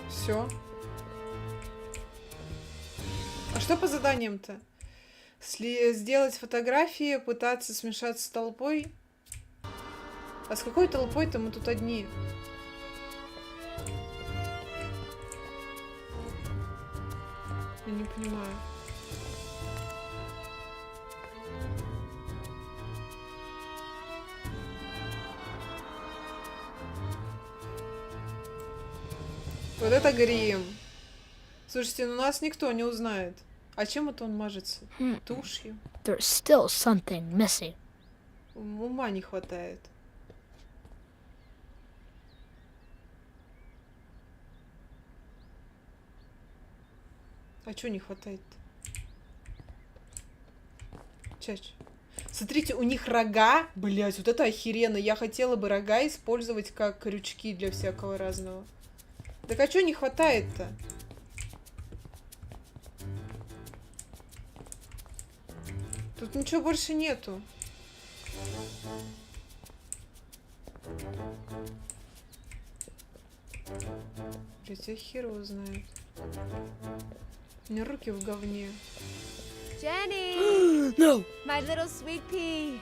Все. Что по заданиям-то? Сделать фотографии, пытаться смешаться с толпой. А с какой толпой-то мы тут одни? Я не понимаю. Вот это грим. Слушайте, ну нас никто не узнает. А чем это он мажется? Тушью? There's still something missing. Ума не хватает. А чё не хватает-то? Чач. Смотрите, у них рога. Блять, вот это охеренно. Я хотела бы рога использовать как крючки для всякого разного. Так а чё не хватает-то? Тут ничего больше нету. Блять, я хер его знает. У меня руки в говне. Jenny! No! My little sweet pea!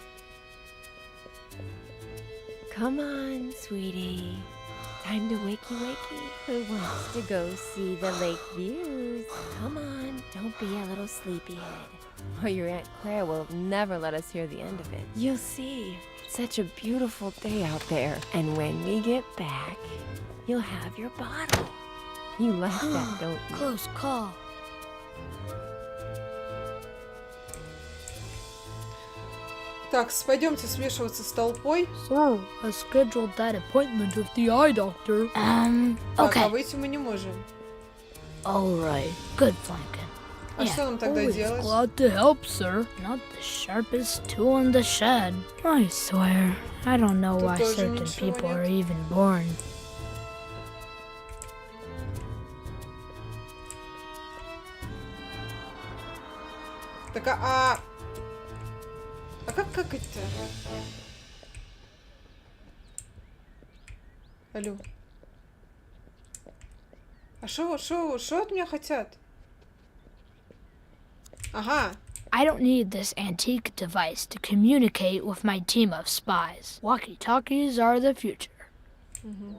Come on, sweetie. Time to wakey wakey. Who wants to go see the lake views? Come on, don't be a little sleepyhead. Or your Aunt Claire will never let us hear the end of it. You'll see. It's such a beautiful day out there. And when we get back, you'll have your bottle. You like that, don't you? Close call. Так, пойдемте смешиваться с толпой. Sir, I scheduled that appointment with the eye doctor. Так, а Okay. выйти мы не можем. All right. Good flanking. А что нам тогда Always делать? glad to help, sir. Not the sharpest tool in the shed. I swear, I don't know Тут why тоже certain ничего people нет. are even born. Так, а как это? Алло. А шо от меня хотят? Ага. I don't need this antique device to communicate with my team of spies. Walkie-talkies are the future. Угу,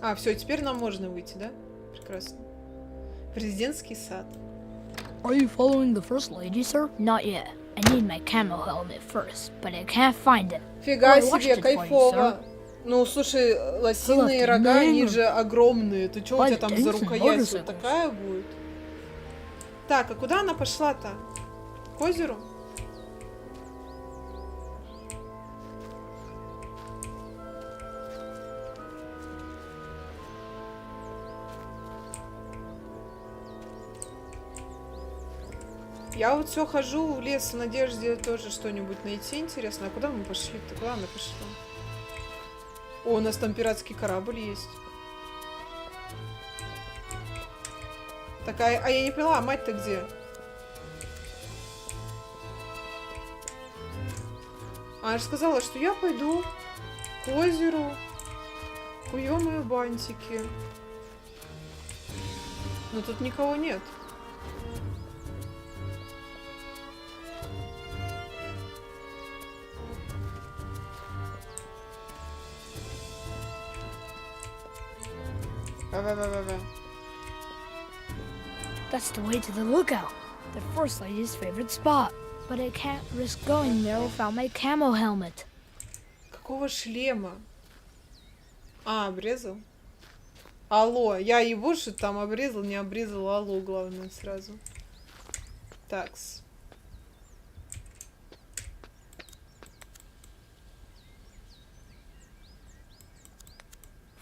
понятно. Все, теперь нам можно выйти, да? Прекрасно. Президентский сад. Are you following the first lady, sir? Not yet. I need my camo helmet first, but I can't find it. Фига Oh, I watched себе, it for you, кайфово. sir. Ну, слушай, лосиные Hello, рога, они neighbor. же огромные. Ты чё у тебя там за Dancing рукоять? Вот motorcycles. такая будет? Так, а куда она пошла-то? К озеру? Я вот все хожу в лес в надежде тоже что-нибудь найти. Интересно, а куда мы пошли-то? Куда она пошла? О, у нас там пиратский корабль есть. Так, а я не поняла, а мать-то где? Она же сказала, что я пойду к озеру, кую мои бантики. Но тут никого нет. That's the way to the lookout. The first lady's favorite spot. But I can't risk going there without my camo helmet. Какого шлема? Обрезал? Алло, я ебу, что там обрезал, не обрезал, алло, главное сразу. Такс.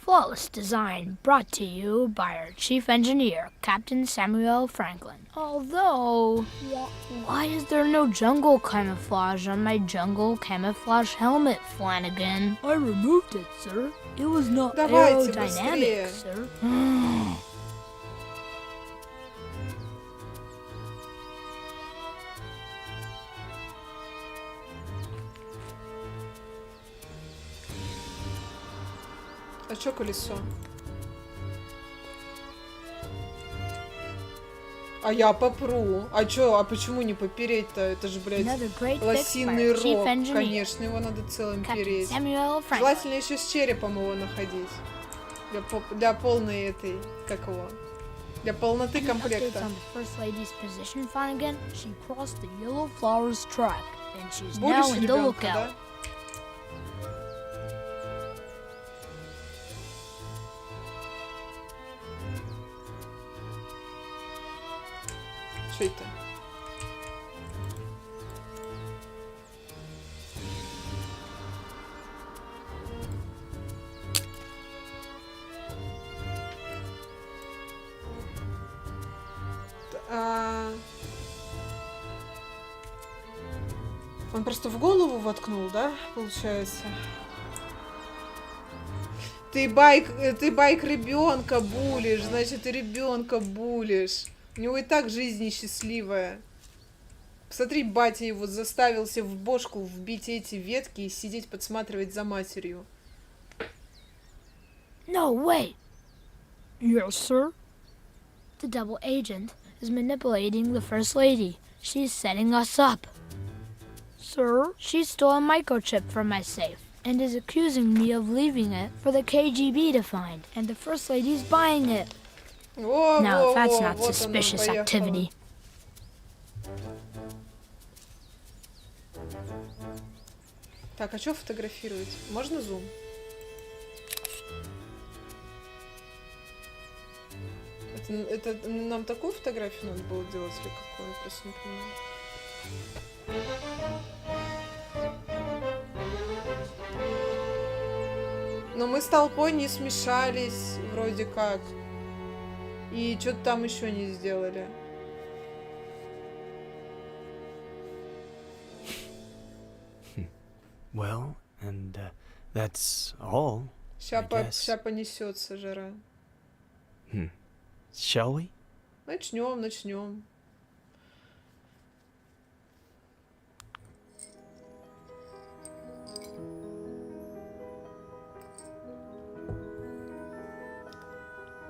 Flawless design brought to you by our chief engineer, Captain Samuel Franklin. Although, why is there no jungle camouflage on my jungle camouflage helmet, Flanagan? I removed it, sir. It was not Давайте aerodynamic, быстрее. sir. А чё колесо? А я попру. А чё, а почему не попереть-то? Это же, блядь, Another great fix лосиный by our chief рог. engineer, Конечно, его надо целым Captain переть. Samuel Franklin. Желательно еще с черепом его находить. Для полной этой, как его, для полноты Any updates комплекта. on the First Lady's position, Flanagan? She crossed the Yellow Flowers track, and she's now Будешь in the ребенка, lookout. да? Что это? Он просто в голову воткнул, да, получается? Ты байк ребенка булишь, значит, ты ребенка булишь. У него и так жизнь несчастливая. Посмотри, батя его заставил себе в бошку вбить эти ветки и сидеть подсматривать за матерью. No, wait. Yes, sir? The double agent is manipulating the First Lady. She's setting us up. Sir? She stole a microchip from my safe and is accusing me of leaving it for the KGB to find, and the First Lady's buying it. Now, if that's not suspicious activity. Так, а что фотографировать? Можно зум? Это нам такую фотографию надо было делать или какую? Я просто не понимаю. Но мы с толпой не смешались, вроде как. И что-то там еще не сделали. Well, and that's all. Ща понесется жара. Shall we? Начнем.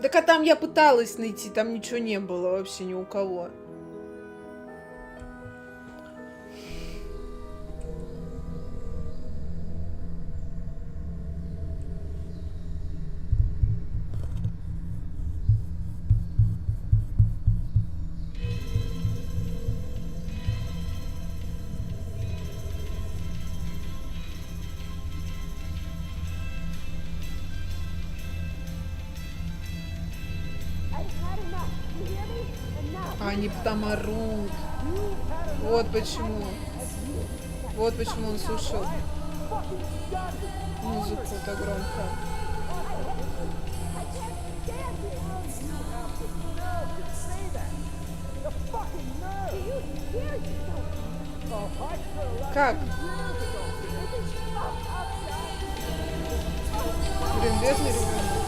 Так а там я пыталась найти, там ничего не было вообще ни у кого. Они там орут. Вот почему. Вот почему он слушал музыку-то громко. Как? Блин, бедный ребенок.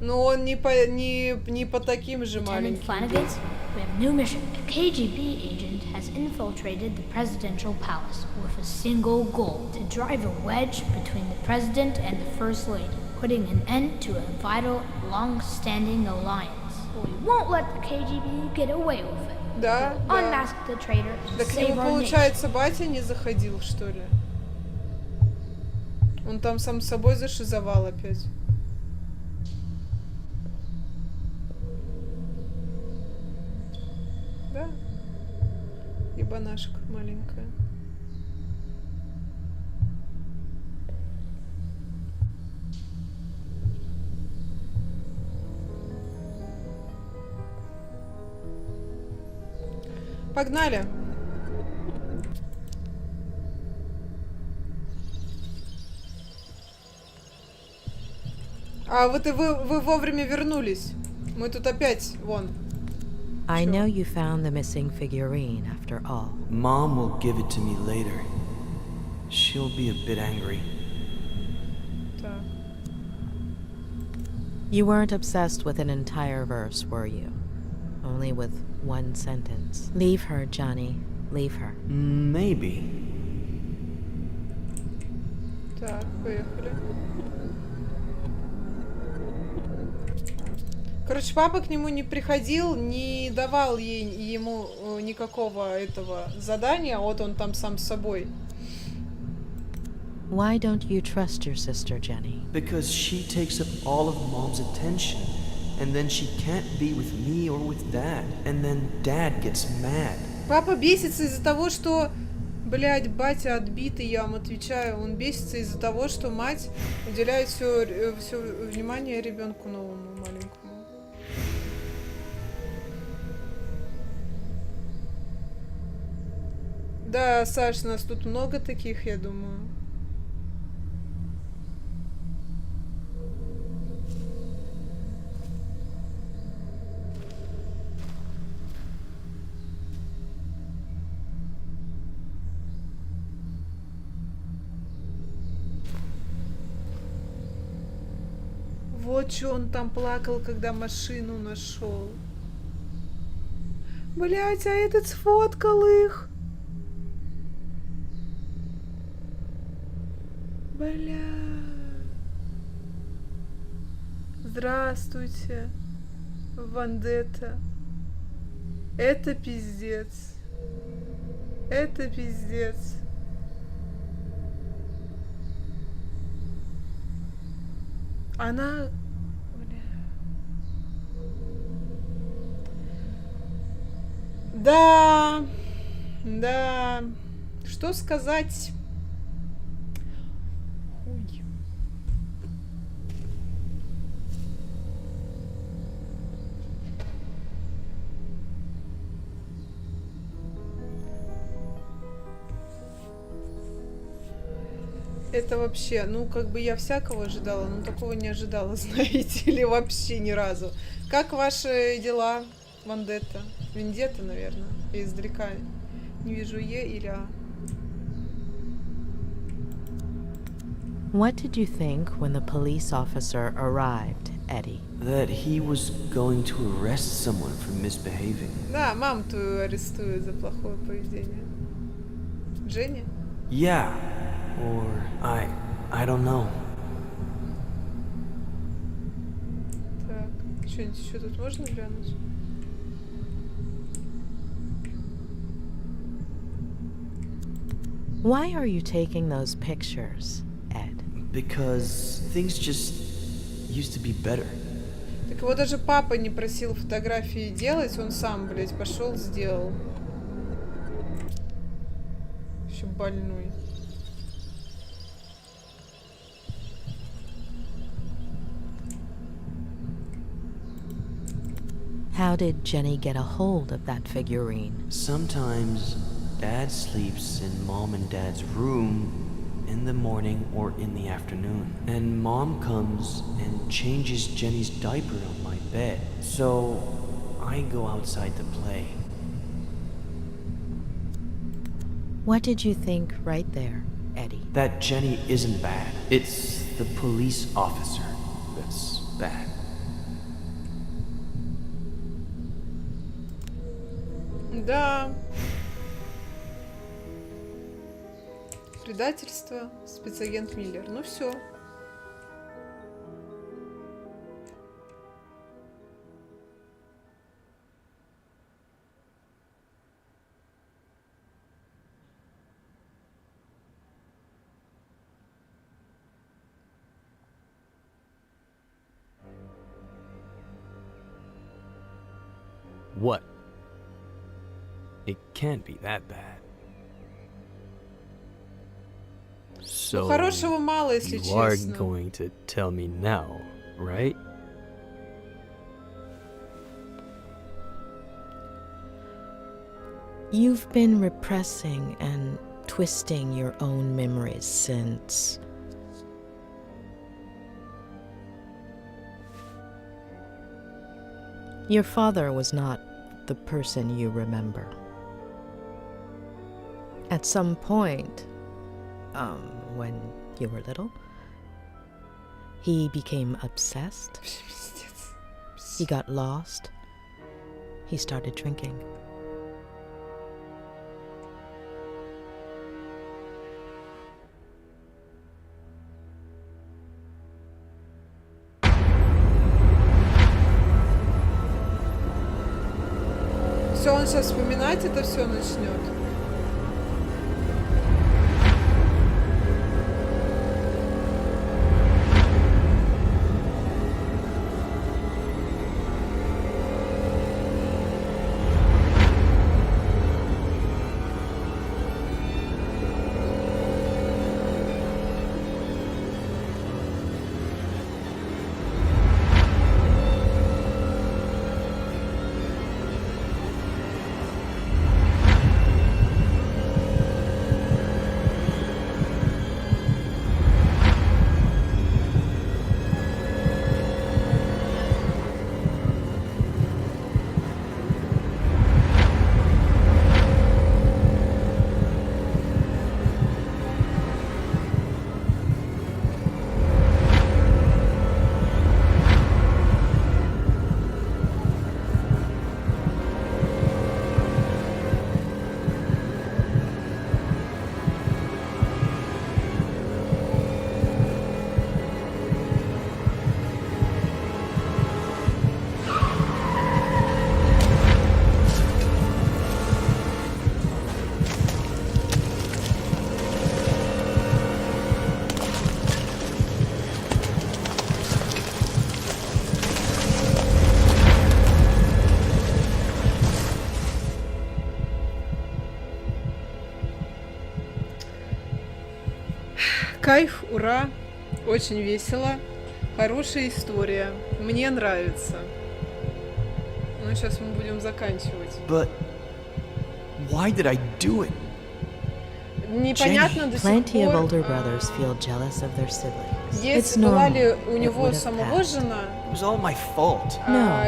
Но он не по таким же Lieutenant маленьким. Flanagan, we have a new mission. A KGB agent has infiltrated the presidential palace with a single goal: to drive a wedge between the president and the first lady, putting an end to a vital, long-standing alliance. But we won't let the KGB get away with it. Да, We'll unmask the traitor and Так к save нему, our nation. получается, батя не заходил, что ли? Он там сам с собой зашизовал опять. Да? Ебанашка маленькая. Погнали! А вот и вы вовремя вернулись. Мы тут опять, вон. I know you found the missing figurine after all. Mom will give it to me later. she'll be a bit angry. Так. You weren't obsessed with an entire verse, were you? Only with one sentence. Leave her, Johnny. Leave her. Maybe. Так, поехали. Короче, папа к нему не приходил, не давал ему никакого этого задания, вот он там сам с собой. Why don't you trust your sister, Jenny? Because she takes up all of Mom's attention, and then she can't be with me or with Dad, and then Dad gets mad. Папа бесится из-за того, что, блядь, батя отбитый, я вам отвечаю. Он бесится из-за того, что мать уделяет все внимание ребенку новому, маленькому. Да, Саш, нас тут много таких, я думаю. Вот что он там плакал, когда машину нашел. Блять, а этот сфоткал их. Бля. Здравствуйте, Вандетта. Это пиздец. Это пиздец. Она... Да, да, что сказать? Ой. Это вообще, ну, как бы я всякого ожидала, но такого не ожидала, знаете ли, вообще ни разу. Как ваши дела, Вандетта? Вендетта, наверное. Я издалека не вижу Е или А. What did you think when the police officer arrived, Eddie? That he was going to arrest someone for misbehaving. Да, маму твою арестуют за плохое поведение. Женя? Yeah. Or I don't know. Так, что-нибудь еще тут можно глянуть? Why are you taking those pictures, Ed? Because things just used to be better. Так его даже папа не просил фотографии делать, он сам, блядь, пошел, сделал. Еще больной. How did Jenny get a hold of that figurine? Sometimes Dad sleeps in Mom and Dad's room in the morning or in the afternoon. And Mom comes and changes Jenny's diaper on my bed. So I go outside to play. What did you think right there, Eddie? That Jenny isn't bad. It's the police officer that's bad. Да. Предательство, спецагент Миллер. Ну все. What? It can't be that bad. So хорошего мало, если you are честно. going to tell me now, right? You've been repressing and twisting your own memories since... Your father was not the person you remember. At some point, when you were little. He became obsessed. He got lost. He started drinking. Все, он сейчас вспоминать это все начнет. Кайф, ура, очень весело, хорошая история, мне нравится. Ну, сейчас мы будем заканчивать. But why did I do it? Непонятно до сих Plenty of пор, older brothers feel jealous of their siblings. есть, была ли у него самого жена, It was all my fault.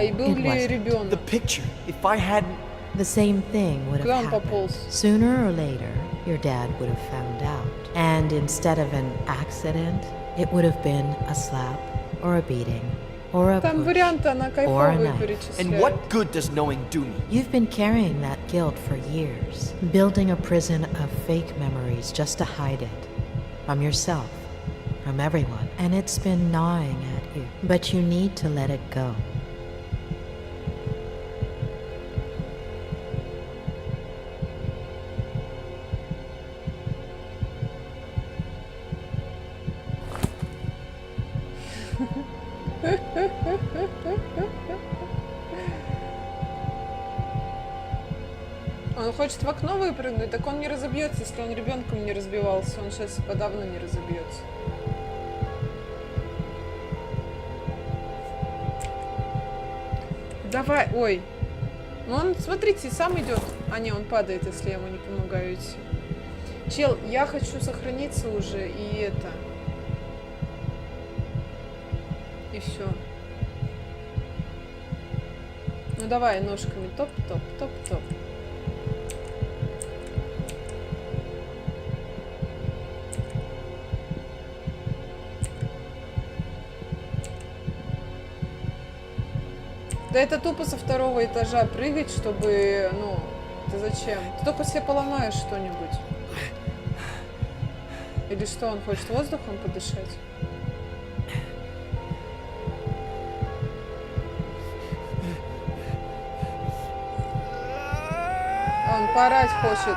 и был it ли wasn't. ребенок. The picture. If I hadn't. The same thing would Куда have он happened. пополз? Sooner or later, your dad would have found out. And instead of an accident, it would have been a slap, or a beating, or a Там push, варианты она or a кайфовые knife. перечисляет. And what good does knowing do me? You've been carrying that guilt for years, building a prison of fake memories just to hide it. From yourself, from everyone. And it's been gnawing at you. But you need to let it go. Он хочет в окно выпрыгнуть, так он не разобьется, если он ребенком не разбивался. Он сейчас подавно не разобьется. Давай, ой. Ну он, смотрите, сам идет. А не, он падает, если я ему не помогаю идти. Чел, я хочу сохраниться уже, и это. И все. Ну давай ножками топ-топ-топ-топ. Да это тупо со второго этажа прыгать, чтобы, ну, ты зачем? Ты только себе поломаешь что-нибудь. Или что, он хочет воздухом подышать? Он поорать хочет.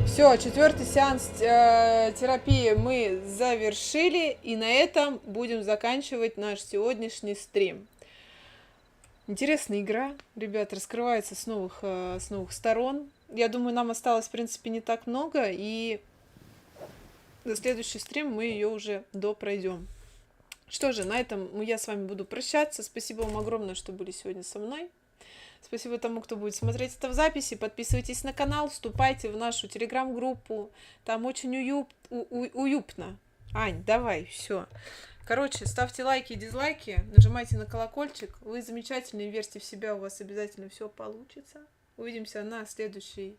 Все, 4-й сеанс терапии мы завершили, и на этом будем заканчивать наш сегодняшний стрим. Интересная игра, ребят, раскрывается с новых сторон. Я думаю, нам осталось, в принципе, не так много, и за следующий стрим мы ее уже допройдем. Что же, на этом я с вами буду прощаться. Спасибо вам огромное, что были сегодня со мной. Спасибо тому, кто будет смотреть это в записи. Подписывайтесь на канал, вступайте в нашу телеграм-группу. Там очень уютно. Ань, давай, все. Короче, ставьте лайки и дизлайки, нажимайте на колокольчик. Вы замечательные, верьте в себя, у вас обязательно все получится. Увидимся на следующий.